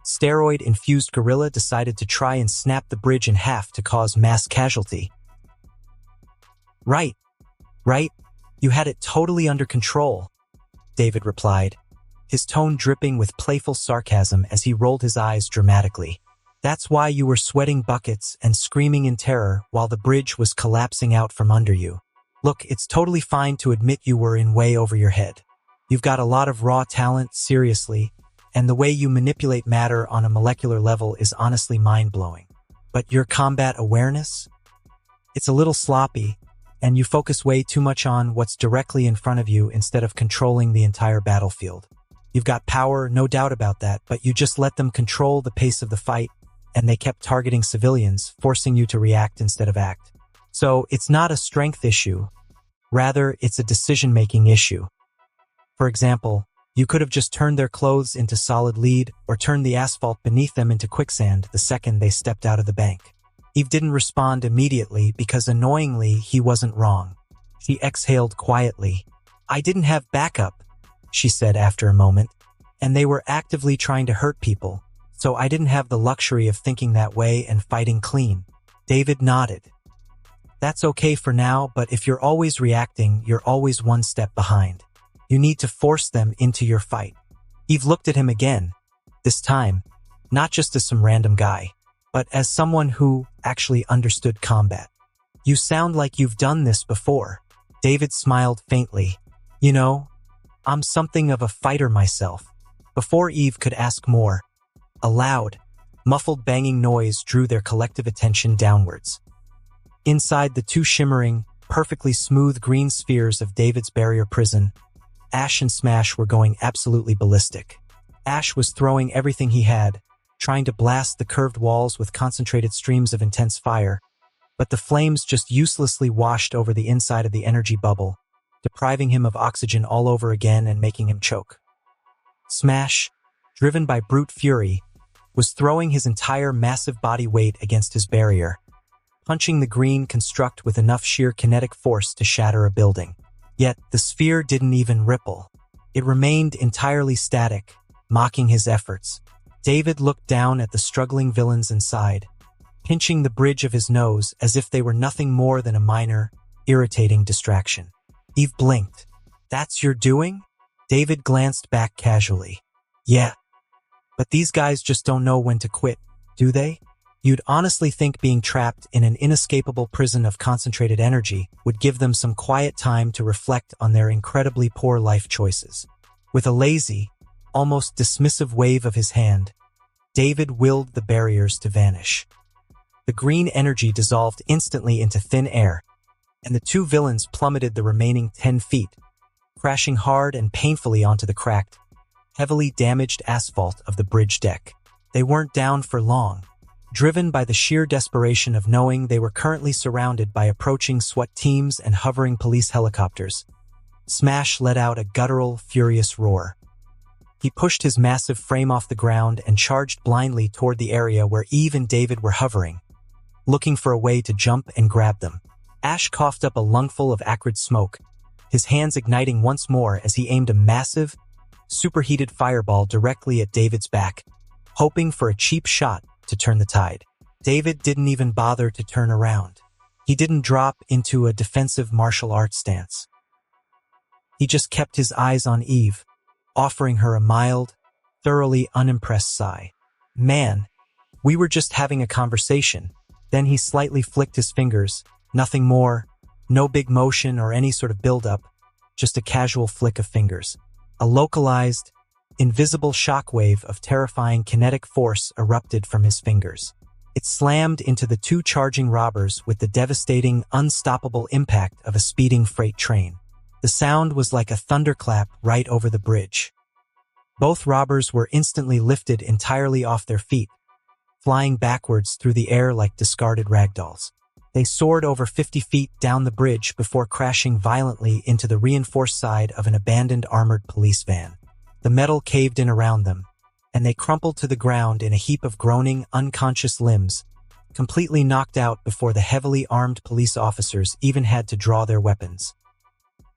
steroid-infused gorilla decided to try and snap the bridge in half to cause mass casualty. Right. You had it totally under control," David replied, his tone dripping with playful sarcasm as he rolled his eyes dramatically. "That's why you were sweating buckets and screaming in terror while the bridge was collapsing out from under you. Look, it's totally fine to admit you were in way over your head. You've got a lot of raw talent, seriously, and the way you manipulate matter on a molecular level is honestly mind-blowing. But your combat awareness? It's a little sloppy, and you focus way too much on what's directly in front of you instead of controlling the entire battlefield. You've got power, no doubt about that, but you just let them control the pace of the fight, and they kept targeting civilians, forcing you to react instead of act. So it's not a strength issue. Rather, it's a decision-making issue. For example, you could have just turned their clothes into solid lead or turned the asphalt beneath them into quicksand the second they stepped out of the bank." Eve didn't respond immediately because annoyingly he wasn't wrong. She exhaled quietly. "I didn't have backup," she said after a moment, "and they were actively trying to hurt people, so I didn't have the luxury of thinking that way and fighting clean." David nodded. "That's okay for now, but if you're always reacting, you're always one step behind. You need to force them into your fight." Eve looked at him again, this time, not just as some random guy, but as someone who actually understood combat. "You sound like you've done this before." David smiled faintly. "You know, I'm something of a fighter myself." Before Eve could ask more, a loud, muffled banging noise drew their collective attention downwards. Inside the two shimmering, perfectly smooth green spheres of David's barrier prison, Ash and Smash were going absolutely ballistic. Ash was throwing everything he had, trying to blast the curved walls with concentrated streams of intense fire, but the flames just uselessly washed over the inside of the energy bubble, depriving him of oxygen all over again and making him choke. Smash, driven by brute fury, was throwing his entire massive body weight against his barrier, punching the green construct with enough sheer kinetic force to shatter a building. Yet, the sphere didn't even ripple. It remained entirely static, mocking his efforts. David looked down at the struggling villains inside, pinching the bridge of his nose as if they were nothing more than a minor, irritating distraction. Eve blinked. "That's your doing?" David glanced back casually. "Yeah. But these guys just don't know when to quit, do they? You'd honestly think being trapped in an inescapable prison of concentrated energy would give them some quiet time to reflect on their incredibly poor life choices." With a lazy, almost dismissive wave of his hand, David willed the barriers to vanish. The green energy dissolved instantly into thin air, and the two villains plummeted the remaining 10 feet, crashing hard and painfully onto the cracked, heavily damaged asphalt of the bridge deck. They weren't down for long. Driven by the sheer desperation of knowing they were currently surrounded by approaching SWAT teams and hovering police helicopters, Smash let out a guttural, furious roar. He pushed his massive frame off the ground and charged blindly toward the area where Eve and David were hovering, looking for a way to jump and grab them. Ash coughed up a lungful of acrid smoke, his hands igniting once more as he aimed a massive, superheated fireball directly at David's back, hoping for a cheap shot to turn the tide. David didn't even bother to turn around. He didn't drop into a defensive martial arts stance. He just kept his eyes on Eve, offering her a mild, thoroughly unimpressed sigh. Man, we were just having a conversation. Then he slightly flicked his fingers. Nothing more, no big motion or any sort of build-up, just a casual flick of fingers. A localized, invisible shockwave of terrifying kinetic force erupted from his fingers. It slammed into the two charging robbers with the devastating, unstoppable impact of a speeding freight train. The sound was like a thunderclap right over the bridge. Both robbers were instantly lifted entirely off their feet, flying backwards through the air like discarded ragdolls. They soared over 50 feet down the bridge before crashing violently into the reinforced side of an abandoned armored police van. The metal caved in around them, and they crumpled to the ground in a heap of groaning, unconscious limbs, completely knocked out before the heavily armed police officers even had to draw their weapons.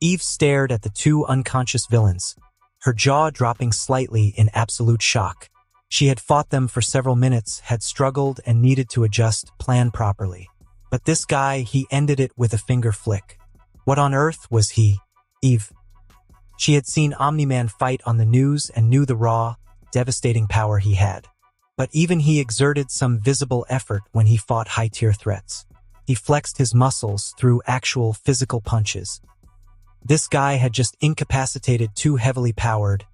Eve stared at the two unconscious villains, her jaw dropping slightly in absolute shock. She had fought them for several minutes, had struggled and needed to adjust, plan properly. But this guy, he ended it with a finger flick. What on earth was he? Eve. She had seen Omni-Man fight on the news and knew the raw, devastating power he had. But even he exerted some visible effort when he fought high-tier threats. He flexed his muscles through actual physical punches. This guy had just incapacitated two heavily powered,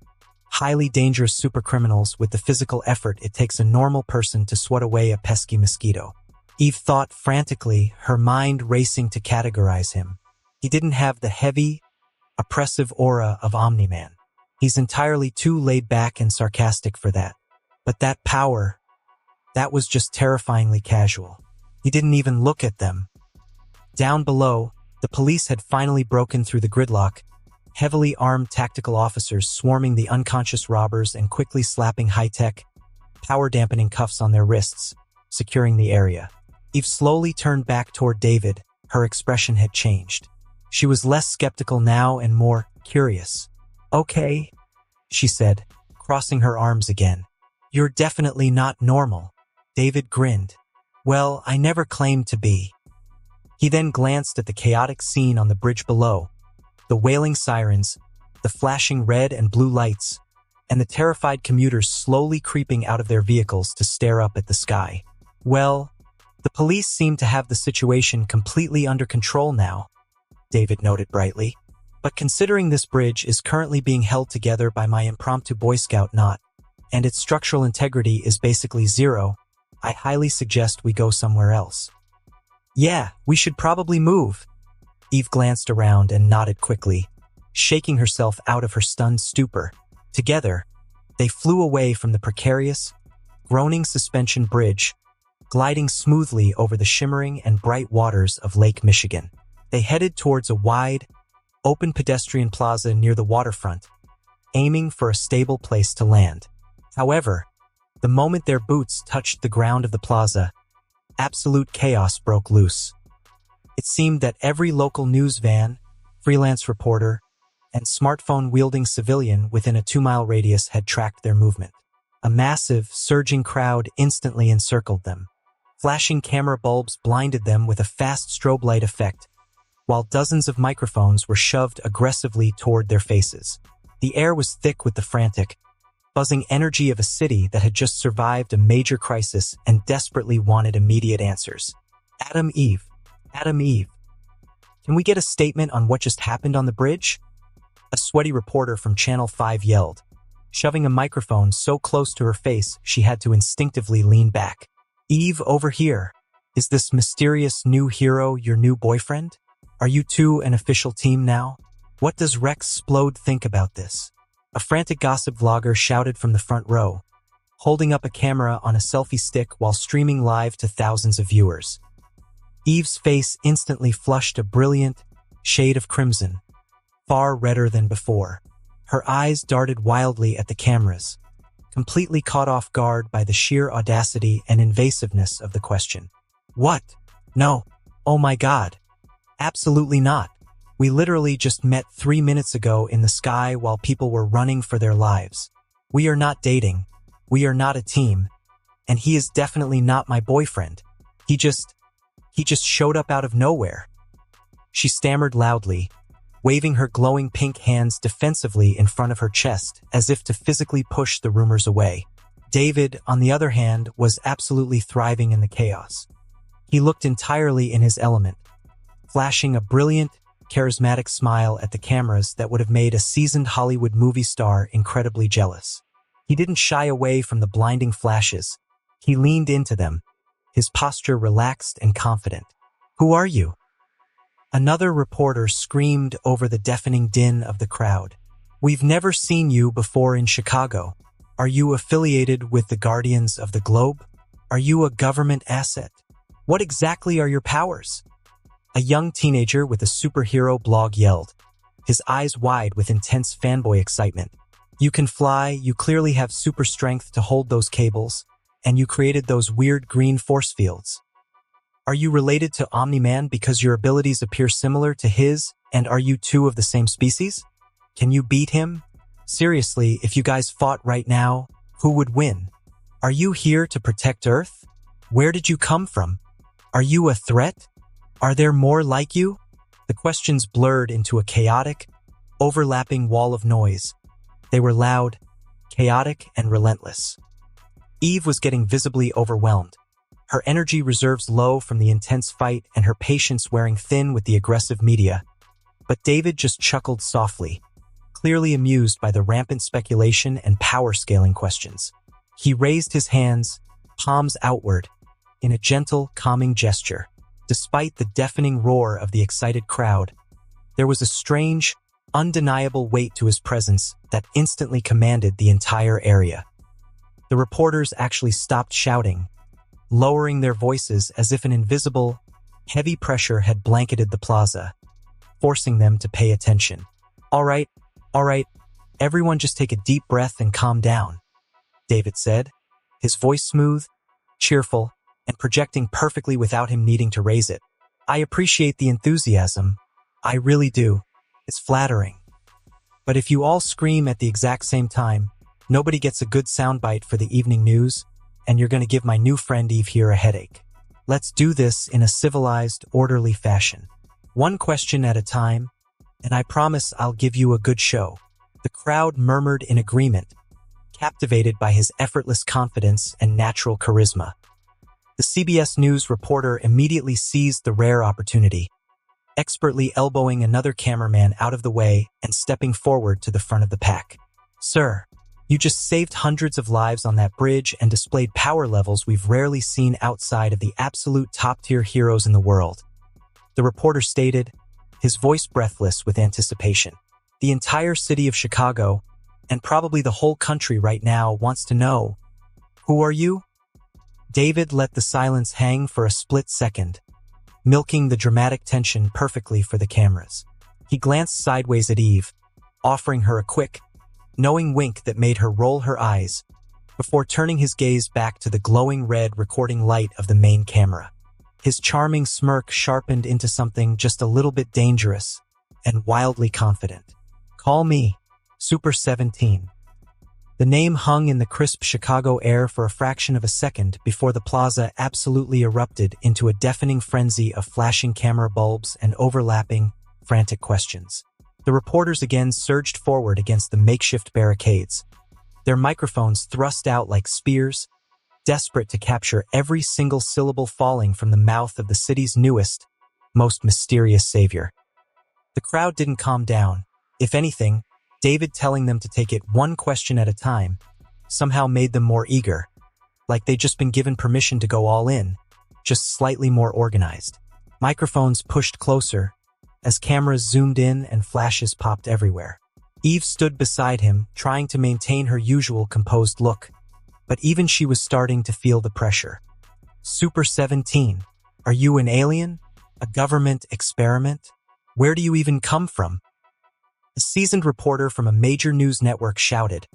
highly dangerous supercriminals with the physical effort it takes a normal person to swat away a pesky mosquito. Eve thought frantically, her mind racing to categorize him. He didn't have the heavy, oppressive aura of Omni-Man. He's entirely too laid back and sarcastic for that. But that power, that was just terrifyingly casual. He didn't even look at them. Down below, the police had finally broken through the gridlock, heavily armed tactical officers swarming the unconscious robbers and quickly slapping high-tech, power-dampening cuffs on their wrists, securing the area. Eve slowly turned back toward David. Her expression had changed. She was less skeptical now and more curious. "Okay," she said, crossing her arms again. "You're definitely not normal." David grinned. "Well, I never claimed to be." He then glanced at the chaotic scene on the bridge below, the wailing sirens, the flashing red and blue lights, and the terrified commuters slowly creeping out of their vehicles to stare up at the sky. "Well, the police seem to have the situation completely under control now," David noted brightly. "But considering this bridge is currently being held together by my impromptu Boy Scout knot, and its structural integrity is basically zero, I highly suggest we go somewhere else." "Yeah, we should probably move." Eve glanced around and nodded quickly, shaking herself out of her stunned stupor. Together, they flew away from the precarious, groaning suspension bridge, gliding smoothly over the shimmering and bright waters of Lake Michigan. They headed towards a wide, open pedestrian plaza near the waterfront, aiming for a stable place to land. However, the moment their boots touched the ground of the plaza, absolute chaos broke loose. It seemed that every local news van, freelance reporter, and smartphone-wielding civilian within a 2-mile radius had tracked their movement. A massive, surging crowd instantly encircled them. Flashing camera bulbs blinded them with a fast strobe light effect, while dozens of microphones were shoved aggressively toward their faces. The air was thick with the frantic, buzzing energy of a city that had just survived a major crisis and desperately wanted immediate answers. Adam Eve. Can we get a statement on what just happened on the bridge?" A sweaty reporter from Channel 5 yelled, shoving a microphone so close to her face she had to instinctively lean back. "Eve, over here. Is this mysterious new hero your new boyfriend? Are you two an official team now? What does Rex Splode think about this?" A frantic gossip vlogger shouted from the front row, holding up a camera on a selfie stick while streaming live to thousands of viewers. Eve's face instantly flushed a brilliant shade of crimson, far redder than before. Her eyes darted wildly at the cameras, completely caught off guard by the sheer audacity and invasiveness of the question. What? No. Oh my God. Absolutely not. We literally just met 3 minutes ago in the sky while people were running for their lives. We are not dating. We are not a team. And he is definitely not my boyfriend. He just showed up out of nowhere. She stammered loudly, waving her glowing pink hands defensively in front of her chest as if to physically push the rumors away. David, on the other hand, was absolutely thriving in the chaos. He looked entirely in his element, flashing a brilliant, charismatic smile at the cameras that would have made a seasoned Hollywood movie star incredibly jealous. He didn't shy away from the blinding flashes. He leaned into them, his posture relaxed and confident. "Who are you?" Another reporter screamed over the deafening din of the crowd. "We've never seen you before in Chicago. Are you affiliated with the Guardians of the Globe? Are you a government asset? What exactly are your powers?" A young teenager with a superhero blog yelled, his eyes wide with intense fanboy excitement. "You can fly, you clearly have super strength to hold those cables, and you created those weird green force fields. Are you related to Omni-Man because your abilities appear similar to his, and are you two of the same species? Can you beat him? Seriously, if you guys fought right now, who would win? Are you here to protect Earth? Where did you come from? Are you a threat? Are there more like you?" The questions blurred into a chaotic, overlapping wall of noise. They were loud, chaotic, and relentless. Eve was getting visibly overwhelmed, her energy reserves low from the intense fight and her patience wearing thin with the aggressive media. But David just chuckled softly, clearly amused by the rampant speculation and power-scaling questions. He raised his hands, palms outward, in a gentle, calming gesture. Despite the deafening roar of the excited crowd, there was a strange, undeniable weight to his presence that instantly commanded the entire area. The reporters actually stopped shouting, lowering their voices as if an invisible, heavy pressure had blanketed the plaza, forcing them to pay attention. All right, everyone just take a deep breath and calm down," David said, his voice smooth, cheerful, and projecting perfectly without him needing to raise it. "I appreciate the enthusiasm. I really do. It's flattering. But if you all scream at the exact same time, nobody gets a good soundbite for the evening news, and you're going to give my new friend Eve here a headache. Let's do this in a civilized, orderly fashion. One question at a time, and I promise I'll give you a good show." The crowd murmured in agreement, captivated by his effortless confidence and natural charisma. The CBS News reporter immediately seized the rare opportunity, expertly elbowing another cameraman out of the way and stepping forward to the front of the pack. "Sir, you just saved hundreds of lives on that bridge and displayed power levels we've rarely seen outside of the absolute top-tier heroes in the world," the reporter stated, his voice breathless with anticipation. "The entire city of Chicago, and probably the whole country right now, wants to know, who are you?" David let the silence hang for a split second, milking the dramatic tension perfectly for the cameras. He glanced sideways at Eve, offering her a quick, knowing wink that made her roll her eyes, before turning his gaze back to the glowing red recording light of the main camera. His charming smirk sharpened into something just a little bit dangerous and wildly confident. "Call me Super 17. The name hung in the crisp Chicago air for a fraction of a second before the plaza absolutely erupted into a deafening frenzy of flashing camera bulbs and overlapping, frantic questions. The reporters again surged forward against the makeshift barricades, their microphones thrust out like spears, desperate to capture every single syllable falling from the mouth of the city's newest, most mysterious savior. The crowd didn't calm down. If anything, David telling them to take it one question at a time somehow made them more eager, like they'd just been given permission to go all in, just slightly more organized. Microphones pushed closer as cameras zoomed in and flashes popped everywhere. Eve stood beside him, trying to maintain her usual composed look, but even she was starting to feel the pressure. "Super 17, are you an alien? A government experiment? Where do you even come from?" A seasoned reporter from a major news network shouted,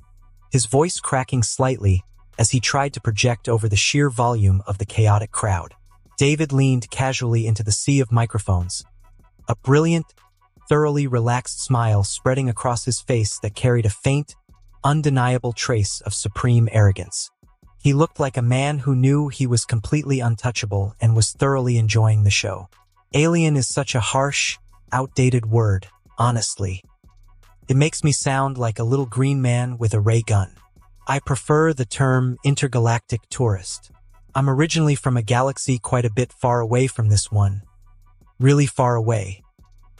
his voice cracking slightly as he tried to project over the sheer volume of the chaotic crowd. David leaned casually into the sea of microphones, a brilliant, thoroughly relaxed smile spreading across his face that carried a faint, undeniable trace of supreme arrogance. He looked like a man who knew he was completely untouchable and was thoroughly enjoying the show. Alien is such a harsh, outdated word, honestly. It makes me sound like a little green man with a ray gun. I prefer the term intergalactic tourist. I'm originally from a galaxy quite a bit far away from this one. Really far away.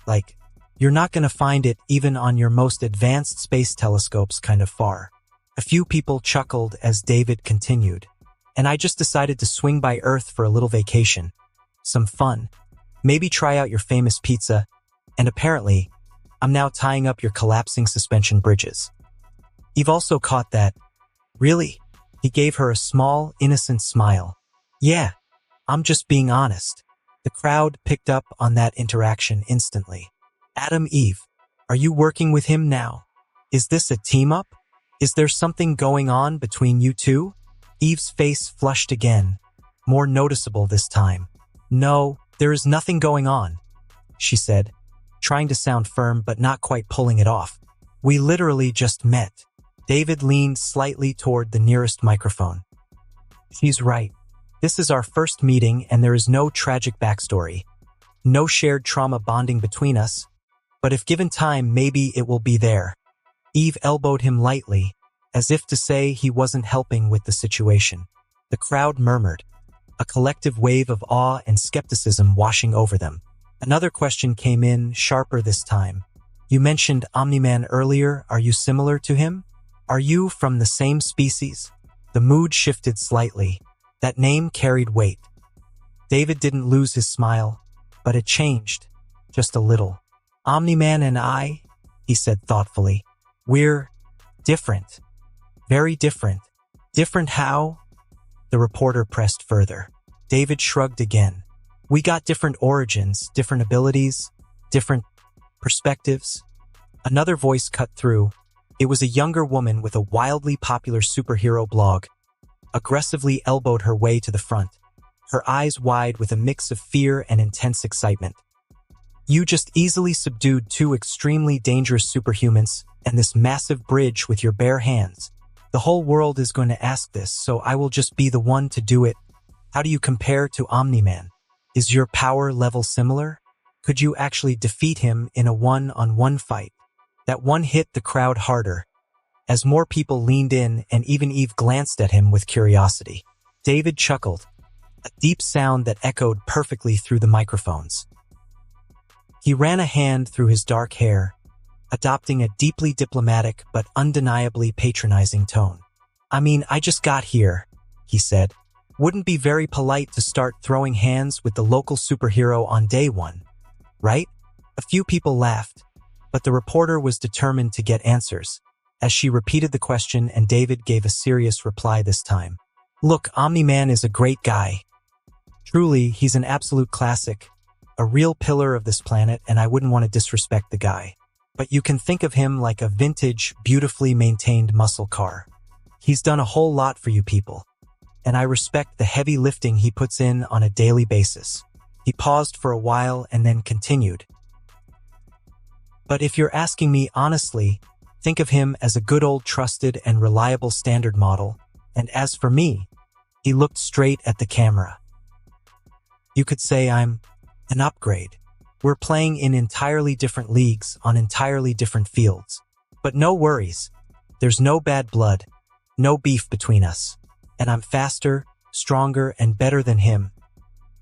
Like, you're not gonna find it even on your most advanced space telescopes kind of far. A few people chuckled as David continued, and I just decided to swing by Earth for a little vacation. Some fun. Maybe try out your famous pizza, and apparently, I'm now tying up your collapsing suspension bridges. You've also caught that. Really? He gave her a small, innocent smile. Yeah, I'm just being honest. The crowd picked up on that interaction instantly. Adam, Eve, are you working with him now? Is this a team-up? Is there something going on between you two? Eve's face flushed again, more noticeable this time. No, there is nothing going on, she said, trying to sound firm but not quite pulling it off. We literally just met. David leaned slightly toward the nearest microphone. She's right. This is our first meeting and there is no tragic backstory. No shared trauma bonding between us. But if given time, maybe it will be there. Eve elbowed him lightly, as if to say he wasn't helping with the situation. The crowd murmured, a collective wave of awe and skepticism washing over them. Another question came in, sharper this time. You mentioned Omni-Man earlier. Are you similar to him? Are you from the same species? The mood shifted slightly. That name carried weight. David didn't lose his smile, but it changed, just a little. Omni-Man and I, he said thoughtfully, we're different. Very different. Different how? The reporter pressed further. David shrugged again. We got different origins, different abilities, different perspectives. Another voice cut through. It was a younger woman with a wildly popular superhero blog, aggressively elbowed her way to the front, her eyes wide with a mix of fear and intense excitement. You just easily subdued two extremely dangerous superhumans and this massive bridge with your bare hands. The whole world is going to ask this, so I will just be the one to do it. How do you compare to Omni-Man? Is your power level similar? Could you actually defeat him in a one-on-one fight? That one hit the crowd harder, as more people leaned in and even Eve glanced at him with curiosity. David chuckled, a deep sound that echoed perfectly through the microphones. He ran a hand through his dark hair, adopting a deeply diplomatic but undeniably patronizing tone. I mean, I just got here, he said. Wouldn't be very polite to start throwing hands with the local superhero on day one, right? A few people laughed, but the reporter was determined to get answers, as she repeated the question and David gave a serious reply this time. Look, Omni-Man is a great guy. Truly, he's an absolute classic, a real pillar of this planet, and I wouldn't want to disrespect the guy. But you can think of him like a vintage, beautifully maintained muscle car. He's done a whole lot for you people, and I respect the heavy lifting he puts in on a daily basis. He paused for a while and then continued. But if you're asking me honestly, think of him as a good old trusted and reliable standard model, and as for me, he looked straight at the camera. You could say I'm an upgrade. We're playing in entirely different leagues on entirely different fields. But no worries. There's no bad blood, no beef between us. And I'm faster, stronger, and better than him.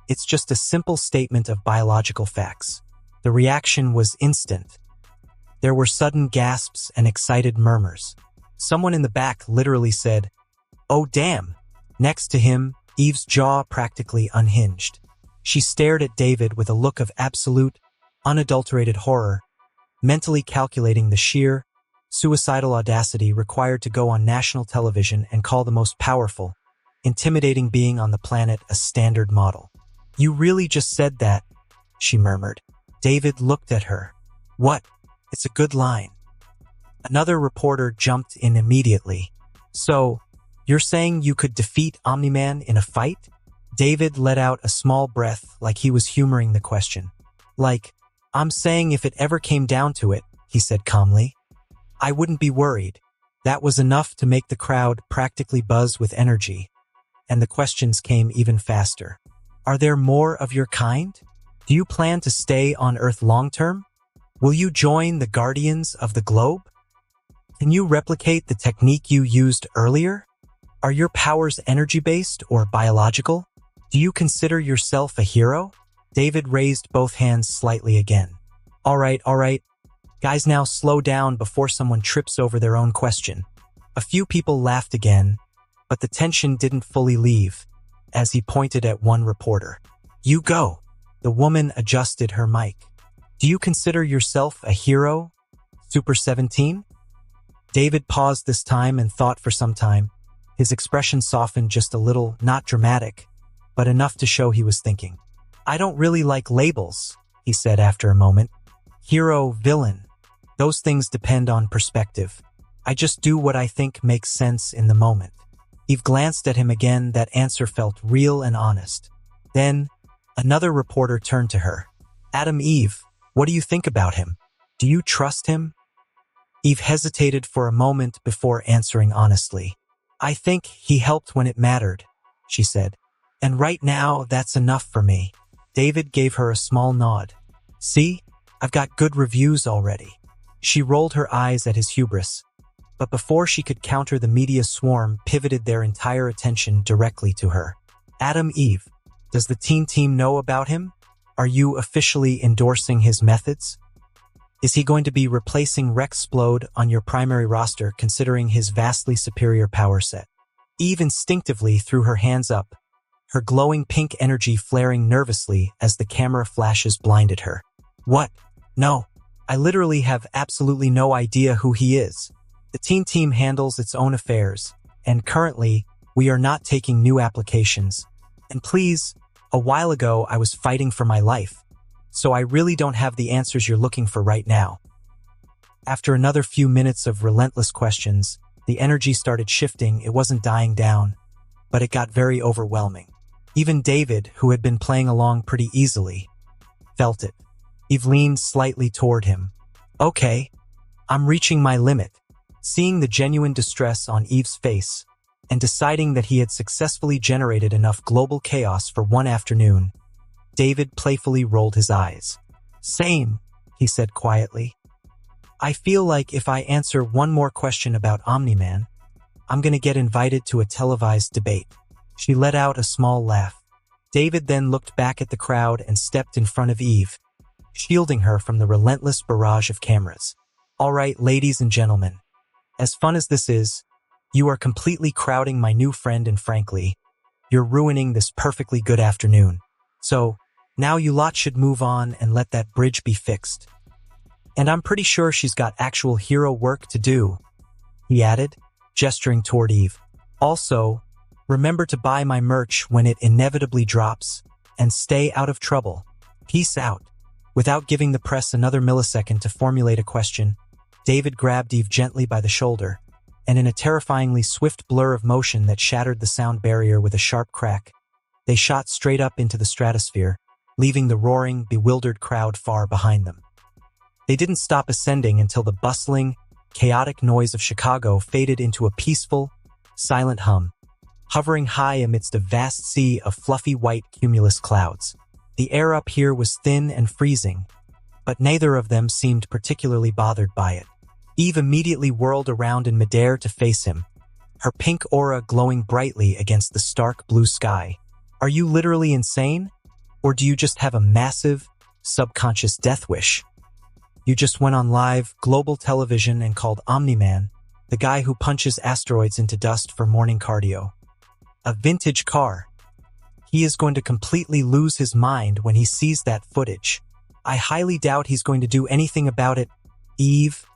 It's just a simple statement of biological facts. The reaction was instant. There were sudden gasps and excited murmurs. Someone in the back literally said, "Oh damn!" Next to him, Eve's jaw practically unhinged. She stared at David with a look of absolute, unadulterated horror, mentally calculating the sheer, suicidal audacity required to go on national television and call the most powerful, intimidating being on the planet a standard model. "You really just said that?" she murmured. David looked at her. "What? It's a good line. Another reporter jumped in immediately. So, you're saying you could defeat Omni-Man in a fight? David let out a small breath like he was humoring the question. Like, I'm saying if it ever came down to it, he said calmly. I wouldn't be worried. That was enough to make the crowd practically buzz with energy. And the questions came even faster. Are there more of your kind? Do you plan to stay on Earth long-term? Will you join the Guardians of the Globe? Can you replicate the technique you used earlier? Are your powers energy-based or biological? Do you consider yourself a hero? David raised both hands slightly again. All right. Guys, now slow down before someone trips over their own question. A few people laughed again, but the tension didn't fully leave, as he pointed at one reporter. You go. The woman adjusted her mic. Do you consider yourself a hero, Super 17? David paused this time and thought for some time. His expression softened just a little, not dramatic, but enough to show he was thinking. I don't really like labels, he said after a moment. Hero, villain. Those things depend on perspective. I just do what I think makes sense in the moment. Eve glanced at him again. That answer felt real and honest. Then, another reporter turned to her. Eve, what do you think about him? Do you trust him? Eve hesitated for a moment before answering honestly. I think he helped when it mattered, she said. And right now, that's enough for me. David gave her a small nod. See, I've got good reviews already. She rolled her eyes at his hubris. But before she could counter, the media swarm pivoted their entire attention directly to her. Eve, does the team know about him? Are you officially endorsing his methods? Is he going to be replacing Rexplode on your primary roster considering his vastly superior power set? Eve instinctively threw her hands up, her glowing pink energy flaring nervously as the camera flashes blinded her. What? No. I literally have absolutely no idea who he is. The team handles its own affairs, and currently, we are not taking new applications. And please, a while ago I was fighting for my life, so I really don't have the answers you're looking for right now. After another few minutes of relentless questions, the energy started shifting. It wasn't dying down, but it got very overwhelming. Even David, who had been playing along pretty easily, felt it. Eve leaned slightly toward him. Okay, I'm reaching my limit. Seeing the genuine distress on Eve's face, and deciding that he had successfully generated enough global chaos for one afternoon, David playfully rolled his eyes. Same, he said quietly. I feel like if I answer one more question about Omni-Man, I'm gonna get invited to a televised debate. She let out a small laugh. David then looked back at the crowd and stepped in front of Eve, shielding her from the relentless barrage of cameras. All right, ladies and gentlemen, as fun as this is, you are completely crowding my new friend, and frankly, you're ruining this perfectly good afternoon. So, now you lot should move on and let that bridge be fixed. And I'm pretty sure she's got actual hero work to do, he added, gesturing toward Eve. Also, remember to buy my merch when it inevitably drops, and stay out of trouble. Peace out. Without giving the press another millisecond to formulate a question, David grabbed Eve gently by the shoulder, and in a terrifyingly swift blur of motion that shattered the sound barrier with a sharp crack, they shot straight up into the stratosphere, leaving the roaring, bewildered crowd far behind them. They didn't stop ascending until the bustling, chaotic noise of Chicago faded into a peaceful, silent hum, hovering high amidst a vast sea of fluffy white cumulus clouds. The air up here was thin and freezing, but neither of them seemed particularly bothered by it. Eve immediately whirled around in midair to face him, her pink aura glowing brightly against the stark blue sky. Are you literally insane? Or do you just have a massive, subconscious death wish? You just went on live, global television and called Omni-Man, the guy who punches asteroids into dust for morning cardio, a vintage car. He is going to completely lose his mind when he sees that footage. I highly doubt he's going to do anything about it, Eve,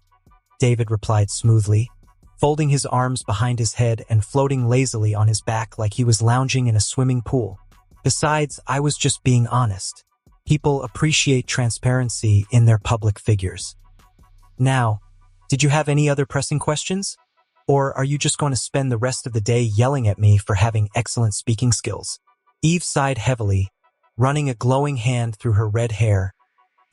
David replied smoothly, folding his arms behind his head and floating lazily on his back like he was lounging in a swimming pool. Besides, I was just being honest. People appreciate transparency in their public figures. Now, did you have any other pressing questions? Or are you just going to spend the rest of the day yelling at me for having excellent speaking skills? Eve sighed heavily, running a glowing hand through her red hair,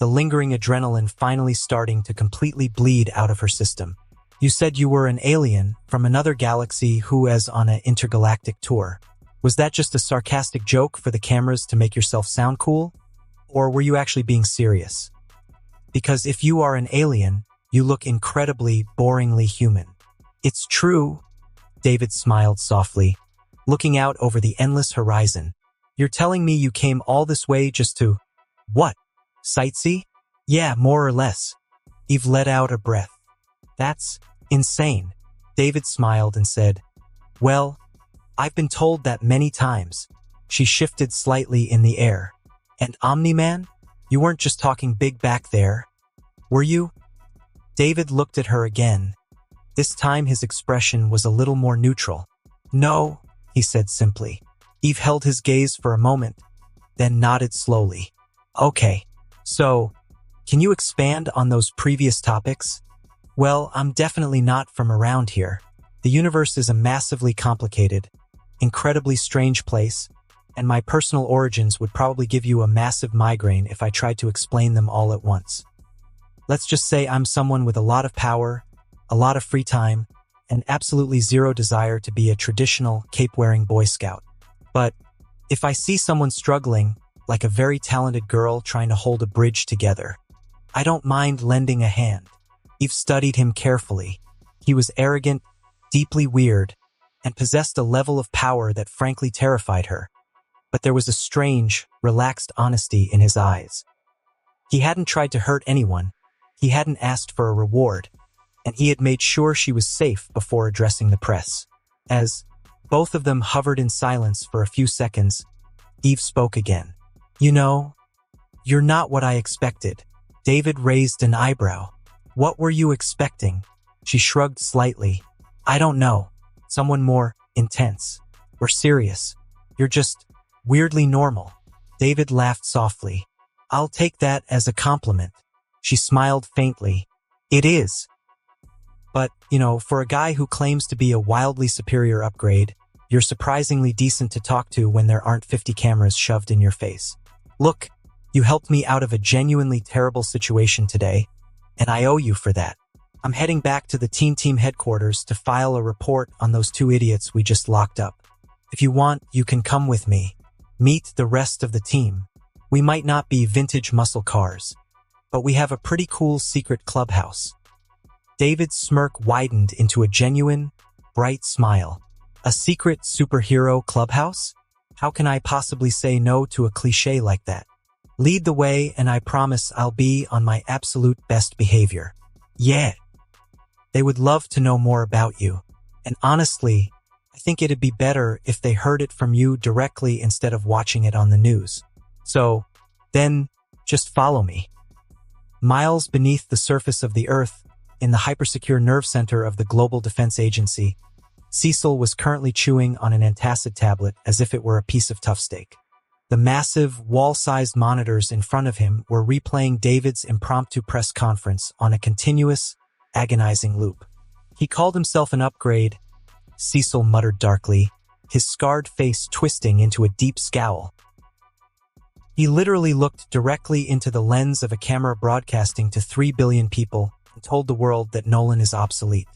the lingering adrenaline finally starting to completely bleed out of her system. You said you were an alien from another galaxy who is on an intergalactic tour. Was that just a sarcastic joke for the cameras to make yourself sound cool? Or were you actually being serious? Because if you are an alien, you look incredibly, boringly human. It's true, David smiled softly, looking out over the endless horizon. You're telling me you came all this way just to… what? Sightsee? Yeah, more or less. Eve let out a breath. That's insane. David smiled and said, well, I've been told that many times. She shifted slightly in the air. And Omni-Man? You weren't just talking big back there, were you? David looked at her again. This time his expression was a little more neutral. No, he said simply. Eve held his gaze for a moment, then nodded slowly. Okay, so, can you expand on those previous topics? Well, I'm definitely not from around here. The universe is a massively complicated, incredibly strange place, and my personal origins would probably give you a massive migraine if I tried to explain them all at once. Let's just say I'm someone with a lot of power, a lot of free time, and absolutely zero desire to be a traditional cape-wearing Boy Scout. But if I see someone struggling, like a very talented girl trying to hold a bridge together, I don't mind lending a hand. Eve studied him carefully. He was arrogant, deeply weird, and possessed a level of power that frankly terrified her. But there was a strange, relaxed honesty in his eyes. He hadn't tried to hurt anyone. He hadn't asked for a reward, and he had made sure she was safe before addressing the press. As both of them hovered in silence for a few seconds, Eve spoke again. You know, you're not what I expected. David raised an eyebrow. What were you expecting? She shrugged slightly. I don't know. Someone more intense or serious. You're just weirdly normal. David laughed softly. I'll take that as a compliment. She smiled faintly. It is. But, for a guy who claims to be a wildly superior upgrade, you're surprisingly decent to talk to when there aren't 50 cameras shoved in your face. Look, you helped me out of a genuinely terrible situation today, and I owe you for that. I'm heading back to the Teen Team headquarters to file a report on those two idiots we just locked up. If you want, you can come with me. Meet the rest of the team. We might not be vintage muscle cars, but we have a pretty cool secret clubhouse. David's smirk widened into a genuine, bright smile. A secret superhero clubhouse? How can I possibly say no to a cliché like that? Lead the way and I promise I'll be on my absolute best behavior. Yeah. They would love to know more about you. And honestly, I think it'd be better if they heard it from you directly instead of watching it on the news. So, then, just follow me. Miles beneath the surface of the Earth, in the hypersecure nerve center of the Global Defense Agency, Cecil was currently chewing on an antacid tablet as if it were a piece of tough steak. The massive, wall-sized monitors in front of him were replaying David's impromptu press conference on a continuous, agonizing loop. He called himself an upgrade, Cecil muttered darkly, his scarred face twisting into a deep scowl. He literally looked directly into the lens of a camera broadcasting to 3 billion people and told the world that Nolan is obsolete.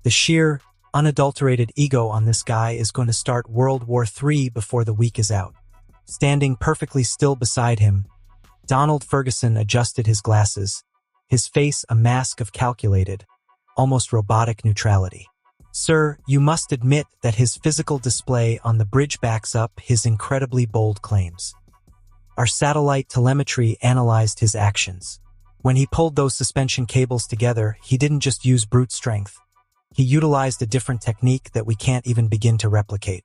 The sheer, unadulterated ego on this guy is going to start World War III before the week is out. Standing perfectly still beside him, Donald Ferguson adjusted his glasses, his face a mask of calculated, almost robotic neutrality. Sir, you must admit that his physical display on the bridge backs up his incredibly bold claims. Our satellite telemetry analyzed his actions. When he pulled those suspension cables together, he didn't just use brute strength. He utilized a different technique that we can't even begin to replicate.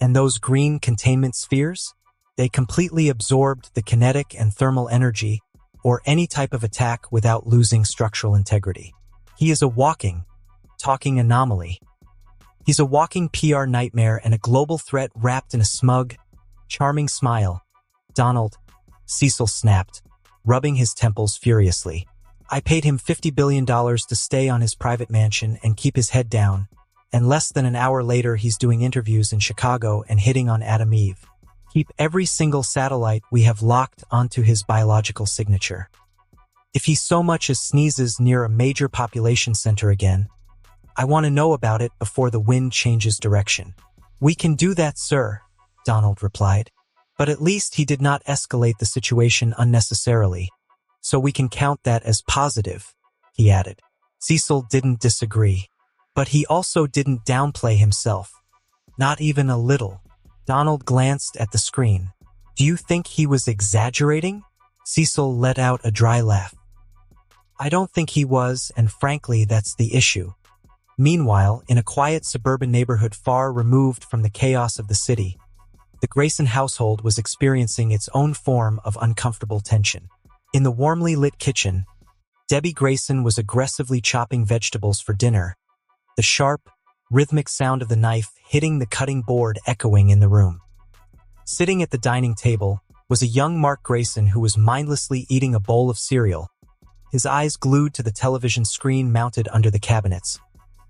And those green containment spheres? They completely absorbed the kinetic and thermal energy, or any type of attack without losing structural integrity. He is a walking, talking anomaly. He's a walking PR nightmare and a global threat wrapped in a smug, charming smile. Donald, Cecil snapped, rubbing his temples furiously. I paid him $50 billion to stay on his private mansion and keep his head down, and less than an hour later he's doing interviews in Chicago and hitting on Adam Eve. Keep every single satellite we have locked onto his biological signature. If he so much as sneezes near a major population center again, I want to know about it before the wind changes direction. We can do that, sir, Donald replied. But at least he did not escalate the situation unnecessarily, so we can count that as positive, he added. Cecil didn't disagree, but he also didn't downplay himself. Not even a little. Donald glanced at the screen. Do you think he was exaggerating? Cecil let out a dry laugh. I don't think he was, and frankly, that's the issue. Meanwhile, in a quiet suburban neighborhood far removed from the chaos of the city, the Grayson household was experiencing its own form of uncomfortable tension. In the warmly lit kitchen, Debbie Grayson was aggressively chopping vegetables for dinner, the sharp, rhythmic sound of the knife hitting the cutting board echoing in the room. Sitting at the dining table was a young Mark Grayson who was mindlessly eating a bowl of cereal, his eyes glued to the television screen mounted under the cabinets,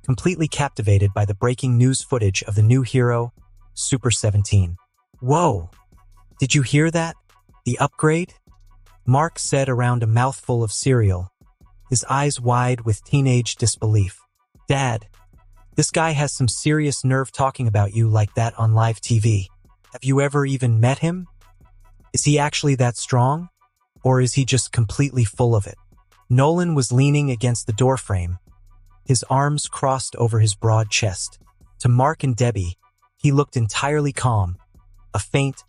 completely captivated by the breaking news footage of the new hero, Super 17. Whoa! Did you hear that? The upgrade? Mark said around a mouthful of cereal, his eyes wide with teenage disbelief. Dad, this guy has some serious nerve talking about you like that on live TV. Have you ever even met him? Is he actually that strong? Or is he just completely full of it? Nolan was leaning against the doorframe, his arms crossed over his broad chest. To Mark and Debbie, he looked entirely calm, a faint,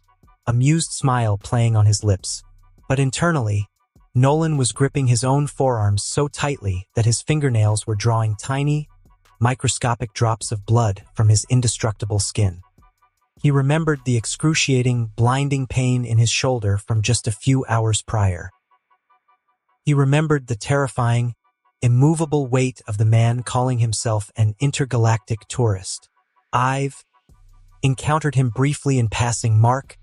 amused smile playing on his lips. But internally, Nolan was gripping his own forearms so tightly that his fingernails were drawing tiny, microscopic drops of blood from his indestructible skin. He remembered the excruciating, blinding pain in his shoulder from just a few hours prior. He remembered the terrifying, immovable weight of the man calling himself an intergalactic tourist. I've encountered him briefly in passing, Mark.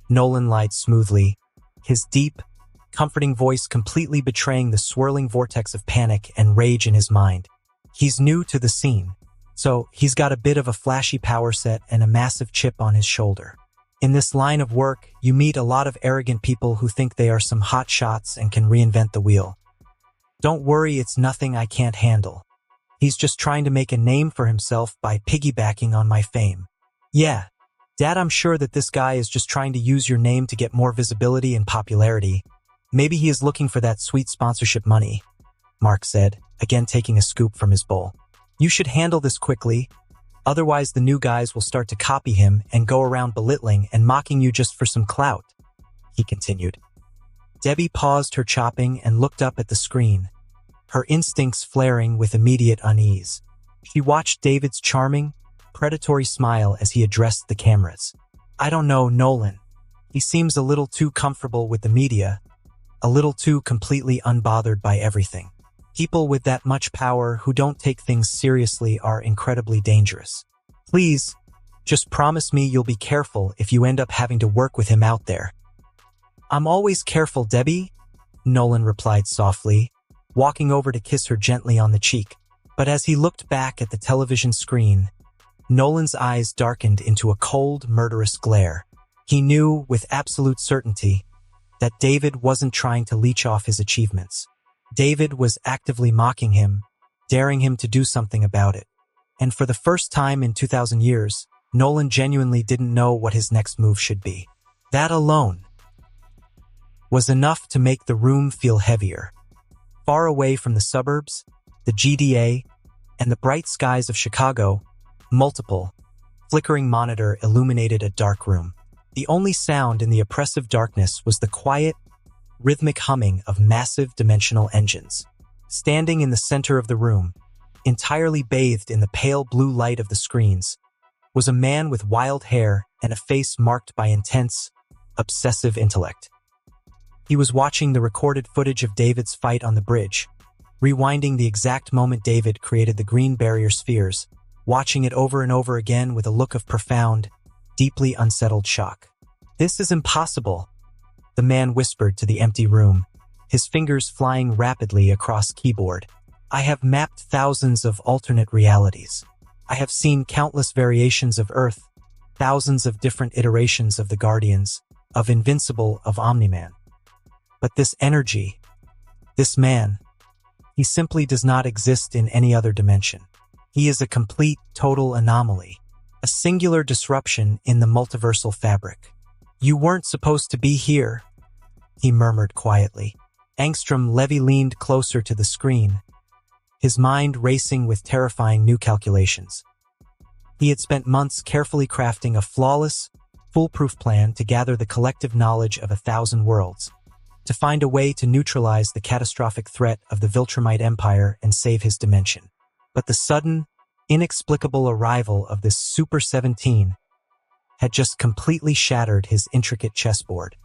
Nolan lied smoothly, his deep, comforting voice completely betraying the swirling vortex of panic and rage in his mind. He's new to the scene, so he's got a bit of a flashy power set and a massive chip on his shoulder. In this line of work, you meet a lot of arrogant people who think they are some hot shots and can reinvent the wheel. Don't worry, it's nothing I can't handle. He's just trying to make a name for himself by piggybacking on my fame. Yeah, Dad, I'm sure that this guy is just trying to use your name to get more visibility and popularity. Maybe he is looking for that sweet sponsorship money, Mark said, again taking a scoop from his bowl. You should handle this quickly, otherwise the new guys will start to copy him and go around belittling and mocking you just for some clout, he continued. Debbie paused her chopping and looked up at the screen, her instincts flaring with immediate unease. She watched David's charming, predatory smile as he addressed the cameras. I don't know, Nolan. He seems a little too comfortable with the media, a little too completely unbothered by everything. People with that much power who don't take things seriously are incredibly dangerous. Please, just promise me you'll be careful if you end up having to work with him out there. I'm always careful, Debbie, Nolan replied softly, walking over to kiss her gently on the cheek. But as he looked back at the television screen, Nolan's eyes darkened into a cold, murderous glare. He knew, with absolute certainty, that David wasn't trying to leech off his achievements. David was actively mocking him, daring him to do something about it. And for the first time in 2,000 years, Nolan genuinely didn't know what his next move should be. That alone was enough to make the room feel heavier. Far away from the suburbs, the GDA, and the bright skies of Chicago, multiple, flickering monitor illuminated a dark room. The only sound in the oppressive darkness was the quiet, rhythmic humming of massive dimensional engines. Standing in the center of the room, entirely bathed in the pale blue light of the screens, was a man with wild hair and a face marked by intense, obsessive intellect. He was watching the recorded footage of David's fight on the bridge, rewinding the exact moment David created the green barrier spheres, watching it over and over again with a look of profound, deeply unsettled shock. This is impossible, the man whispered to the empty room, his fingers flying rapidly across keyboard. I have mapped thousands of alternate realities. I have seen countless variations of Earth, thousands of different iterations of the Guardians, of Invincible, of Omni-Man. But this energy, this man, he simply does not exist in any other dimension. He is a complete, total anomaly, a singular disruption in the multiversal fabric. You weren't supposed to be here, he murmured quietly. Angstrom Levy leaned closer to the screen, his mind racing with terrifying new calculations. He had spent months carefully crafting a flawless, foolproof plan to gather the collective knowledge of 1,000 worlds, to find a way to neutralize the catastrophic threat of the Viltrumite Empire and save his dimension. But the sudden, inexplicable arrival of this Super 17 had just completely shattered his intricate chessboard.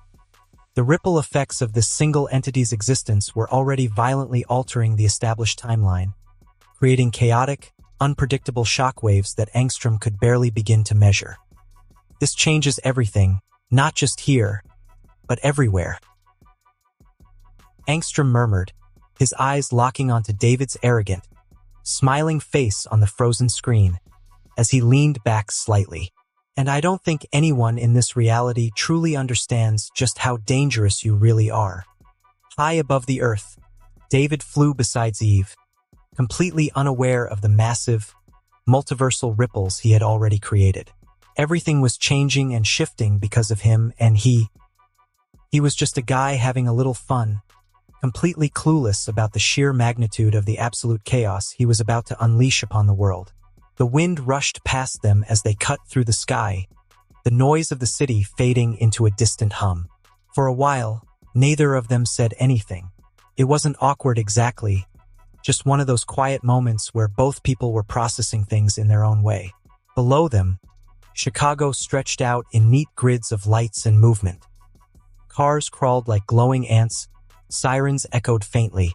The ripple effects of this single entity's existence were already violently altering the established timeline, creating chaotic, unpredictable shockwaves that Angstrom could barely begin to measure. This changes everything, not just here, but everywhere. Angstrom murmured, his eyes locking onto David's arrogant, smiling face on the frozen screen, as he leaned back slightly. And I don't think anyone in this reality truly understands just how dangerous you really are. High above the earth, David flew beside Eve, completely unaware of the massive, multiversal ripples he had already created. Everything was changing and shifting because of him, and he was just a guy having a little fun, completely clueless about the sheer magnitude of the absolute chaos he was about to unleash upon the world. The wind rushed past them as they cut through the sky, the noise of the city fading into a distant hum. For a while, neither of them said anything. It wasn't awkward exactly, just one of those quiet moments where both people were processing things in their own way. Below them, Chicago stretched out in neat grids of lights and movement. Cars crawled like glowing ants, sirens echoed faintly,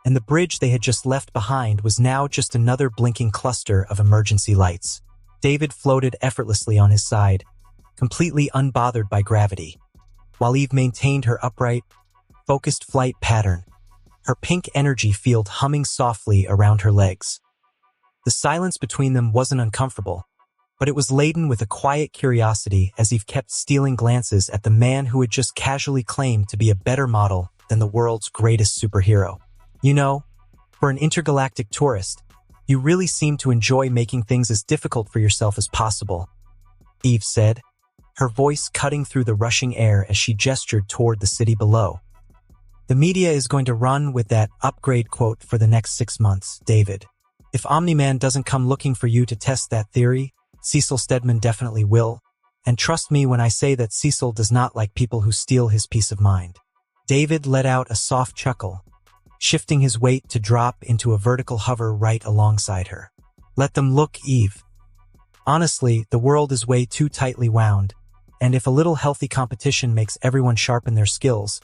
and the bridge they had just left behind was now just another blinking cluster of emergency lights. David floated effortlessly on his side, completely unbothered by gravity, while Eve maintained her upright, focused flight pattern, her pink energy field humming softly around her legs. The silence between them wasn't uncomfortable, but it was laden with a quiet curiosity as Eve kept stealing glances at the man who had just casually claimed to be a better model than the world's greatest superhero. You know, for an intergalactic tourist, you really seem to enjoy making things as difficult for yourself as possible, Eve said, her voice cutting through the rushing air as she gestured toward the city below. The media is going to run with that upgrade quote for the next 6 months, David. If Omni-Man doesn't come looking for you to test that theory, Cecil Stedman definitely will, and trust me when I say that Cecil does not like people who steal his peace of mind. David let out a soft chuckle, shifting his weight to drop into a vertical hover right alongside her. Let them look, Eve. Honestly, the world is way too tightly wound, and if a little healthy competition makes everyone sharpen their skills,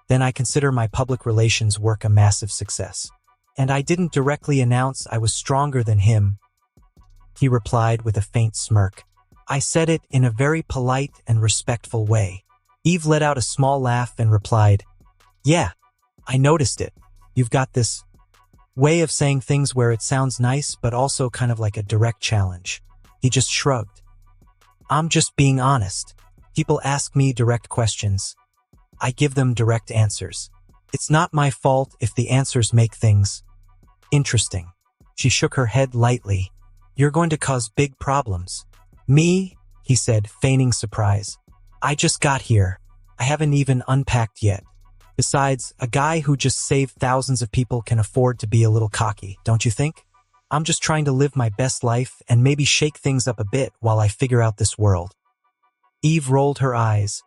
then I consider my public relations work a massive success. And I didn't directly announce I was stronger than him, he replied with a faint smirk. I said it in a very polite and respectful way. Eve let out a small laugh and replied, Yeah, I noticed it. You've got this way of saying things where it sounds nice, but also kind of like a direct challenge. He just shrugged. I'm just being honest. People ask me direct questions. I give them direct answers. It's not my fault if the answers make things interesting. She shook her head lightly. You're going to cause big problems. Me? He said, feigning surprise. I just got here. I haven't even unpacked yet. Besides, a guy who just saved thousands of people can afford to be a little cocky, don't you think? I'm just trying to live my best life and maybe shake things up a bit while I figure out this world. Eve rolled her eyes,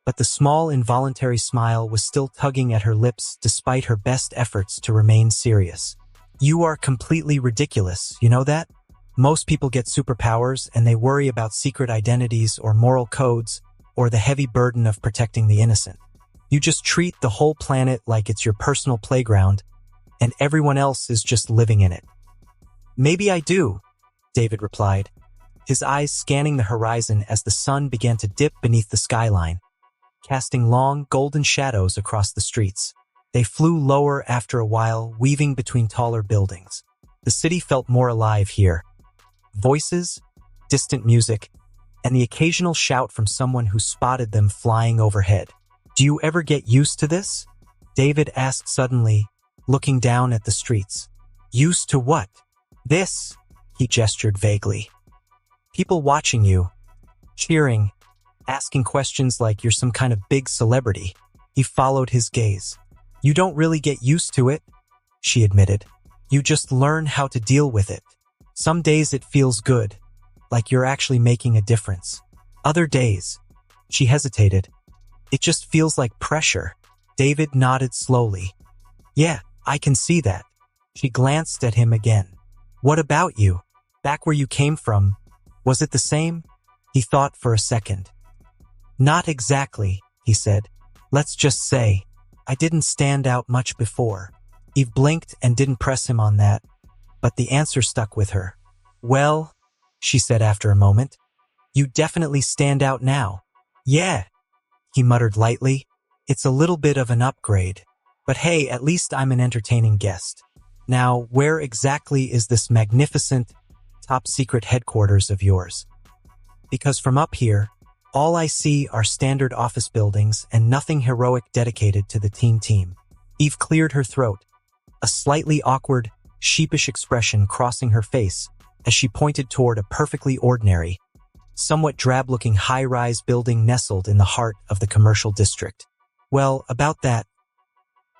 but the small involuntary smile was still tugging at her lips despite her best efforts to remain serious. You are completely ridiculous, you know that? Most people get superpowers and they worry about secret identities or moral codes or the heavy burden of protecting the innocent. You just treat the whole planet like it's your personal playground and everyone else is just living in it. Maybe I do, David replied, his eyes scanning the horizon as the sun began to dip beneath the skyline, casting long golden shadows across the streets. They flew lower after a while, weaving between taller buildings. The city felt more alive here. Voices, distant music, and the occasional shout from someone who spotted them flying overhead. "Do you ever get used to this?" David asked suddenly, looking down at the streets. "Used to what?" "This," he gestured vaguely. "People watching you, cheering, asking questions like you're some kind of big celebrity." He followed his gaze. "You don't really get used to it," she admitted. "You just learn how to deal with it. Some days it feels good, like you're actually making a difference. Other days," she hesitated, "it just feels like pressure." David nodded slowly. "Yeah, I can see that." She glanced at him again. "What about you? Back where you came from, was it the same?" He thought for a second. "Not exactly," he said. "Let's just say, I didn't stand out much before." Eve blinked and didn't press him on that, but the answer stuck with her. "Well," she said after a moment, "you definitely stand out now." "Yeah," he muttered lightly. "It's a little bit of an upgrade. But hey, at least I'm an entertaining guest. Now, where exactly is this magnificent, top-secret headquarters of yours? Because from up here, all I see are standard office buildings and nothing heroic dedicated to the team. Eve cleared her throat, a slightly awkward, sheepish expression crossing her face as she pointed toward a perfectly ordinary, somewhat drab-looking high-rise building nestled in the heart of the commercial district. "Well, about that,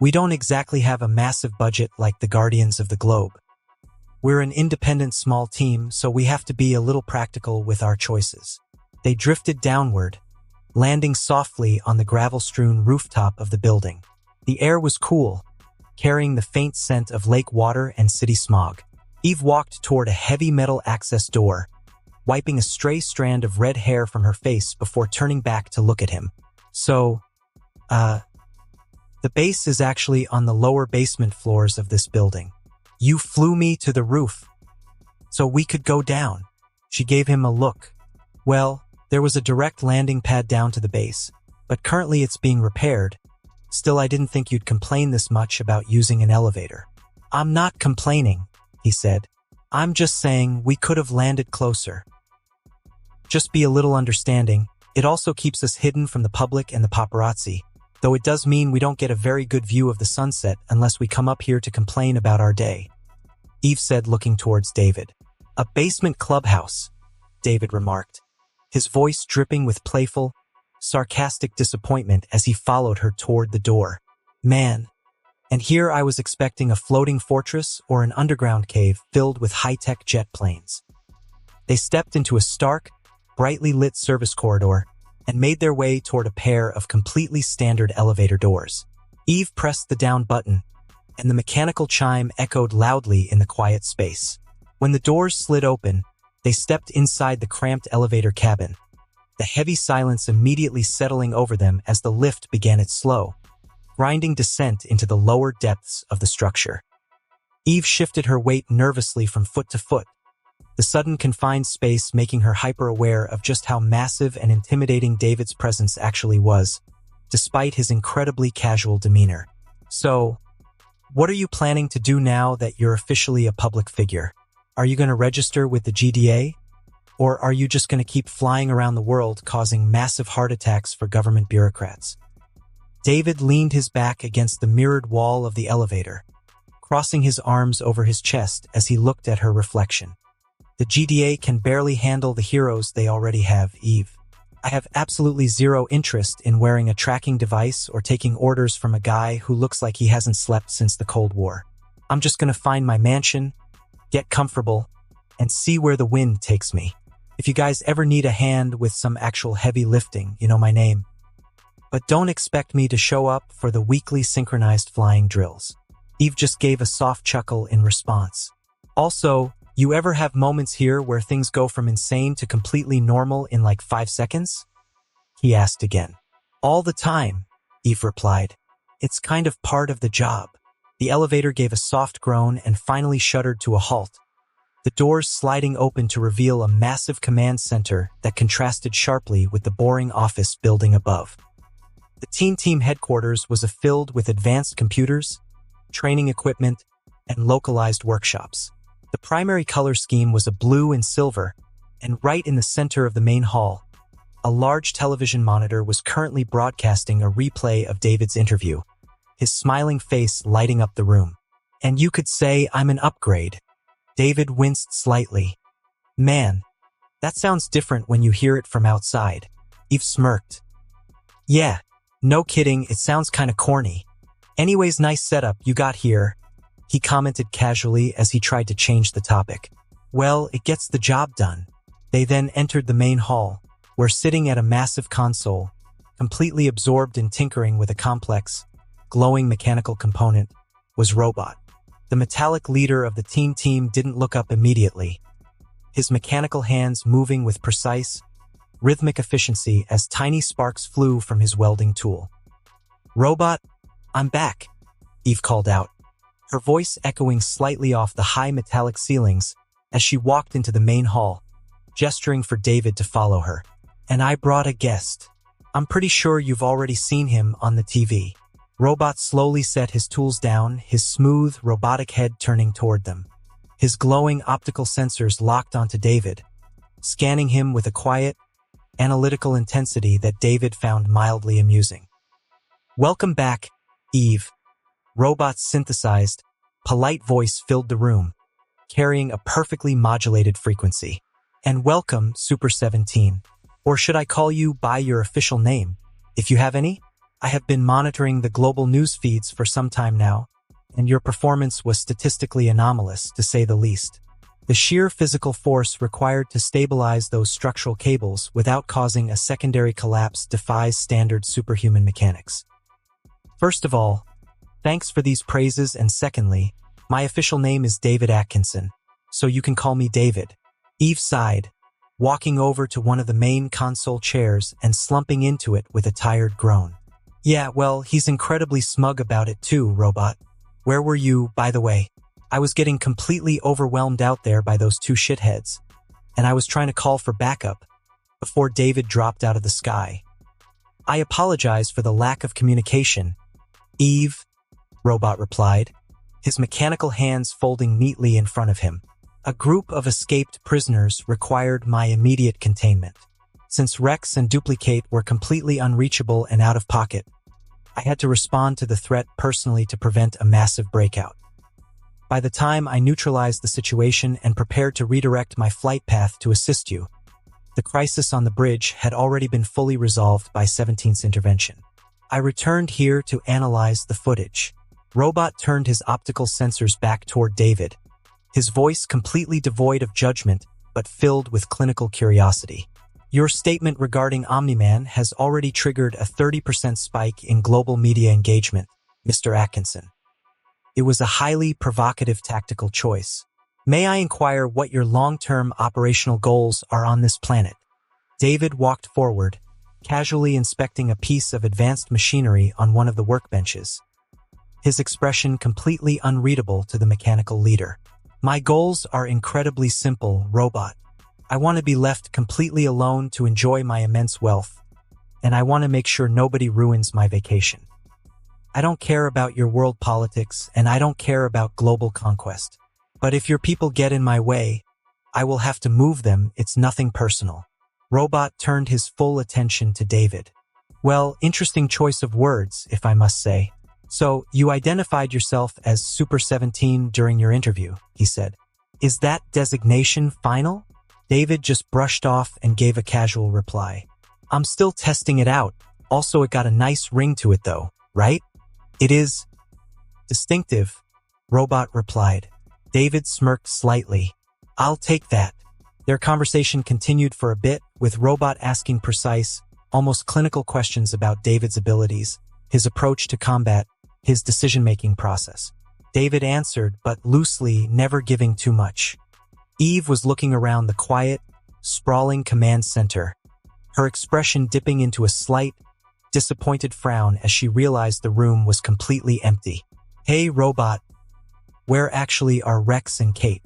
we don't exactly have a massive budget like the Guardians of the Globe. We're an independent small team, so we have to be a little practical with our choices." They drifted downward, landing softly on the gravel-strewn rooftop of the building. The air was cool, carrying the faint scent of lake water and city smog. Eve walked toward a heavy metal access door, wiping a stray strand of red hair from her face before turning back to look at him. "So, the base is actually on the lower basement floors of this building. You flew me to the roof, so we could go down." She gave him a look. "Well, there was a direct landing pad down to the base, but currently it's being repaired. Still, I didn't think you'd complain this much about using an elevator." "I'm not complaining," he said. "I'm just saying we could have landed closer. Just be a little understanding. It also keeps us hidden from the public and the paparazzi, though it does mean we don't get a very good view of the sunset unless we come up here to complain about our day," Eve said, looking towards David. "A basement clubhouse," David remarked, his voice dripping with playful, sarcastic disappointment as he followed her toward the door. "Man, and here I was expecting a floating fortress or an underground cave filled with high-tech jet planes." They stepped into a stark, brightly lit service corridor and made their way toward a pair of completely standard elevator doors. Eve pressed the down button, and the mechanical chime echoed loudly in the quiet space. When the doors slid open, they stepped inside the cramped elevator cabin, the heavy silence immediately settling over them as the lift began its slow, grinding descent into the lower depths of the structure. Eve shifted her weight nervously from foot to foot, the sudden confined space making her hyper-aware of just how massive and intimidating David's presence actually was, despite his incredibly casual demeanor. "So, what are you planning to do now that you're officially a public figure? Are you going to register with the GDA? Or are you just going to keep flying around the world causing massive heart attacks for government bureaucrats?" David leaned his back against the mirrored wall of the elevator, crossing his arms over his chest as he looked at her reflection. "The GDA can barely handle the heroes they already have, Eve. I have absolutely zero interest in wearing a tracking device or taking orders from a guy who looks like he hasn't slept since the Cold War. I'm just going to find my mansion, get comfortable, and see where the wind takes me. If you guys ever need a hand with some actual heavy lifting, you know my name. But don't expect me to show up for the weekly synchronized flying drills." Eve just gave a soft chuckle in response. "Also, you ever have moments here where things go from insane to completely normal in like 5 seconds?" he asked again. "All the time," Eve replied. "It's kind of part of the job." The elevator gave a soft groan and finally shuddered to a halt, the doors sliding open to reveal a massive command center that contrasted sharply with the boring office building above. The team headquarters was filled with advanced computers, training equipment, and localized workshops. The primary color scheme was a blue and silver, and right in the center of the main hall, a large television monitor was currently broadcasting a replay of David's interview, his smiling face lighting up the room. And you could say I'm an upgrade. David winced slightly. Man, that sounds different when you hear it from outside. Eve smirked. Yeah, no kidding, it sounds kinda corny. Anyways, nice setup you got here, he commented casually as he tried to change the topic. Well, it gets the job done. They then entered the main hall, where sitting at a massive console, completely absorbed in tinkering with a complex, glowing mechanical component, was Robot. The metallic leader of the team didn't look up immediately, his mechanical hands moving with precise, rhythmic efficiency as tiny sparks flew from his welding tool. Robot, I'm back, Eve called out, her voice echoing slightly off the high metallic ceilings as she walked into the main hall, gesturing for David to follow her. And I brought a guest. I'm pretty sure you've already seen him on the TV. Robot slowly set his tools down, his smooth, robotic head turning toward them. His glowing optical sensors locked onto David, scanning him with a quiet, analytical intensity that David found mildly amusing. Welcome back, Eve. Robot's synthesized, polite voice filled the room, carrying a perfectly modulated frequency. And welcome, Super 17. Or should I call you by your official name, if you have any? I have been monitoring the global news feeds for some time now, and your performance was statistically anomalous, to say the least. The sheer physical force required to stabilize those structural cables without causing a secondary collapse defies standard superhuman mechanics. First of all, thanks for these praises, and secondly, my official name is David Atkinson, so you can call me David. Eve sighed, walking over to one of the main console chairs and slumping into it with a tired groan. Yeah, well, he's incredibly smug about it too, Robot. Where were you, by the way? I was getting completely overwhelmed out there by those two shitheads, and I was trying to call for backup before David dropped out of the sky. I apologize for the lack of communication, Eve, Robot replied, his mechanical hands folding neatly in front of him. A group of escaped prisoners required my immediate containment. Since Rex and Duplicate were completely unreachable and out of pocket, I had to respond to the threat personally to prevent a massive breakout. By the time I neutralized the situation and prepared to redirect my flight path to assist you, the crisis on the bridge had already been fully resolved by 17's intervention. I returned here to analyze the footage. Robot turned his optical sensors back toward David, his voice completely devoid of judgment but filled with clinical curiosity. Your statement regarding Omni-Man has already triggered a 30% spike in global media engagement, Mr. Atkinson. It was a highly provocative tactical choice. May I inquire what your long-term operational goals are on this planet? David walked forward, casually inspecting a piece of advanced machinery on one of the workbenches, his expression completely unreadable to the mechanical leader. My goals are incredibly simple, Robot. I want to be left completely alone to enjoy my immense wealth, and I want to make sure nobody ruins my vacation. I don't care about your world politics, and I don't care about global conquest. But if your people get in my way, I will have to move them. It's nothing personal. Robot turned his full attention to David. Well, interesting choice of words, if I must say. So, you identified yourself as Super 17 during your interview, he said. Is that designation final? David just brushed off and gave a casual reply. I'm still testing it out. Also, it got a nice ring to it though, right? It is distinctive, Robot replied. David smirked slightly. I'll take that. Their conversation continued for a bit, with Robot asking precise, almost clinical questions about David's abilities, his approach to combat, his decision-making process. David answered, but loosely, never giving too much. Eve was looking around the quiet, sprawling command center, her expression dipping into a slight, disappointed frown as she realized the room was completely empty. Hey, Robot. Where actually are Rex and Kate?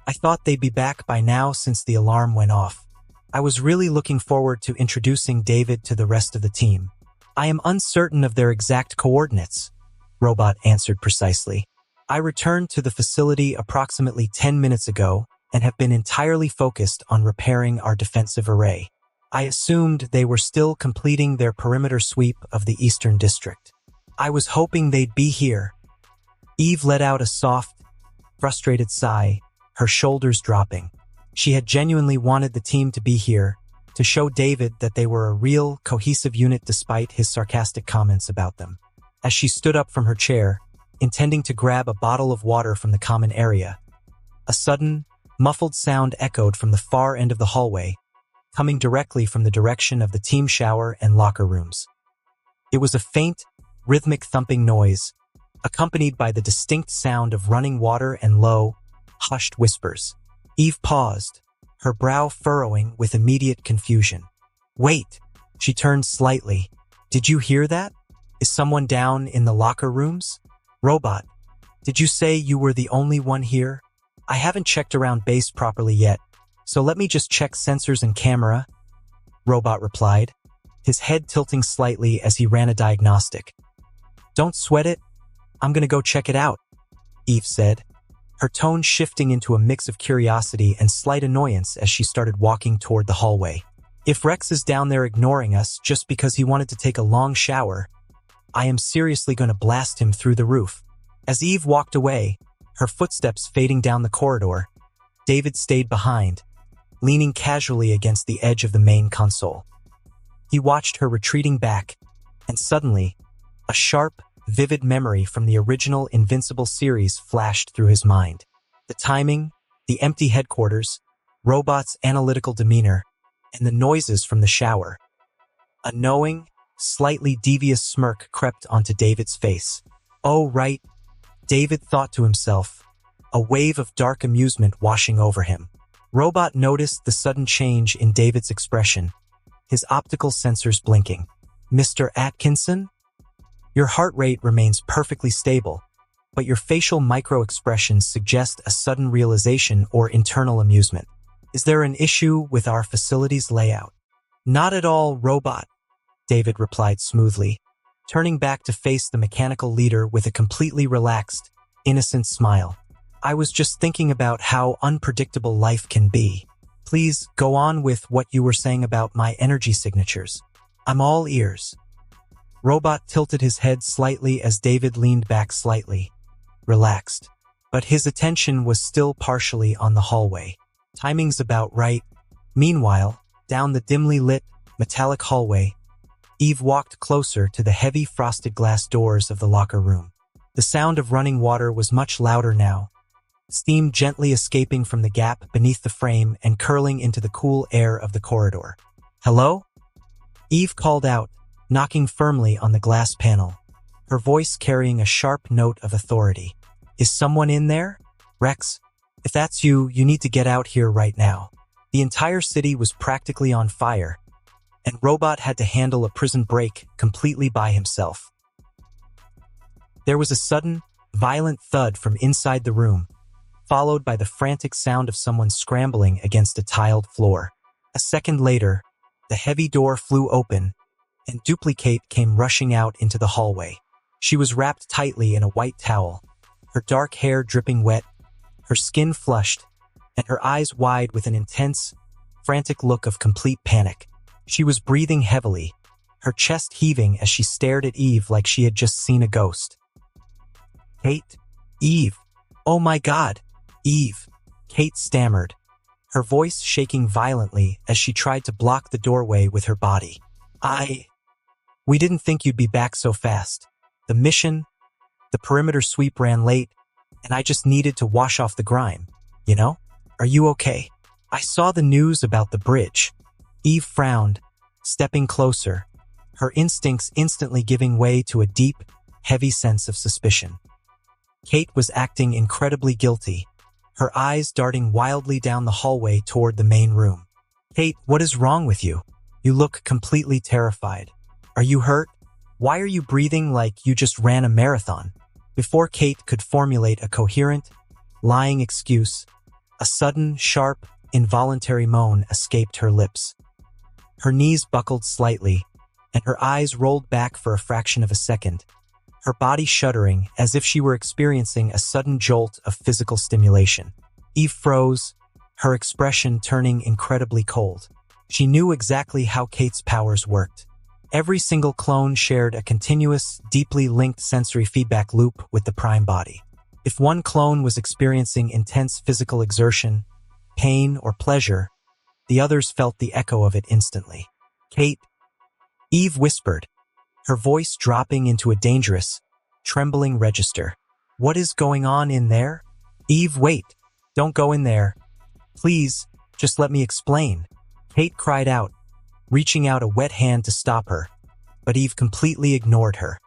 I thought they'd be back by now since the alarm went off. I was really looking forward to introducing David to the rest of the team. I am uncertain of their exact coordinates, Robot answered precisely. I returned to the facility approximately 10 minutes ago and have been entirely focused on repairing our defensive array. I assumed they were still completing their perimeter sweep of the Eastern District. I was hoping they'd be here. Eve let out a soft, frustrated sigh, her shoulders dropping. She had genuinely wanted the team to be here, to show David that they were a real, cohesive unit despite his sarcastic comments about them. As she stood up from her chair, intending to grab a bottle of water from the common area, a sudden, muffled sound echoed from the far end of the hallway, coming directly from the direction of the team shower and locker rooms. It was a faint, rhythmic thumping noise, accompanied by the distinct sound of running water and low, hushed whispers. Eve paused, her brow furrowing with immediate confusion. Wait, she turned slightly. Did you hear that? Is someone down in the locker rooms? Robot, did you say you were the only one here? I haven't checked around base properly yet, so let me just check sensors and camera, Robot replied, his head tilting slightly as he ran a diagnostic. Don't sweat it. I'm gonna go check it out, Eve said, her tone shifting into a mix of curiosity and slight annoyance as she started walking toward the hallway. If Rex is down there ignoring us just because he wanted to take a long shower, I am seriously going to blast him through the roof. As Eve walked away, her footsteps fading down the corridor, David stayed behind, leaning casually against the edge of the main console. He watched her retreating back, and suddenly, a sharp, vivid memory from the original Invincible series flashed through his mind. The timing, the empty headquarters, Robot's analytical demeanor, and the noises from the shower. A knowing, slightly devious smirk crept onto David's face. Oh, right, David thought to himself, a wave of dark amusement washing over him. Robot noticed the sudden change in David's expression, his optical sensors blinking. Mr. Atkinson? Your heart rate remains perfectly stable, but your facial micro-expressions suggest a sudden realization or internal amusement. Is there an issue with our facility's layout? Not at all, Robot, David replied smoothly, turning back to face the mechanical leader with a completely relaxed, innocent smile. I was just thinking about how unpredictable life can be. Please go on with what you were saying about my energy signatures. I'm all ears. Robot tilted his head slightly as David leaned back slightly, relaxed, but his attention was still partially on the hallway. Timing's about right. Meanwhile, down the dimly lit, metallic hallway, Eve walked closer to the heavy frosted glass doors of the locker room. The sound of running water was much louder now, steam gently escaping from the gap beneath the frame and curling into the cool air of the corridor. Hello? Eve called out, knocking firmly on the glass panel, her voice carrying a sharp note of authority. Is someone in there? Rex, if that's you, you need to get out here right now. The entire city was practically on fire, and Robot had to handle a prison break completely by himself. There was a sudden, violent thud from inside the room, followed by the frantic sound of someone scrambling against a tiled floor. A second later, the heavy door flew open, and Duplicate came rushing out into the hallway. She was wrapped tightly in a white towel, her dark hair dripping wet, her skin flushed, and her eyes wide with an intense, frantic look of complete panic. She was breathing heavily, her chest heaving as she stared at Eve like she had just seen a ghost. Kate? Eve? Oh my God! Eve! Kate stammered, her voice shaking violently as she tried to block the doorway with her body. We didn't think you'd be back so fast. The perimeter sweep ran late, and I just needed to wash off the grime, you know? Are you okay? I saw the news about the bridge. Eve frowned, stepping closer, her instincts instantly giving way to a deep, heavy sense of suspicion. Kate was acting incredibly guilty, her eyes darting wildly down the hallway toward the main room. Kate, what is wrong with you? You look completely terrified. Are you hurt? Why are you breathing like you just ran a marathon? Before Kate could formulate a coherent, lying excuse, a sudden, sharp, involuntary moan escaped her lips. Her knees buckled slightly, and her eyes rolled back for a fraction of a second, her body shuddering as if she were experiencing a sudden jolt of physical stimulation. Eve froze, her expression turning incredibly cold. She knew exactly how Kate's powers worked. Every single clone shared a continuous, deeply linked sensory feedback loop with the prime body. If one clone was experiencing intense physical exertion, pain, or pleasure, the others felt the echo of it instantly. Kate, Eve whispered, her voice dropping into a dangerous, trembling register. What is going on in there? Eve, wait, don't go in there. Please, just let me explain. Kate cried out, reaching out a wet hand to stop her, but Eve completely ignored her.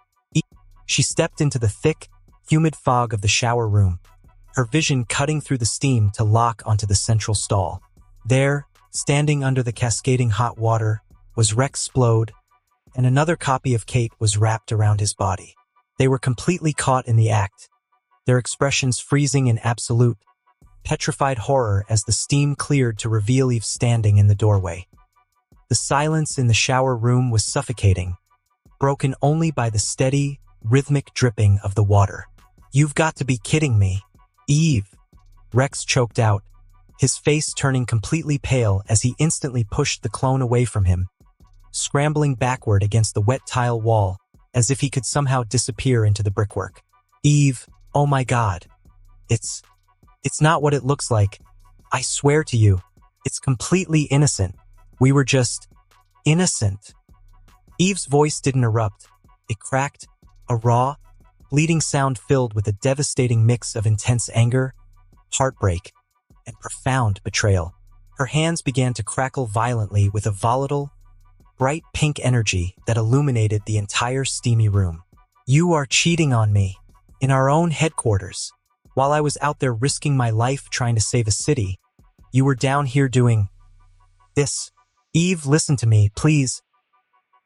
She stepped into the thick, humid fog of the shower room, her vision cutting through the steam to lock onto the central stall. There, standing under the cascading hot water, was Rex Splode, and another copy of Kate was wrapped around his body. They were completely caught in the act, their expressions freezing in absolute, petrified horror as the steam cleared to reveal Eve standing in the doorway. The silence in the shower room was suffocating, broken only by the steady, rhythmic dripping of the water. You've got to be kidding me. Eve, Rex choked out, his face turning completely pale as he instantly pushed the clone away from him, scrambling backward against the wet tile wall as if he could somehow disappear into the brickwork. Eve, oh my God. It's not what it looks like. I swear to you, it's completely innocent. We were just innocent. Eve's voice didn't erupt. It cracked, a raw, bleeding sound filled with a devastating mix of intense anger, heartbreak, and profound betrayal. Her hands began to crackle violently with a volatile, bright pink energy that illuminated the entire steamy room. You are cheating on me. In our own headquarters. While I was out there risking my life trying to save a city, you were down here doing this. Eve, listen to me, please.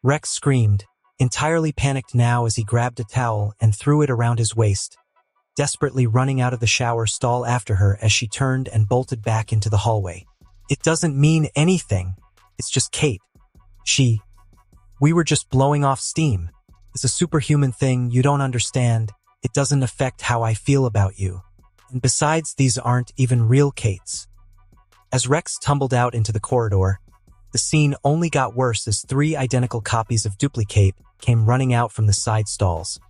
Rex screamed, entirely panicked now as he grabbed a towel and threw it around his waist, desperately running out of the shower stall after her as she turned and bolted back into the hallway. It doesn't mean anything. It's just Kate. We were just blowing off steam. It's a superhuman thing you don't understand. It doesn't affect how I feel about you. And besides, these aren't even real Kates. As Rex tumbled out into the corridor, the scene only got worse as 3 identical copies of Duplicate came running out from the side stalls,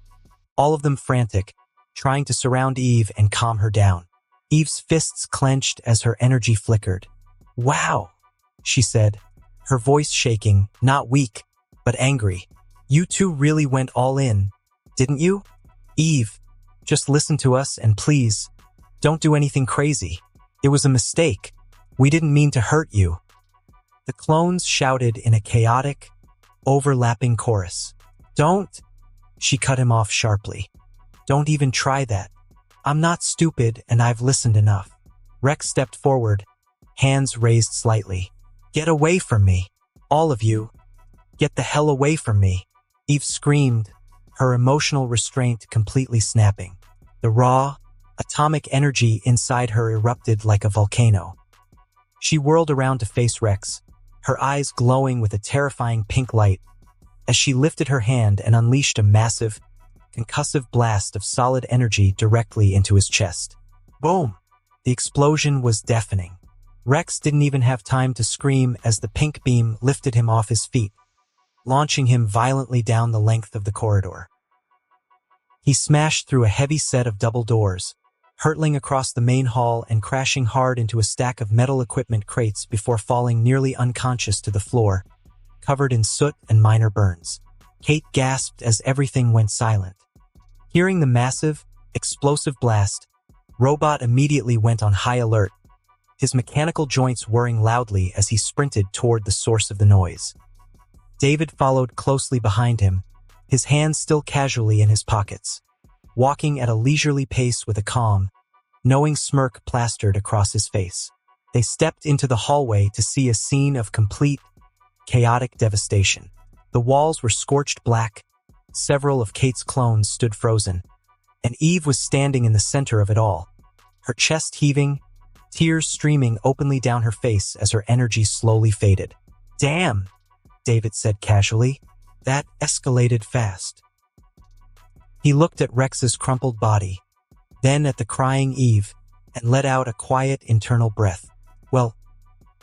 all of them frantic, trying to surround Eve and calm her down. Eve's fists clenched as her energy flickered. Wow, she said, her voice shaking, not weak, but angry. You two really went all in, didn't you? Eve, just listen to us and please, don't do anything crazy. It was a mistake. We didn't mean to hurt you. The clones shouted in a chaotic, overlapping chorus. Don't, she cut him off sharply. Don't even try that. I'm not stupid and I've listened enough. Rex stepped forward, hands raised slightly. Get away from me. All of you. Get the hell away from me. Eve screamed, her emotional restraint completely snapping. The raw, atomic energy inside her erupted like a volcano. She whirled around to face Rex, her eyes glowing with a terrifying pink light, as she lifted her hand and unleashed a massive, concussive blast of solid energy directly into his chest. Boom! The explosion was deafening. Rex didn't even have time to scream as the pink beam lifted him off his feet, launching him violently down the length of the corridor. He smashed through a heavy set of double doors, hurtling across the main hall and crashing hard into a stack of metal equipment crates before falling nearly unconscious to the floor, covered in soot and minor burns. Kate gasped as everything went silent. Hearing the massive, explosive blast, Robot immediately went on high alert, his mechanical joints whirring loudly as he sprinted toward the source of the noise. David followed closely behind him, his hands still casually in his pockets, walking at a leisurely pace with a calm, knowing smirk plastered across his face. They stepped into the hallway to see a scene of complete, chaotic devastation. The walls were scorched black, several of Kate's clones stood frozen, and Eve was standing in the center of it all, her chest heaving, tears streaming openly down her face as her energy slowly faded. Damn, David said casually. That escalated fast. He looked at Rex's crumpled body, then at the crying Eve, and let out a quiet internal breath. Well,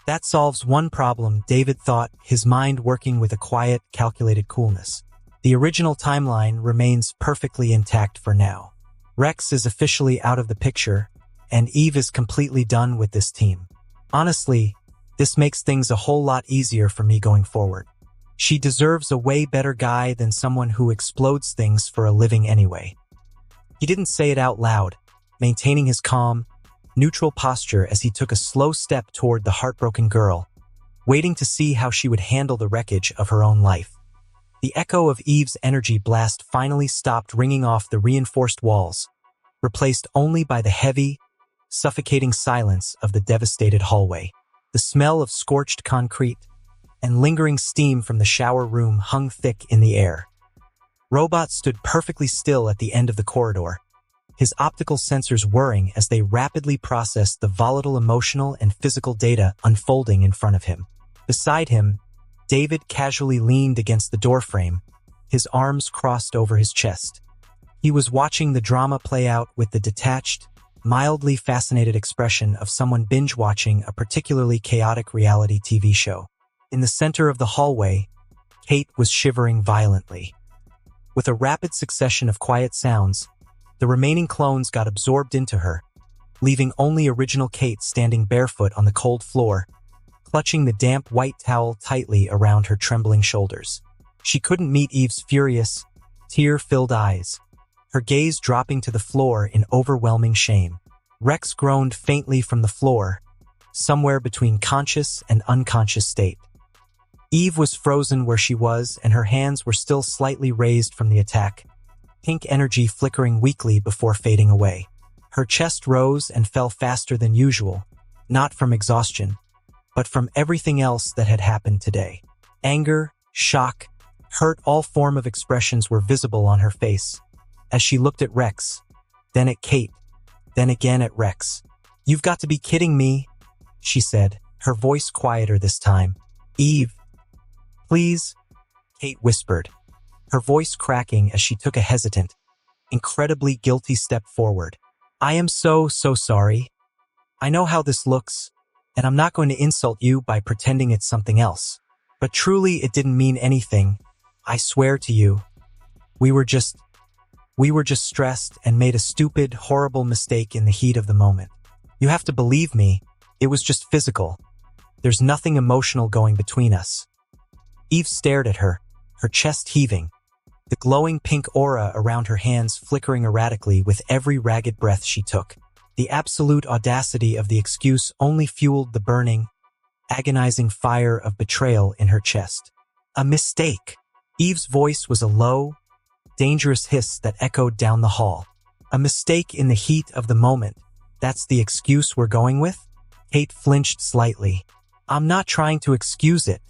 that solves one problem, David thought, his mind working with a quiet, calculated coolness. The original timeline remains perfectly intact for now. Rex is officially out of the picture, and Eve is completely done with this team. Honestly, this makes things a whole lot easier for me going forward. She deserves a way better guy than someone who explodes things for a living anyway. He didn't say it out loud, maintaining his calm, neutral posture as he took a slow step toward the heartbroken girl, waiting to see how she would handle the wreckage of her own life. The echo of Eve's energy blast finally stopped ringing off the reinforced walls, replaced only by the heavy, suffocating silence of the devastated hallway. The smell of scorched concrete and lingering steam from the shower room hung thick in the air. Robot stood perfectly still at the end of the corridor, his optical sensors whirring as they rapidly processed the volatile emotional and physical data unfolding in front of him. Beside him, David casually leaned against the doorframe, his arms crossed over his chest. He was watching the drama play out with the detached, mildly fascinated expression of someone binge-watching a particularly chaotic reality TV show. In the center of the hallway, Kate was shivering violently. With a rapid succession of quiet sounds, the remaining clones got absorbed into her, leaving only original Kate standing barefoot on the cold floor, clutching the damp white towel tightly around her trembling shoulders. She couldn't meet Eve's furious, tear-filled eyes, her gaze dropping to the floor in overwhelming shame. Rex groaned faintly from the floor, somewhere between conscious and unconscious state. Eve was frozen where she was, and her hands were still slightly raised from the attack, pink energy flickering weakly before fading away. Her chest rose and fell faster than usual, not from exhaustion, but from everything else that had happened today. Anger, shock, hurt, all form of expressions were visible on her face, as she looked at Rex, then at Kate, then again at Rex. "You've got to be kidding me," she said, her voice quieter this time. "Eve, please," Kate whispered, her voice cracking as she took a hesitant, incredibly guilty step forward. "I am so sorry. I know how this looks, and I'm not going to insult you by pretending it's something else. But truly, it didn't mean anything. I swear to you. We were just stressed and made a stupid, horrible mistake in the heat of the moment. You have to believe me, it was just physical. There's nothing emotional going between us." Eve stared at her, her chest heaving, the glowing pink aura around her hands flickering erratically with every ragged breath she took. The absolute audacity of the excuse only fueled the burning, agonizing fire of betrayal in her chest. A mistake. Eve's voice was a low, dangerous hiss that echoed down the hall. A mistake in the heat of the moment. That's the excuse we're going with? Kate flinched slightly. "I'm not trying to excuse it,"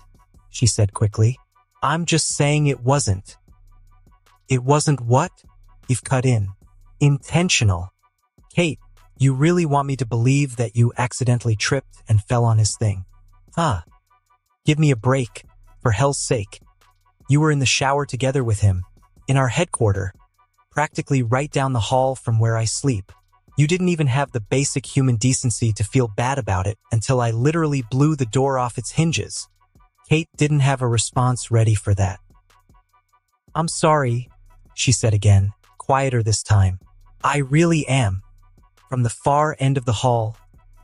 she said quickly. "I'm just saying it wasn't." "It wasn't what?" Eve cut in. "Intentional. Kate, you really want me to believe that you accidentally tripped and fell on his thing? Huh. Give me a break, for hell's sake. You were in the shower together with him, in our headquarters, practically right down the hall from where I sleep. You didn't even have the basic human decency to feel bad about it until I literally blew the door off its hinges." Kate didn't have a response ready for that. "I'm sorry," she said again, quieter this time. "I really am." From the far end of the hall,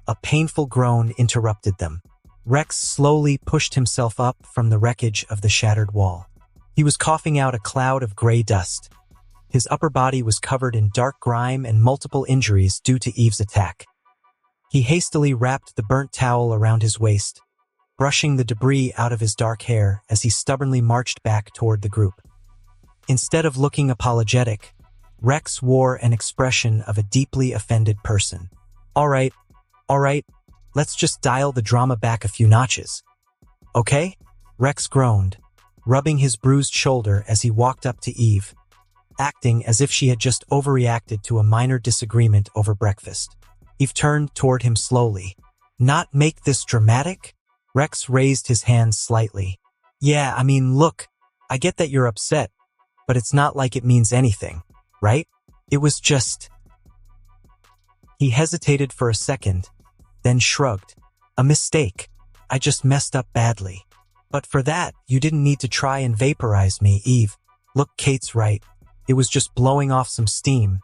a painful groan interrupted them. Rex slowly pushed himself up from the wreckage of the shattered wall. He was coughing out a cloud of gray dust. His upper body was covered in dark grime and multiple injuries due to Eve's attack. He hastily wrapped the burnt towel around his waist, brushing the debris out of his dark hair as he stubbornly marched back toward the group. Instead of looking apologetic, Rex wore an expression of a deeply offended person. All right, let's just dial the drama back a few notches. Okay? Rex groaned, rubbing his bruised shoulder as he walked up to Eve, acting as if she had just overreacted to a minor disagreement over breakfast. Eve turned toward him slowly. "Not make this dramatic?" Rex raised his hands slightly. "Yeah, I mean, look, I get that you're upset, but it's not like it means anything, right? It was just... He hesitated for a second, then shrugged. A mistake. I just messed up badly. But for that, you didn't need to try and vaporize me, Eve. Look, Kate's right. It was just blowing off some steam.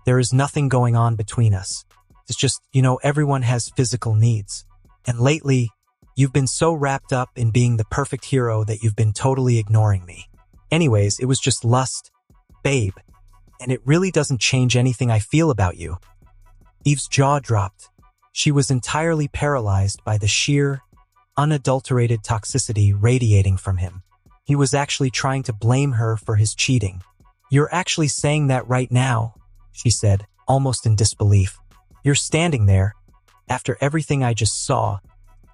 There is nothing going on between us. It's just, everyone has physical needs. And lately, you've been so wrapped up in being the perfect hero that you've been totally ignoring me. Anyways, it was just lust, babe. And it really doesn't change anything I feel about you. Eve's jaw dropped. She was entirely paralyzed by the sheer, unadulterated toxicity radiating from him. He was actually trying to blame her for his cheating. You're actually saying that right now, she said, almost in disbelief. You're standing there, after everything I just saw,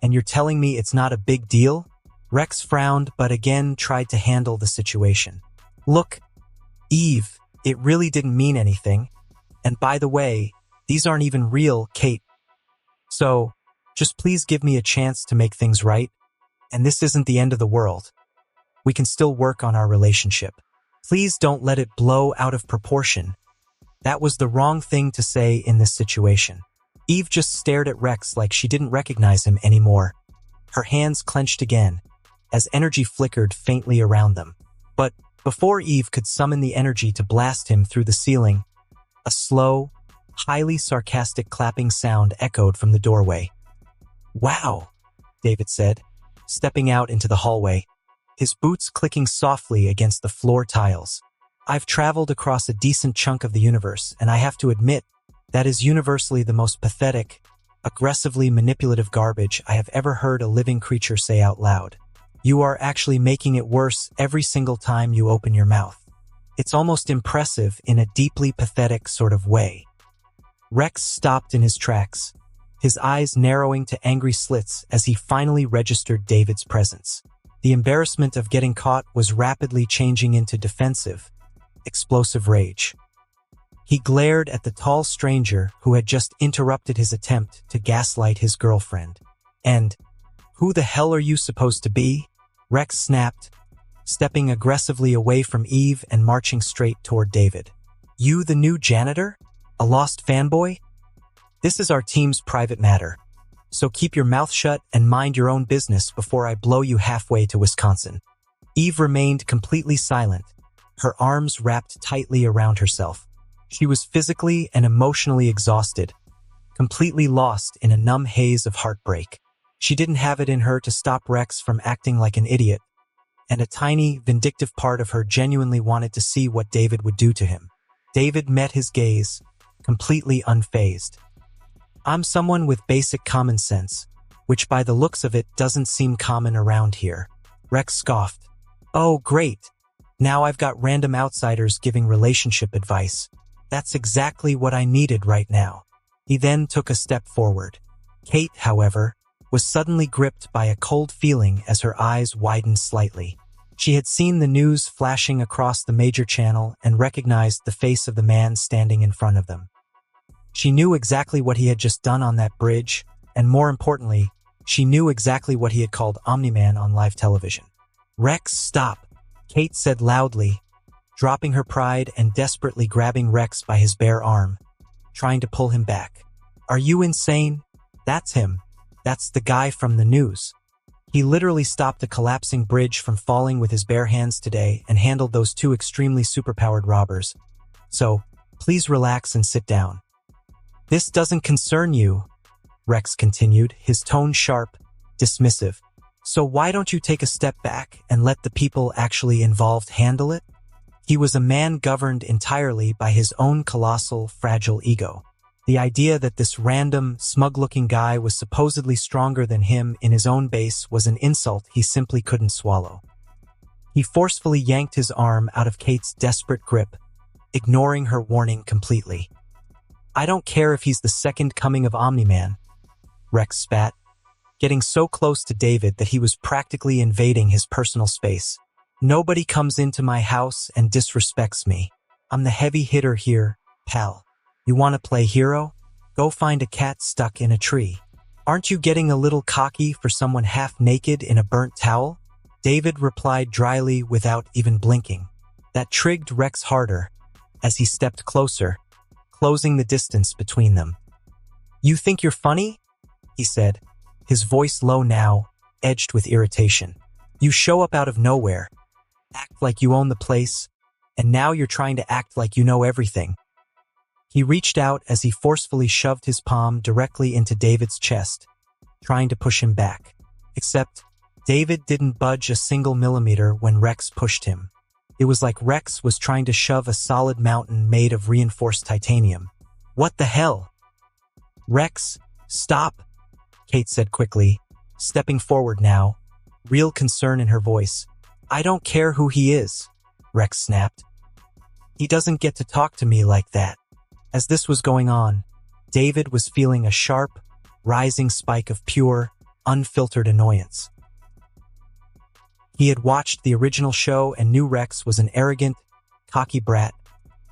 and you're telling me it's not a big deal? Rex frowned, but again tried to handle the situation. Look, Eve, it really didn't mean anything. And by the way, these aren't even real, Kate. So, just please give me a chance to make things right. And this isn't the end of the world. We can still work on our relationship. Please don't let it blow out of proportion. That was the wrong thing to say in this situation. Eve just stared at Rex like she didn't recognize him anymore. Her hands clenched again, as energy flickered faintly around them. But before Eve could summon the energy to blast him through the ceiling, a slow, highly sarcastic clapping sound echoed from the doorway. Wow, David said, stepping out into the hallway, his boots clicking softly against the floor tiles. I've traveled across a decent chunk of the universe, and I have to admit, that is universally the most pathetic, aggressively manipulative garbage I have ever heard a living creature say out loud. You are actually making it worse every single time you open your mouth. It's almost impressive in a deeply pathetic sort of way. Rex stopped in his tracks, his eyes narrowing to angry slits as he finally registered David's presence. The embarrassment of getting caught was rapidly changing into defensive, explosive rage. He glared at the tall stranger who had just interrupted his attempt to gaslight his girlfriend. And, who the hell are you supposed to be? Rex snapped, stepping aggressively away from Eve and marching straight toward David. You the new janitor? A lost fanboy? This is our team's private matter. So keep your mouth shut and mind your own business before I blow you halfway to Wisconsin. Eve remained completely silent, her arms wrapped tightly around herself. She was physically and emotionally exhausted, completely lost in a numb haze of heartbreak. She didn't have it in her to stop Rex from acting like an idiot, and a tiny, vindictive part of her genuinely wanted to see what David would do to him. David met his gaze, completely unfazed. I'm someone with basic common sense, which by the looks of it doesn't seem common around here. Rex scoffed. Oh, great. Now I've got random outsiders giving relationship advice. That's exactly what I needed right now. He then took a step forward. Kate, however, was suddenly gripped by a cold feeling as her eyes widened slightly. She had seen the news flashing across the major channel and recognized the face of the man standing in front of them. She knew exactly what he had just done on that bridge, and more importantly, she knew exactly what he had called Omni-Man on live television. Rex, stop, Kate said loudly, dropping her pride and desperately grabbing Rex by his bare arm, trying to pull him back. Are you insane? That's him. That's the guy from the news. He literally stopped a collapsing bridge from falling with his bare hands today and handled those two extremely superpowered robbers. So, please relax and sit down. This doesn't concern you, Rex continued, his tone sharp, dismissive. So why don't you take a step back and let the people actually involved handle it? He was a man governed entirely by his own colossal, fragile ego. The idea that this random, smug-looking guy was supposedly stronger than him in his own base was an insult he simply couldn't swallow. He forcefully yanked his arm out of Kate's desperate grip, ignoring her warning completely. I don't care if he's the second coming of Omni-Man, Rex spat, getting so close to David that he was practically invading his personal space. Nobody comes into my house and disrespects me. I'm the heavy hitter here, pal. You want to play hero? Go find a cat stuck in a tree. Aren't you getting a little cocky for someone half naked in a burnt towel? David replied dryly without even blinking. That trigged Rex harder as he stepped closer, closing the distance between them. "You think you're funny?" he said, his voice low now, edged with irritation. "You show up out of nowhere, act like you own the place, and now you're trying to act like you know everything." He reached out as he forcefully shoved his palm directly into David's chest, trying to push him back. Except, David didn't budge a single millimeter when Rex pushed him. It was like Rex was trying to shove a solid mountain made of reinforced titanium. "What the hell?" "Rex, stop," Kate said quickly, stepping forward now, real concern in her voice. "I don't care who he is," Rex snapped. "He doesn't get to talk to me like that." As this was going on, David was feeling a sharp, rising spike of pure, unfiltered annoyance. He had watched the original show and knew Rex was an arrogant, cocky brat,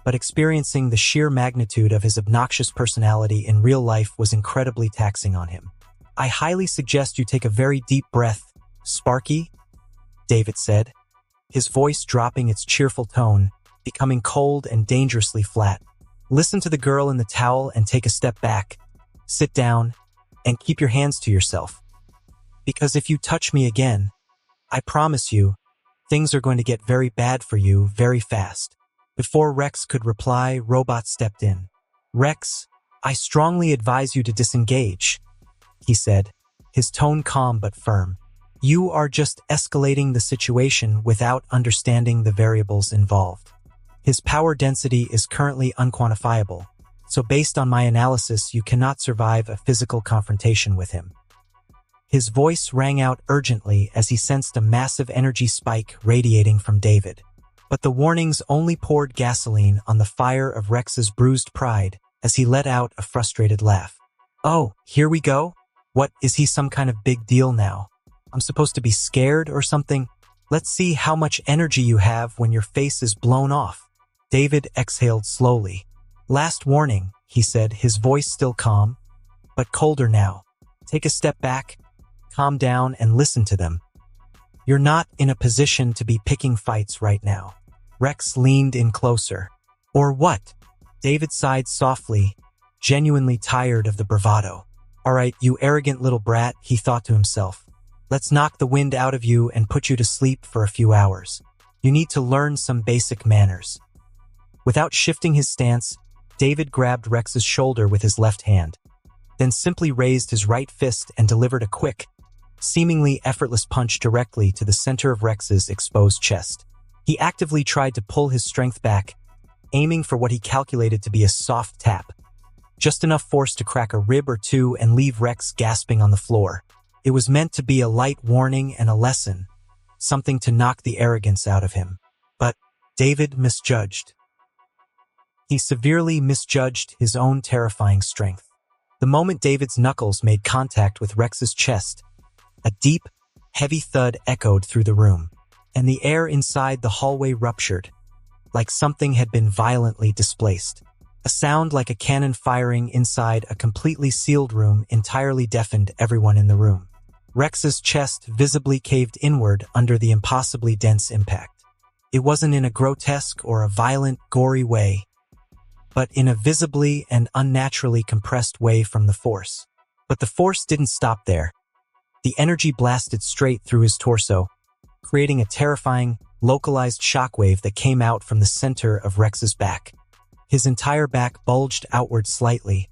but experiencing the sheer magnitude of his obnoxious personality in real life was incredibly taxing on him. "I highly suggest you take a very deep breath, Sparky," David said, his voice dropping its cheerful tone, becoming cold and dangerously flat. "Listen to the girl in the towel and take a step back. Sit down and keep your hands to yourself. Because if you touch me again, I promise you, things are going to get very bad for you very fast." Before Rex could reply, Robot stepped in. "Rex, I strongly advise you to disengage," he said, his tone calm but firm. "You are just escalating the situation without understanding the variables involved. His power density is currently unquantifiable, so based on my analysis, you cannot survive a physical confrontation with him." His voice rang out urgently as he sensed a massive energy spike radiating from David. But the warnings only poured gasoline on the fire of Rex's bruised pride as he let out a frustrated laugh. "Oh, here we go? What, is he some kind of big deal now? I'm supposed to be scared or something? Let's see how much energy you have when your face is blown off." David exhaled slowly. "Last warning," he said, his voice still calm, but colder now. "Take a step back, calm down, and listen to them. You're not in a position to be picking fights right now." Rex leaned in closer. "Or what?" David sighed softly, genuinely tired of the bravado. "All right, you arrogant little brat," he thought to himself. "Let's knock the wind out of you and put you to sleep for a few hours. You need to learn some basic manners." Without shifting his stance, David grabbed Rex's shoulder with his left hand, then simply raised his right fist and delivered a quick, seemingly effortless punch directly to the center of Rex's exposed chest. He actively tried to pull his strength back, aiming for what he calculated to be a soft tap, just enough force to crack a rib or two and leave Rex gasping on the floor. It was meant to be a light warning and a lesson, something to knock the arrogance out of him. But David misjudged. He severely misjudged his own terrifying strength. The moment David's knuckles made contact with Rex's chest, a deep, heavy thud echoed through the room, and the air inside the hallway ruptured, like something had been violently displaced. A sound like a cannon firing inside a completely sealed room entirely deafened everyone in the room. Rex's chest visibly caved inward under the impossibly dense impact. It wasn't in a grotesque or a violent, gory way, but in a visibly and unnaturally compressed way from the force. But the force didn't stop there. The energy blasted straight through his torso, creating a terrifying, localized shockwave that came out from the center of Rex's back. His entire back bulged outward slightly.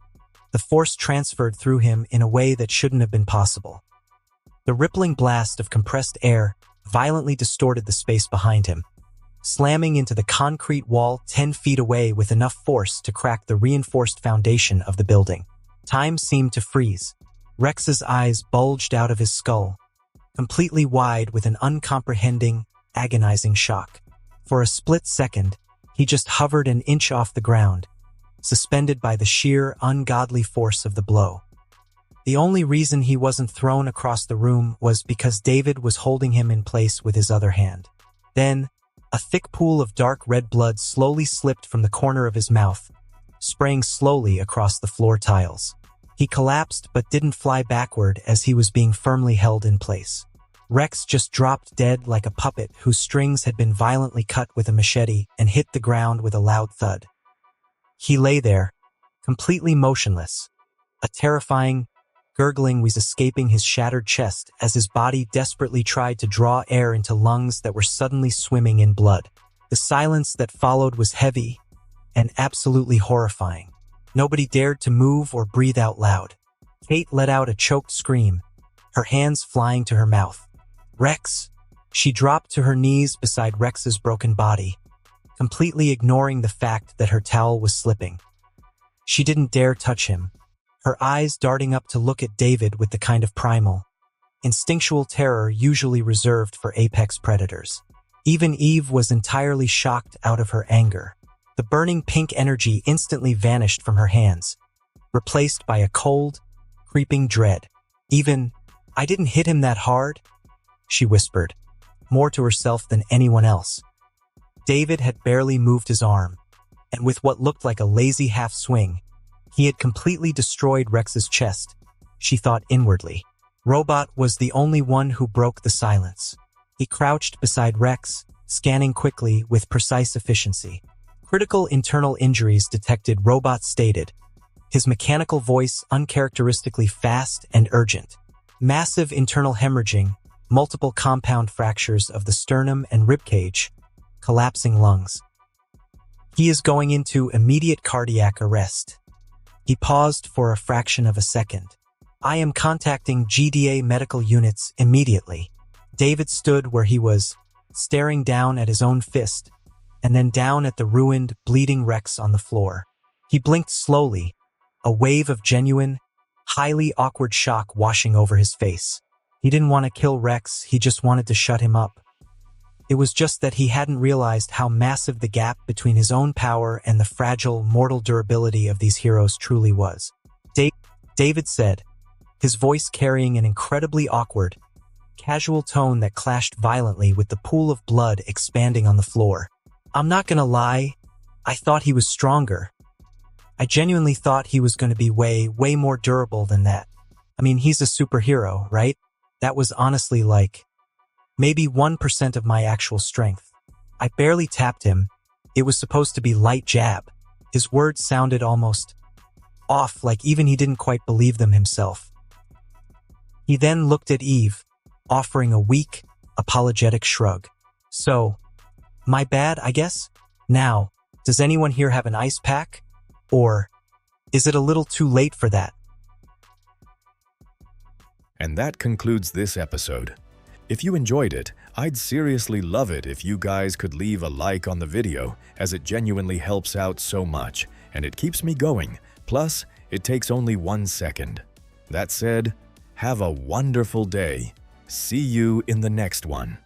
The force transferred through him in a way that shouldn't have been possible. The rippling blast of compressed air violently distorted the space behind him, slamming into the concrete wall 10 feet away with enough force to crack the reinforced foundation of the building. Time seemed to freeze. Rex's eyes bulged out of his skull, completely wide with an uncomprehending, agonizing shock. For a split second, he just hovered an inch off the ground, suspended by the sheer, ungodly force of the blow. The only reason he wasn't thrown across the room was because David was holding him in place with his other hand. Then, a thick pool of dark red blood slowly slipped from the corner of his mouth, spraying slowly across the floor tiles. He collapsed but didn't fly backward as he was being firmly held in place. Rex just dropped dead like a puppet whose strings had been violently cut with a machete and hit the ground with a loud thud. He lay there, completely motionless. A terrifying, gurgling was escaping his shattered chest as his body desperately tried to draw air into lungs that were suddenly swimming in blood. The silence that followed was heavy and absolutely horrifying. Nobody dared to move or breathe out loud. Kate let out a choked scream, her hands flying to her mouth. Rex! She dropped to her knees beside Rex's broken body, completely ignoring the fact that her towel was slipping. She didn't dare touch him, her eyes darting up to look at David with the kind of primal, instinctual terror usually reserved for apex predators. Even Eve was entirely shocked out of her anger. The burning pink energy instantly vanished from her hands, replaced by a cold, creeping dread. I didn't hit him that hard," she whispered, more to herself than anyone else. David had barely moved his arm, and with what looked like a lazy half-swing, he had completely destroyed Rex's chest, she thought inwardly. Robot was the only one who broke the silence. He crouched beside Rex, scanning quickly with precise efficiency. Critical internal injuries detected, Robot stated, his mechanical voice uncharacteristically fast and urgent. Massive internal hemorrhaging, multiple compound fractures of the sternum and ribcage, collapsing lungs. He is going into immediate cardiac arrest. He paused for a fraction of a second. I am contacting GDA medical units immediately. David stood where he was, staring down at his own fist, and then down at the ruined, bleeding Rex on the floor. He blinked slowly, a wave of genuine, highly awkward shock washing over his face. He didn't want to kill Rex, he just wanted to shut him up. It was just that he hadn't realized how massive the gap between his own power and the fragile, mortal durability of these heroes truly was. David said, his voice carrying an incredibly awkward, casual tone that clashed violently with the pool of blood expanding on the floor. I'm not gonna lie, I thought he was stronger. I genuinely thought he was gonna be way more durable than that. I mean, he's a superhero, right? That was honestly like maybe 1% of my actual strength. I barely tapped him. It was supposed to be light jab. His words sounded almost off, like even he didn't quite believe them himself. He then looked at Eve, offering a weak, apologetic shrug. So, my bad, I guess? Now, does anyone here have an ice pack? Or is it a little too late for that? And that concludes this episode. If you enjoyed it, I'd seriously love it if you guys could leave a like on the video, as it genuinely helps out so much, and it keeps me going. Plus, it takes only 1 second. That said, have a wonderful day. See you in the next one.